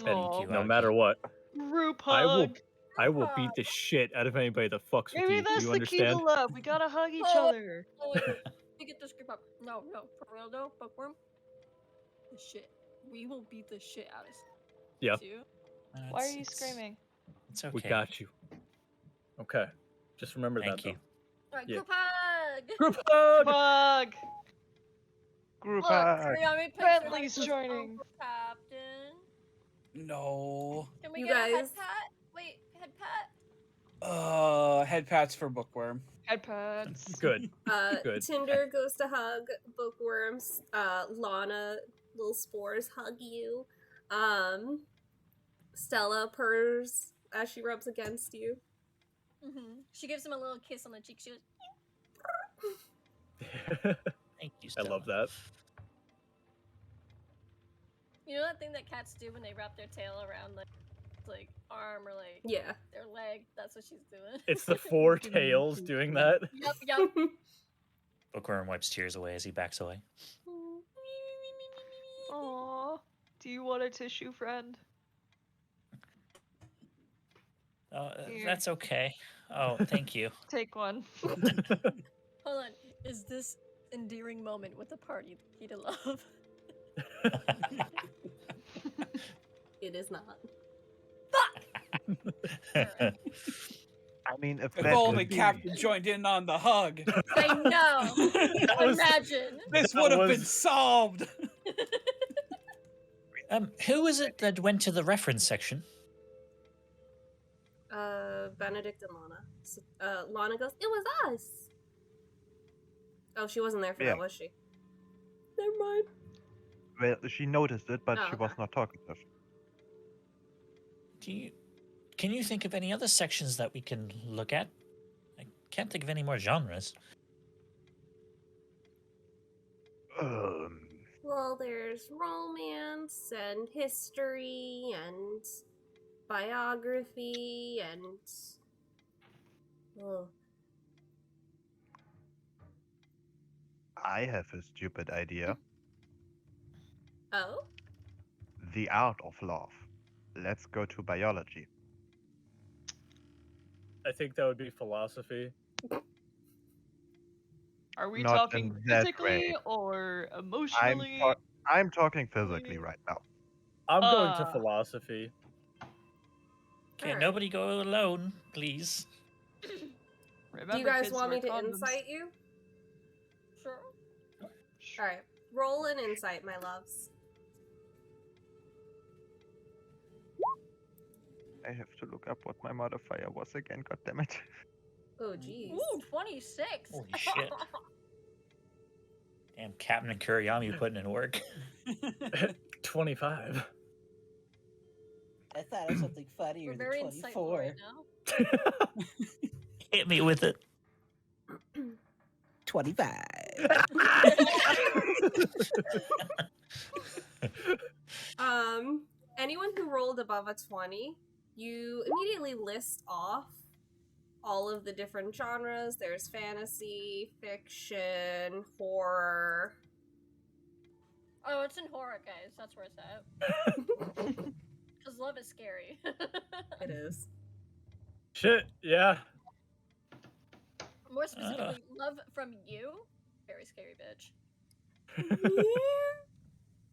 Aw, No matter what. group hug. I will beat the shit out of anybody that fucks with Maybe you. that's Do you the key to understand? love. We gotta hug each Oh. other. Wait, we get this group up. No, for real though, Bookwyrm. The shit. We will beat the shit out of Yeah. you. Why are you screaming? It's okay. We got you. Okay. Just remember Thank that, you. Alright, Yeah. group hug! Group hug! Hug! Group Look, hug. Kurayami picks Bentley's her joining. Captain. No. Can we You get a head guys- pat? Wait, head pat? Head pats for Bookwyrm. Head pats. Good. Good. Tinder goes to hug Bookwyrms. Lana, little spores hug you. Stella purrs as she rubs against you. She gives him a little kiss on the cheek. She goes, Thank you, I Stella. love that. you know that thing that cats do when they wrap their tail around like arm or like Yeah. their leg? That's what she's doing. It's the four tails doing that. Yup. Bookwyrm wipes tears away as he backs away. Aww. Do you want a tissue, friend? Oh, Here. that's okay. Oh, thank you. Take one. Hold on. Is this endearing moment with the party the key to love? It is not. I mean, if If that only would be- Captain joined in on the hug. I know. Imagine. This That would have been was- solved. Who is it that went to the reference section? Benedict and Lana. Lana goes, "It was us." Oh, she wasn't there for Yeah. that, was she? Never mind. Well, she noticed it, but Oh, she was okay. not talkative. Can you think of any other sections that we can look at? I can't think of any more genres. Well, there's romance and history and biography and I have a stupid idea. oh, The art of love. Let's go to biology. I think that would be philosophy. Are we Not talking in that physically way. or emotionally? I'm talking physically right now. I'm going to Ah. philosophy. Okay, Alright. nobody go alone, please. Remember, do you guys kids, want me wear to condoms. insight you? Sure. All right, roll an insight, my loves. I have to look up what my modifier was again. God damn it! Oh, jeez. Ooh, 26. Holy shit. Damn, Captain and Kurayami putting in work. 25. I thought of something funnier We're than very insightful 24. right now. Hit me with it. 25. Anyone who rolled above a 20, you immediately list off all of the different genres. There's fantasy, fiction, horror. Oh, it's in horror, guys. That's where it's at. Because love is scary. It is. Shit, yeah. More specifically, love from you. Very scary, bitch.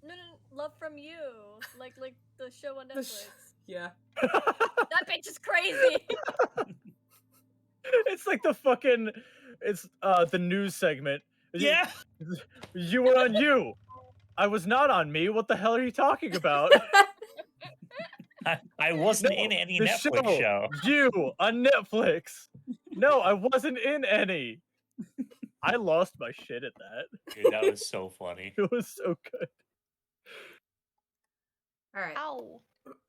No, Love from You, like the show on Netflix. Yeah. That bitch is crazy. It's like the fucking, it's the news segment. Yeah. You were on You. I was not on Me. What the hell are you talking about? I wasn't in any the Netflix show. You on Netflix. No, I wasn't in any. I lost my shit at that. Dude, that was so funny. It was so good. All right. Ow.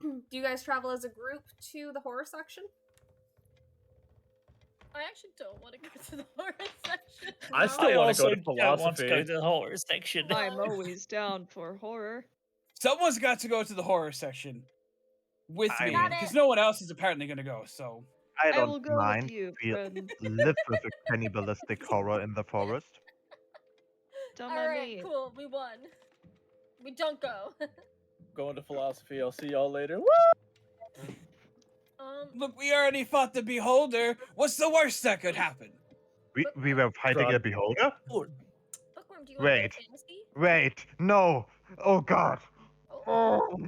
Do you guys travel as a group to the horror section? I actually don't want to go to the horror section. I still want to go to don't want to philosophy. go to the horror section. I'm always down for horror. Someone's got to go to the horror section with me, Got because it. no one else is apparently going to go. So I I will don't go mind. with you, We friend. live with a cannibalistic horror in the forest. Don't All mind right, me. cool. We won. We don't go. Going to philosophy. I'll see y'all later. Woo! look, we already fought the beholder. What's the worst that could happen? We were fighting Run. a beholder? Bookworm, do you want to Wait. play fantasy? Wait, no. Oh god. Oh. Oh.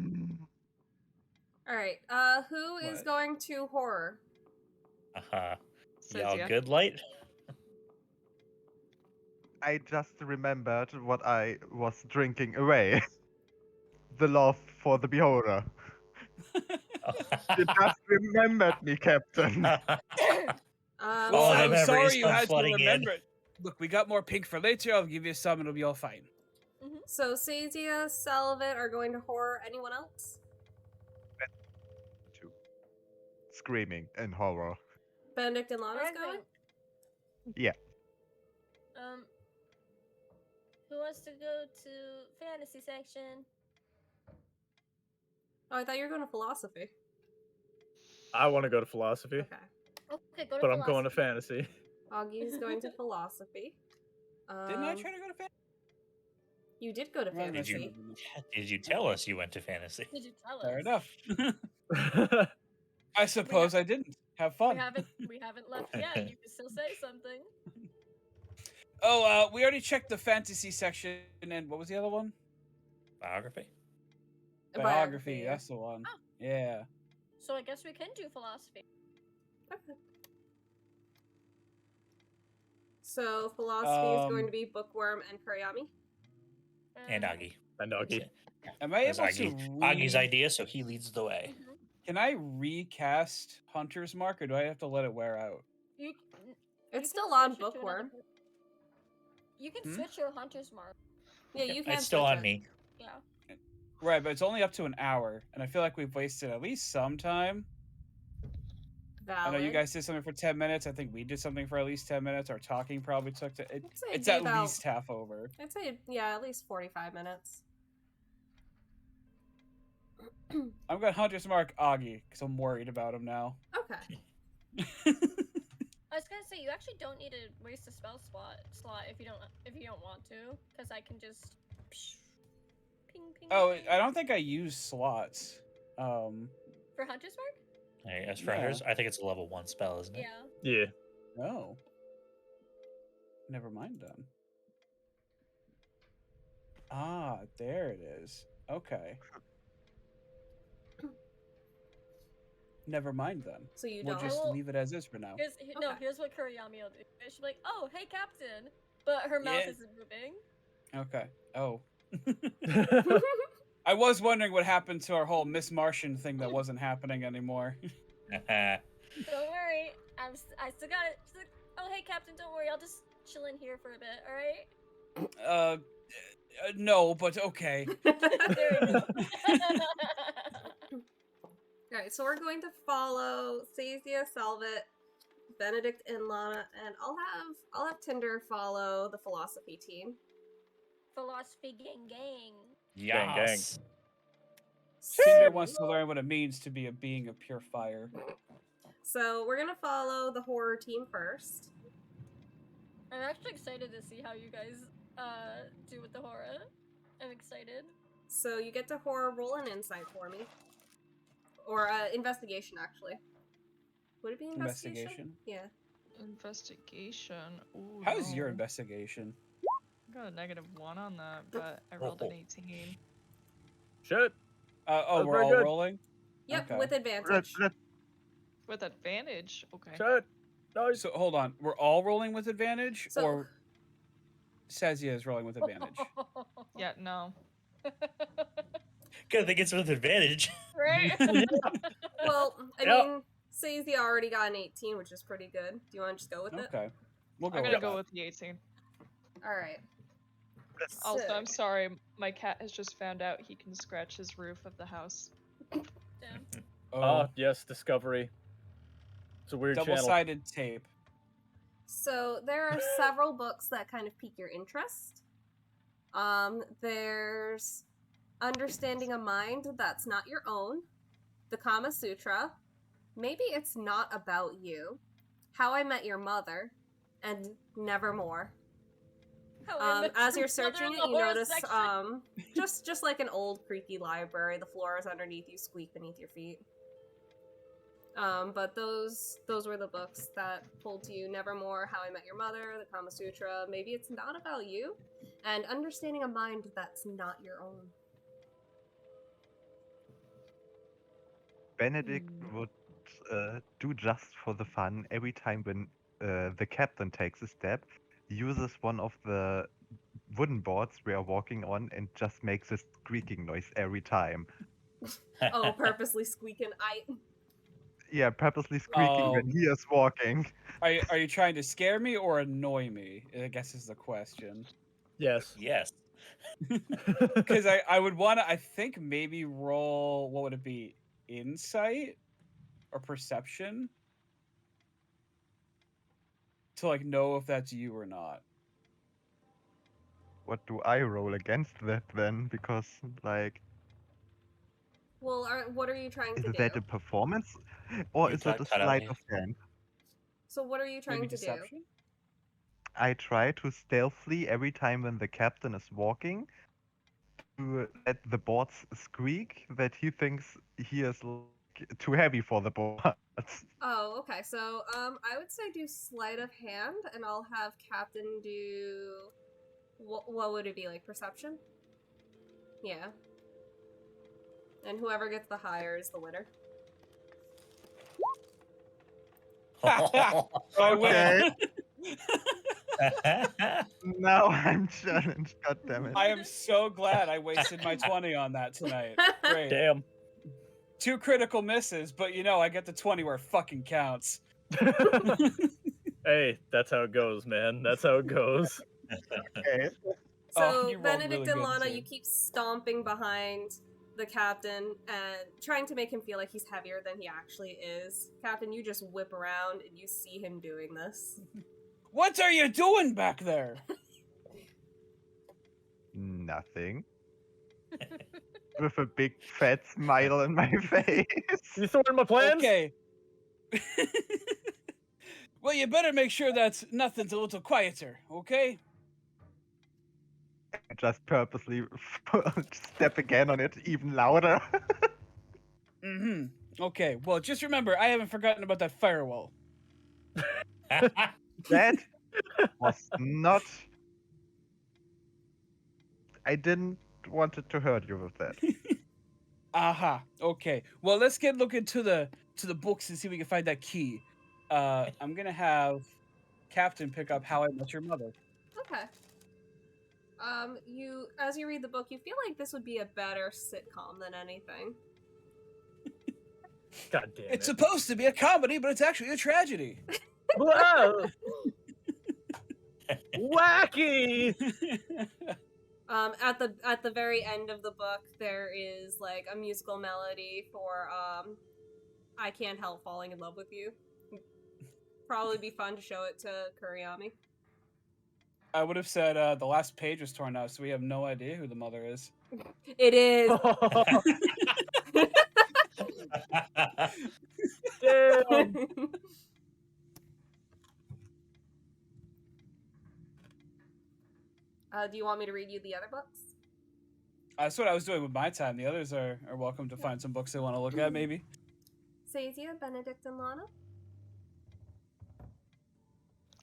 All right. Who is What? going to horror? Y'all Sezia. good, Light? I just remembered what I was drinking away. The love for the beholder. You just remembered me, Captain. All the I'm memories sorry you come had to flooding in. remember it. Look, we got more pink for later. I'll give you some and it'll be all fine. So Sezia, Selvot are going to horror. Anyone else? Screaming in horror. Benedict and Lana's Alright, going? Yeah. Who wants to go to fantasy section? Oh, I thought you were going to philosophy. I want to go to philosophy, Okay. Okay, go to but I'm going to philosophy. fantasy. Augie's going to philosophy. Didn't I try to go to You did go to Well, Did you, fantasy. did you tell us you went to fantasy? Did you tell us? Fair enough. I suppose I didn't. Have fun. We haven't left yet. You can still say something. Oh, we already checked the fantasy section, and what was the other one? Biography? Biography, yeah. that's the one. Oh. Yeah. So I guess we can do philosophy. Okay. So philosophy is going to be Bookwyrm and Kurayami. And Aggie. And Augie. Am I It was able to Aggie's idea, so he leads the way. Can I recast Hunter's Mark, or do I have to let it wear out? It's still on Bookwyrm. You can switch your hunter's mark. Yeah, you can. It's still switch on it. me. Yeah. Right, but it's only up to an hour, and I feel like we've wasted at least some time. I know you Valid. guys did something for 10 minutes. I think we did something for at least 10 minutes. Our talking probably took I'd say it's it'd at be about- least half over. I'd say, yeah, at least 45 minutes. I'm going to Hunter's Mark Augie, because I'm worried about him now. Okay. I was gonna say you actually don't need to waste a spell slot if you don't want to, because I can just ping ping. Oh, ping. I don't think I use slots. For hunter's mark. Hey, as for Yeah. hers, I think it's a level 1 spell, isn't it? Yeah. Yeah. No. Never mind then. Ah, there it is. Okay. Never mind then. So you We'll don't. just I will- leave it as is for now. No, Okay. here's what Kurayami will do. She'll be like, "Oh, hey, Captain," but her mouth Yeah. isn't moving. Okay. Oh. I was wondering what happened to our whole Miss Martian thing that wasn't happening anymore. Don't worry, I still got it. She's like, "Oh, hey, Captain, don't worry. I'll just chill in here for a bit. All right." No, but okay. There we go. Alright, so we're going to follow Sezia, Selvot, Benedict, and Lana, and I'll have Tinder follow the philosophy team. Philosophy gang. Yes. Cinder wants to learn what it means to be a being of pure fire. So we're gonna follow the horror team first. I'm actually excited to see how you guys do with the horror. I'm excited. So you get to horror roll an insight for me. Or investigation, actually. Would it be investigation? Yeah. Investigation. Ooh, How's your no. investigation? I got a -1 on that, but I rolled an 18. Shit. Oh, That's we're very all good. rolling? Yep, Okay. with advantage. With advantage. Okay. Shit. No. So hold on. We're all rolling with advantage, So- or Sezia is rolling with advantage? Yeah, no. Good thing it's with advantage. Right? Well, I Yep. mean, Sezia already got an 18, which is pretty good. Do you want to just go with it? Okay. We'll go I'm with gonna that. go with the 18. All right. Also, I'm Sick. sorry, my cat has just found out he can scratch his roof of the house. Damn. Oh, Yes, Discovery. It's a weird channel. double-sided tape. So there are several books that kind of pique your interest. There's Understanding a Mind That's Not Your Own, The Kama Sutra, Maybe It's Not About You, How I Met Your Mother, and Nevermore. How I Met As Your you're searching Mother it, in you the horror notice section. just like an old creaky library, the floors underneath you squeak beneath your feet. But those were the books that pulled to you: Nevermore, How I Met Your Mother, The Kama Sutra, Maybe It's Not About You, and Understanding a Mind That's Not Your Own. Benedict would do just for the fun every time when the captain takes a step, uses one of the wooden boards we are walking on and just makes a squeaking noise every time. Oh, purposely squeaking. Yeah, purposely squeaking when he is walking. Are you trying to scare me or annoy me? I guess is the question. Yes. Yes. Because I would want to, I think, maybe roll, what would it be? Insight or perception? To like know if that's you or not. What do I roll against that then? Because, like, Well, what are you trying to is do? that a performance? Or You is it a cut out sleight here. of hand? So what are you trying Maybe to do? deception? I try to stealthily every time when the captain is walking to let the boards squeak that he thinks he is like, too heavy for the boards. Oh, okay. So, I would say do sleight of hand, and I'll have Captain do. What would it be, like perception? Yeah. And whoever gets the higher is the winner. I Okay. win. Now I'm challenged, goddammit. I am so glad I wasted my 20 on that tonight. Great. Damn. 2 critical misses, but you know, I get the 20 where it fucking counts. Hey, that's how it goes, man. That's how it goes. Okay. So, you rolled Benedict really and good, Lana, too. you keep stomping behind the captain and trying to make him feel like he's heavier than he actually is. Captain, you just whip around and you see him doing this. What are you doing back there? Nothing. With a big fat smile on my face. You throwing my plans? Okay. Well, you better make sure that nothing's a little quieter, okay? I just purposely step again on it even louder. Mm-hmm. Okay, well, just remember, I haven't forgotten about that firewall. That was not. I didn't want it to hurt you with that. Aha. Okay. Well, let's get looking to the books and see if we can find that key. I'm gonna have Captain pick up How I Met Your Mother. Okay. As you read the book, you feel like this would be a better sitcom than anything. God damn it. It's supposed to be a comedy, but it's actually a tragedy. Whoa! Wacky! At the very end of the book, there is like a musical melody for I Can't Help Falling in Love with You. Probably be fun to show it to Kurayami. I would have said the last page was torn out, so we have no idea who the mother is. It is. Damn! Do you want me to read you the other books? That's what I was doing with my time. The others are welcome to find some books they want to look at, maybe. Sezia, Benedict, and Lana?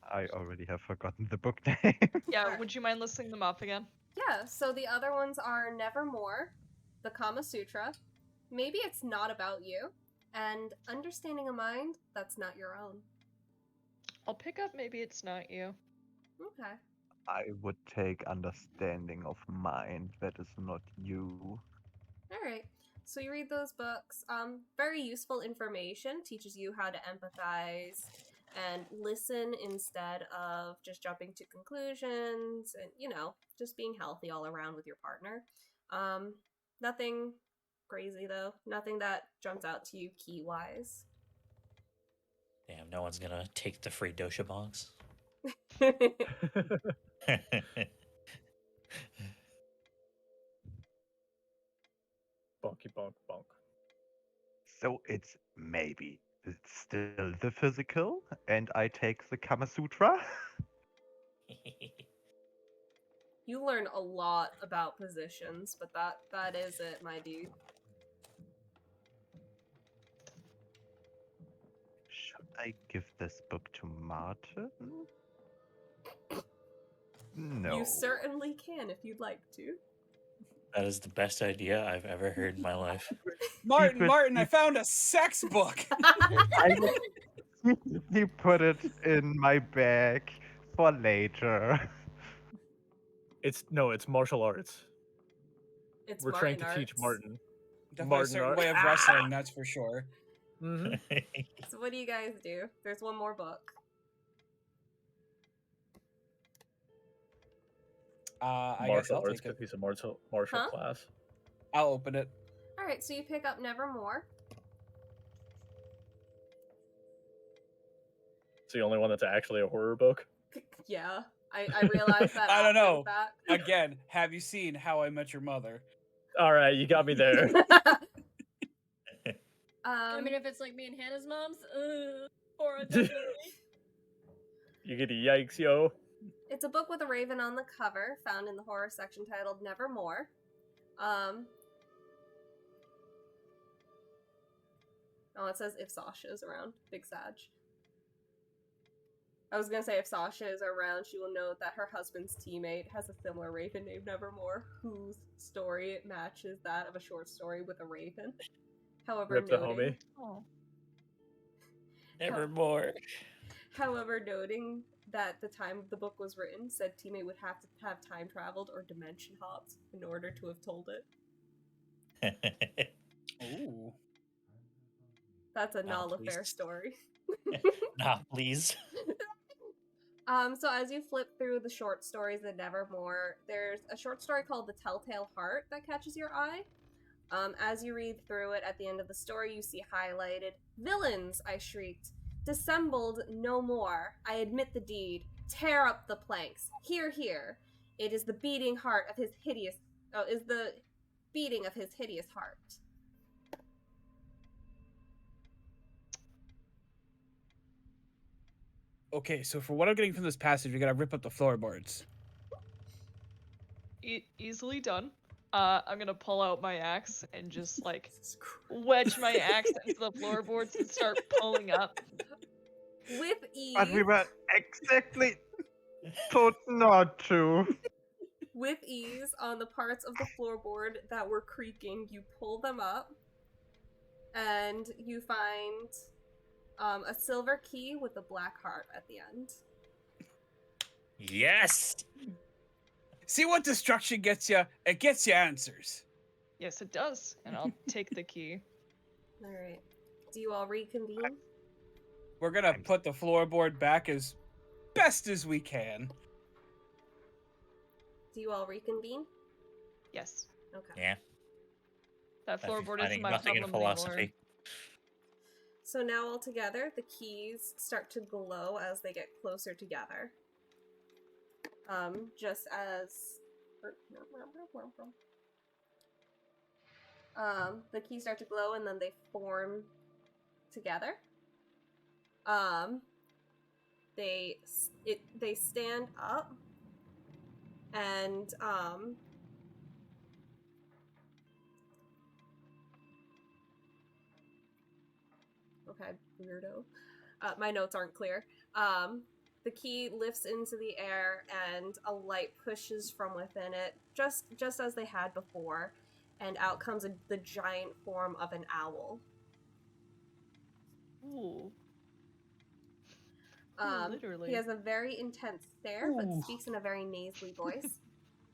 I already have forgotten the book name. Yeah, would you mind listing them off again? Yeah, so the other ones are Nevermore, the Kama Sutra, maybe it's not about you, and understanding a mind that's not your own. I'll pick up maybe it's not you. Okay. I would take understanding of mind that is not you. Alright. So you read those books. Very useful information. Teaches you how to empathize and listen instead of just jumping to conclusions and, just being healthy all around with your partner. Nothing crazy, though. Nothing that jumps out to you key-wise. Damn, no one's gonna take the free dosha box. Bonky bonk bonk. So it's maybe it's still the physical, and I take the Kama Sutra. You learn a lot about positions, but that is it, my dude. Should I give this book to Martin? No. You certainly can if you'd like to. That is the best idea I've ever heard in my life. Martin, I found a sex book. He put it in my bag for later. It's martial arts. It's We're Martin trying to teach arts. Martin. Definitely a certain way of wrestling, that's for sure. Mm-hmm. So what do you guys do? There's one more book. I guess Martial I'll arts take it. could be some martial Huh? class. I'll open it. Alright, so you pick up Nevermore. It's the only one that's actually a horror book. Yeah, I realized that. I don't after know. the fact. Again, have you seen How I Met Your Mother? All right, you got me there. I mean, if it's like me and Hannah's moms, horror definitely. You get a yikes, yo. It's a book with a raven on the cover, found in the horror section titled Nevermore. Oh, it says if Sasha is around. Big Sag. I was gonna say if Sasha is around, she will know that her husband's teammate has a similar raven named Nevermore, whose story matches that of a short story with a raven. However, Rip the homie. Oh. Nevermore. However, noting that the time the book was written, said teammate would have to have time traveled or dimension hopped in order to have told it. Ooh. That's a Now, Nala-fair please. story. Nah, please. So as you flip through the short stories in Nevermore, there's a short story called The Telltale Heart that catches your eye. As you read through it, at the end of the story, you see highlighted, "Villains!" I shrieked. "Dissembled no more. I admit the deed. Tear up the planks. Hear, hear. It is the beating heart of his hideous... Oh, is the beating of his hideous heart." Okay, so for what I'm getting from this passage, we gotta rip up the floorboards. Easily done. I'm gonna pull out my axe and just like wedge my axe into the floorboards and start pulling up. With ease. But we were exactly told not to. With ease, on the parts of the floorboard that were creaking, you pull them up, and you find a silver key with a black heart at the end. Yes! See what destruction gets you? It gets you answers. Yes, it does. And I'll take the key. Alright. Do you all reconvene? We're gonna put the floorboard back as best as we can. Do you all reconvene? Yes. Okay. Yeah. That floorboard isn't my nothing in problem philosophy. anymore. So now all together, the keys start to glow as they get closer together. Just as... the keys start to glow and then they form together. They stand up and okay, weirdo. My notes aren't clear. The key lifts into the air and a light pushes from within it, just as they had before. and out comes the giant form of an owl. Ooh. Literally. He has a very intense stare, but speaks in a very nasally voice.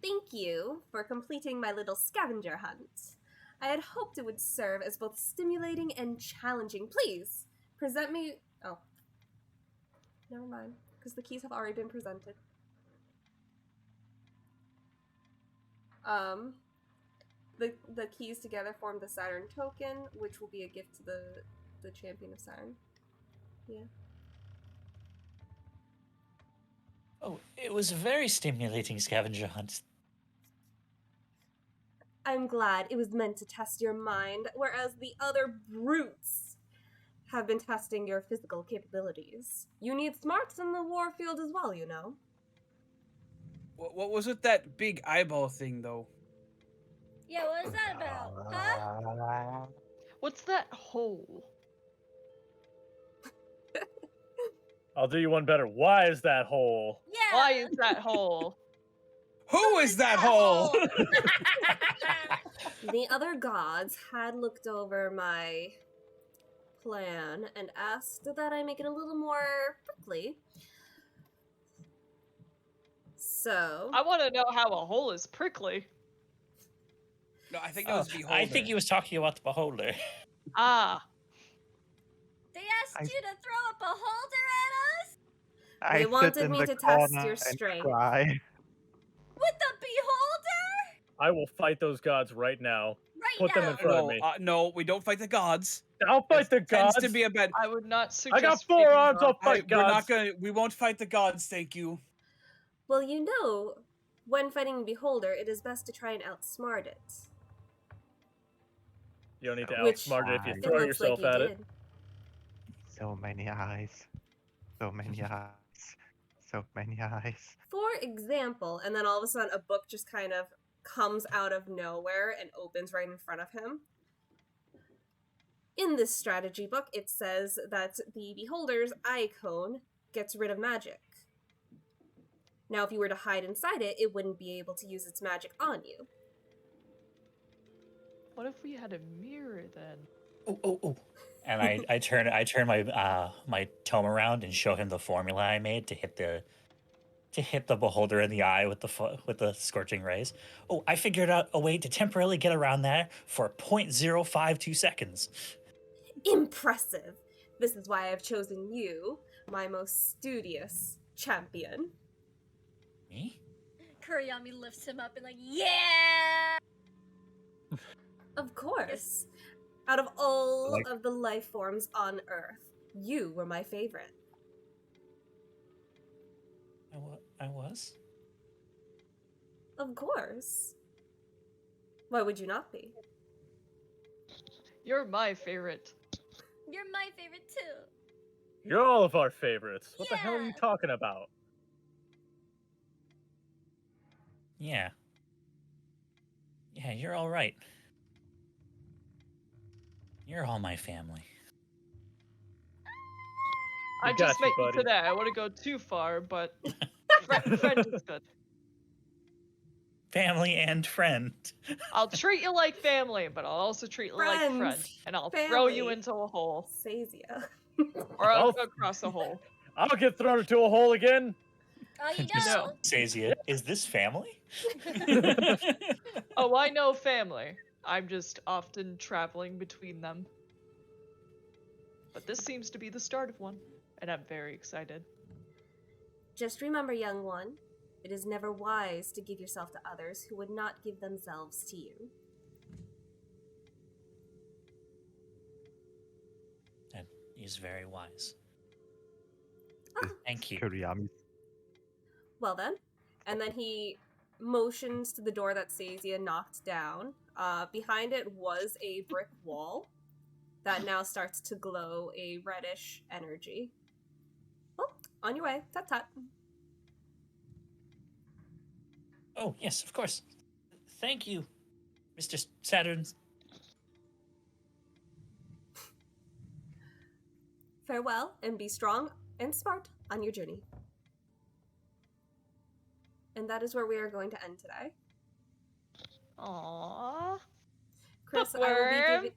Thank you for completing my little scavenger hunt. I had hoped it would serve as both stimulating and challenging. Please, present me... Oh. Never mind, because the keys have already been presented. The keys together form the Saturn token, which will be a gift to the champion of Saturn. Yeah. Oh, it was a very stimulating scavenger hunt. I'm glad. It was meant to test your mind, whereas the other brutes have been testing your physical capabilities. You need smarts in the war field as well, you know. What was with that big eyeball thing, though? Yeah, what is that about? Huh? What's that hole? I'll do you one better. Why is that hole? Yeah. Why is that hole? Who is that hole? The other gods had looked over my plan and asked that I make it a little more prickly. So... I want to know how a hole is prickly. No, I think that was Beholder. I think he was talking about the beholder. Ah. They asked you to throw a beholder at us? They wanted me to test your and strength. cry. With the beholder? I will fight those gods right now. Right Put now. them in front of me. No, we don't fight the gods. I'll fight the Tends gods. to be a bad. I would not I suggest. got 4 fighting arms. I'll gods. fight We're not gods. gonna. We won't fight the gods. Thank you. Well, you know, when fighting a beholder, it is best to try and outsmart it. You don't need to Which outsmart it if you it throw looks like yourself you at did. it. So many eyes. So many eyes. So many eyes. For example, and then all of a sudden a book just kind of comes out of nowhere and opens right in front of him. In this strategy book, it says that the beholder's eye cone gets rid of magic. Now, if you were to hide inside it, it wouldn't be able to use its magic on you. What if we had a mirror then? Oh. And I turn my my tome around and show him the formula I made to hit the beholder in the eye with the scorching rays. Oh, I figured out a way to temporarily get around that for 0.052 seconds. Impressive! This is why I've chosen you, my most studious champion. Me? Kurayami lifts him up and like, yeah! Of course. Out of all of the life forms on Earth, you were my favorite. I was? Of course. Why would you not be? You're my favorite. You're my favorite too. You're all of our favorites. What the hell are you Yeah. talking about? Yeah. Yeah, you're all right. You're all my family. I got just you, met you buddy. today. I wouldn't go too far, but friend is good. Family and friend. I'll treat you like family, but I'll also treat you like friend. Friends, And I'll throw you family. into a hole. Sezia. Or I'll I'll- go across a hole. I'll get thrown into a hole again. Oh, you Just know. Sezia, is this family? Oh, I know family. I'm just often traveling between them. But this seems to be the start of one, and I'm very excited. Just remember, young one, it is never wise to give yourself to others who would not give themselves to you. That is very wise. Ah. Thank you. Kurayami. Well then. And then he motions to the door that Sezia knocked down. Behind it was a brick wall that now starts to glow a reddish energy. Oh, on your way. Tut tut. Oh, yes, of course. Thank you, Mr. Saturn. Farewell, and be strong and smart on your journey. And that is where we are going to end today. Aww. Chris, Bookwyrm.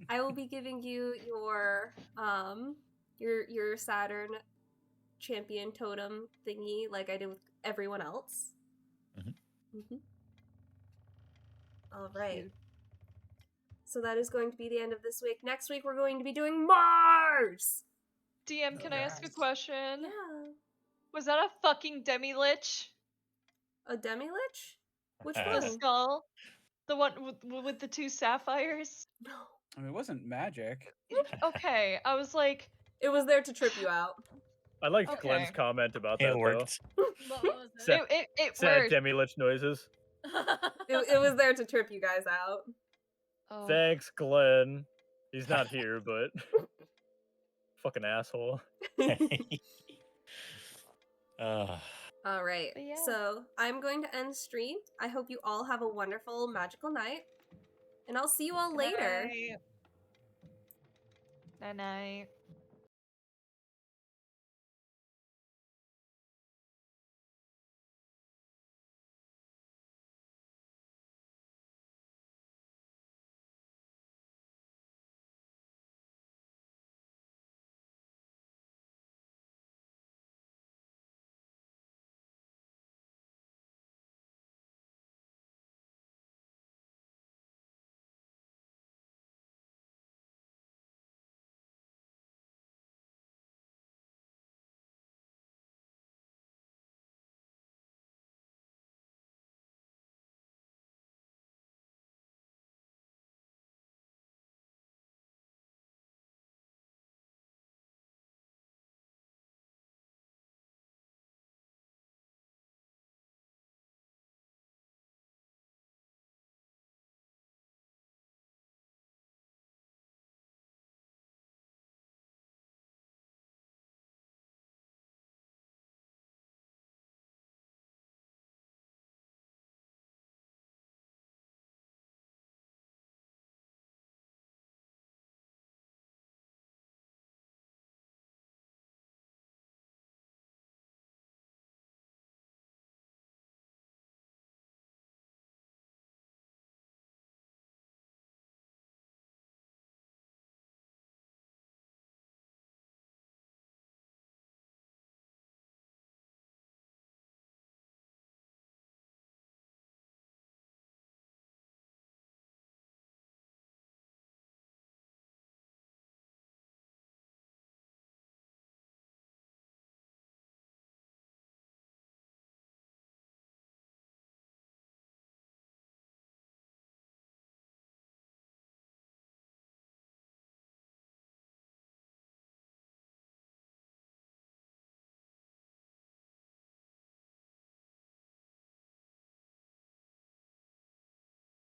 I will be giving you your Saturn champion totem thingy like I did with everyone else. All right. Cute. So that is going to be the end of this week. Next week we're going to be doing Mars. DM, can I ask a question? Yeah. Was that a fucking demi-lich? A demi-lich? Which The one? skull? The one with the 2 sapphires? No. I mean, it wasn't magic. Okay, I was like... It was there to trip you out. I liked Okay. Glenn's comment about that, It worked. What was it? Sad, It sad worked. demi-lich noises. It was there to trip you guys out. Oh. Thanks, Glenn. He's not here, but fucking asshole. All right. But yeah. So I'm going to end stream. I hope you all have a wonderful, magical night. And I'll see you all later. Night. Night.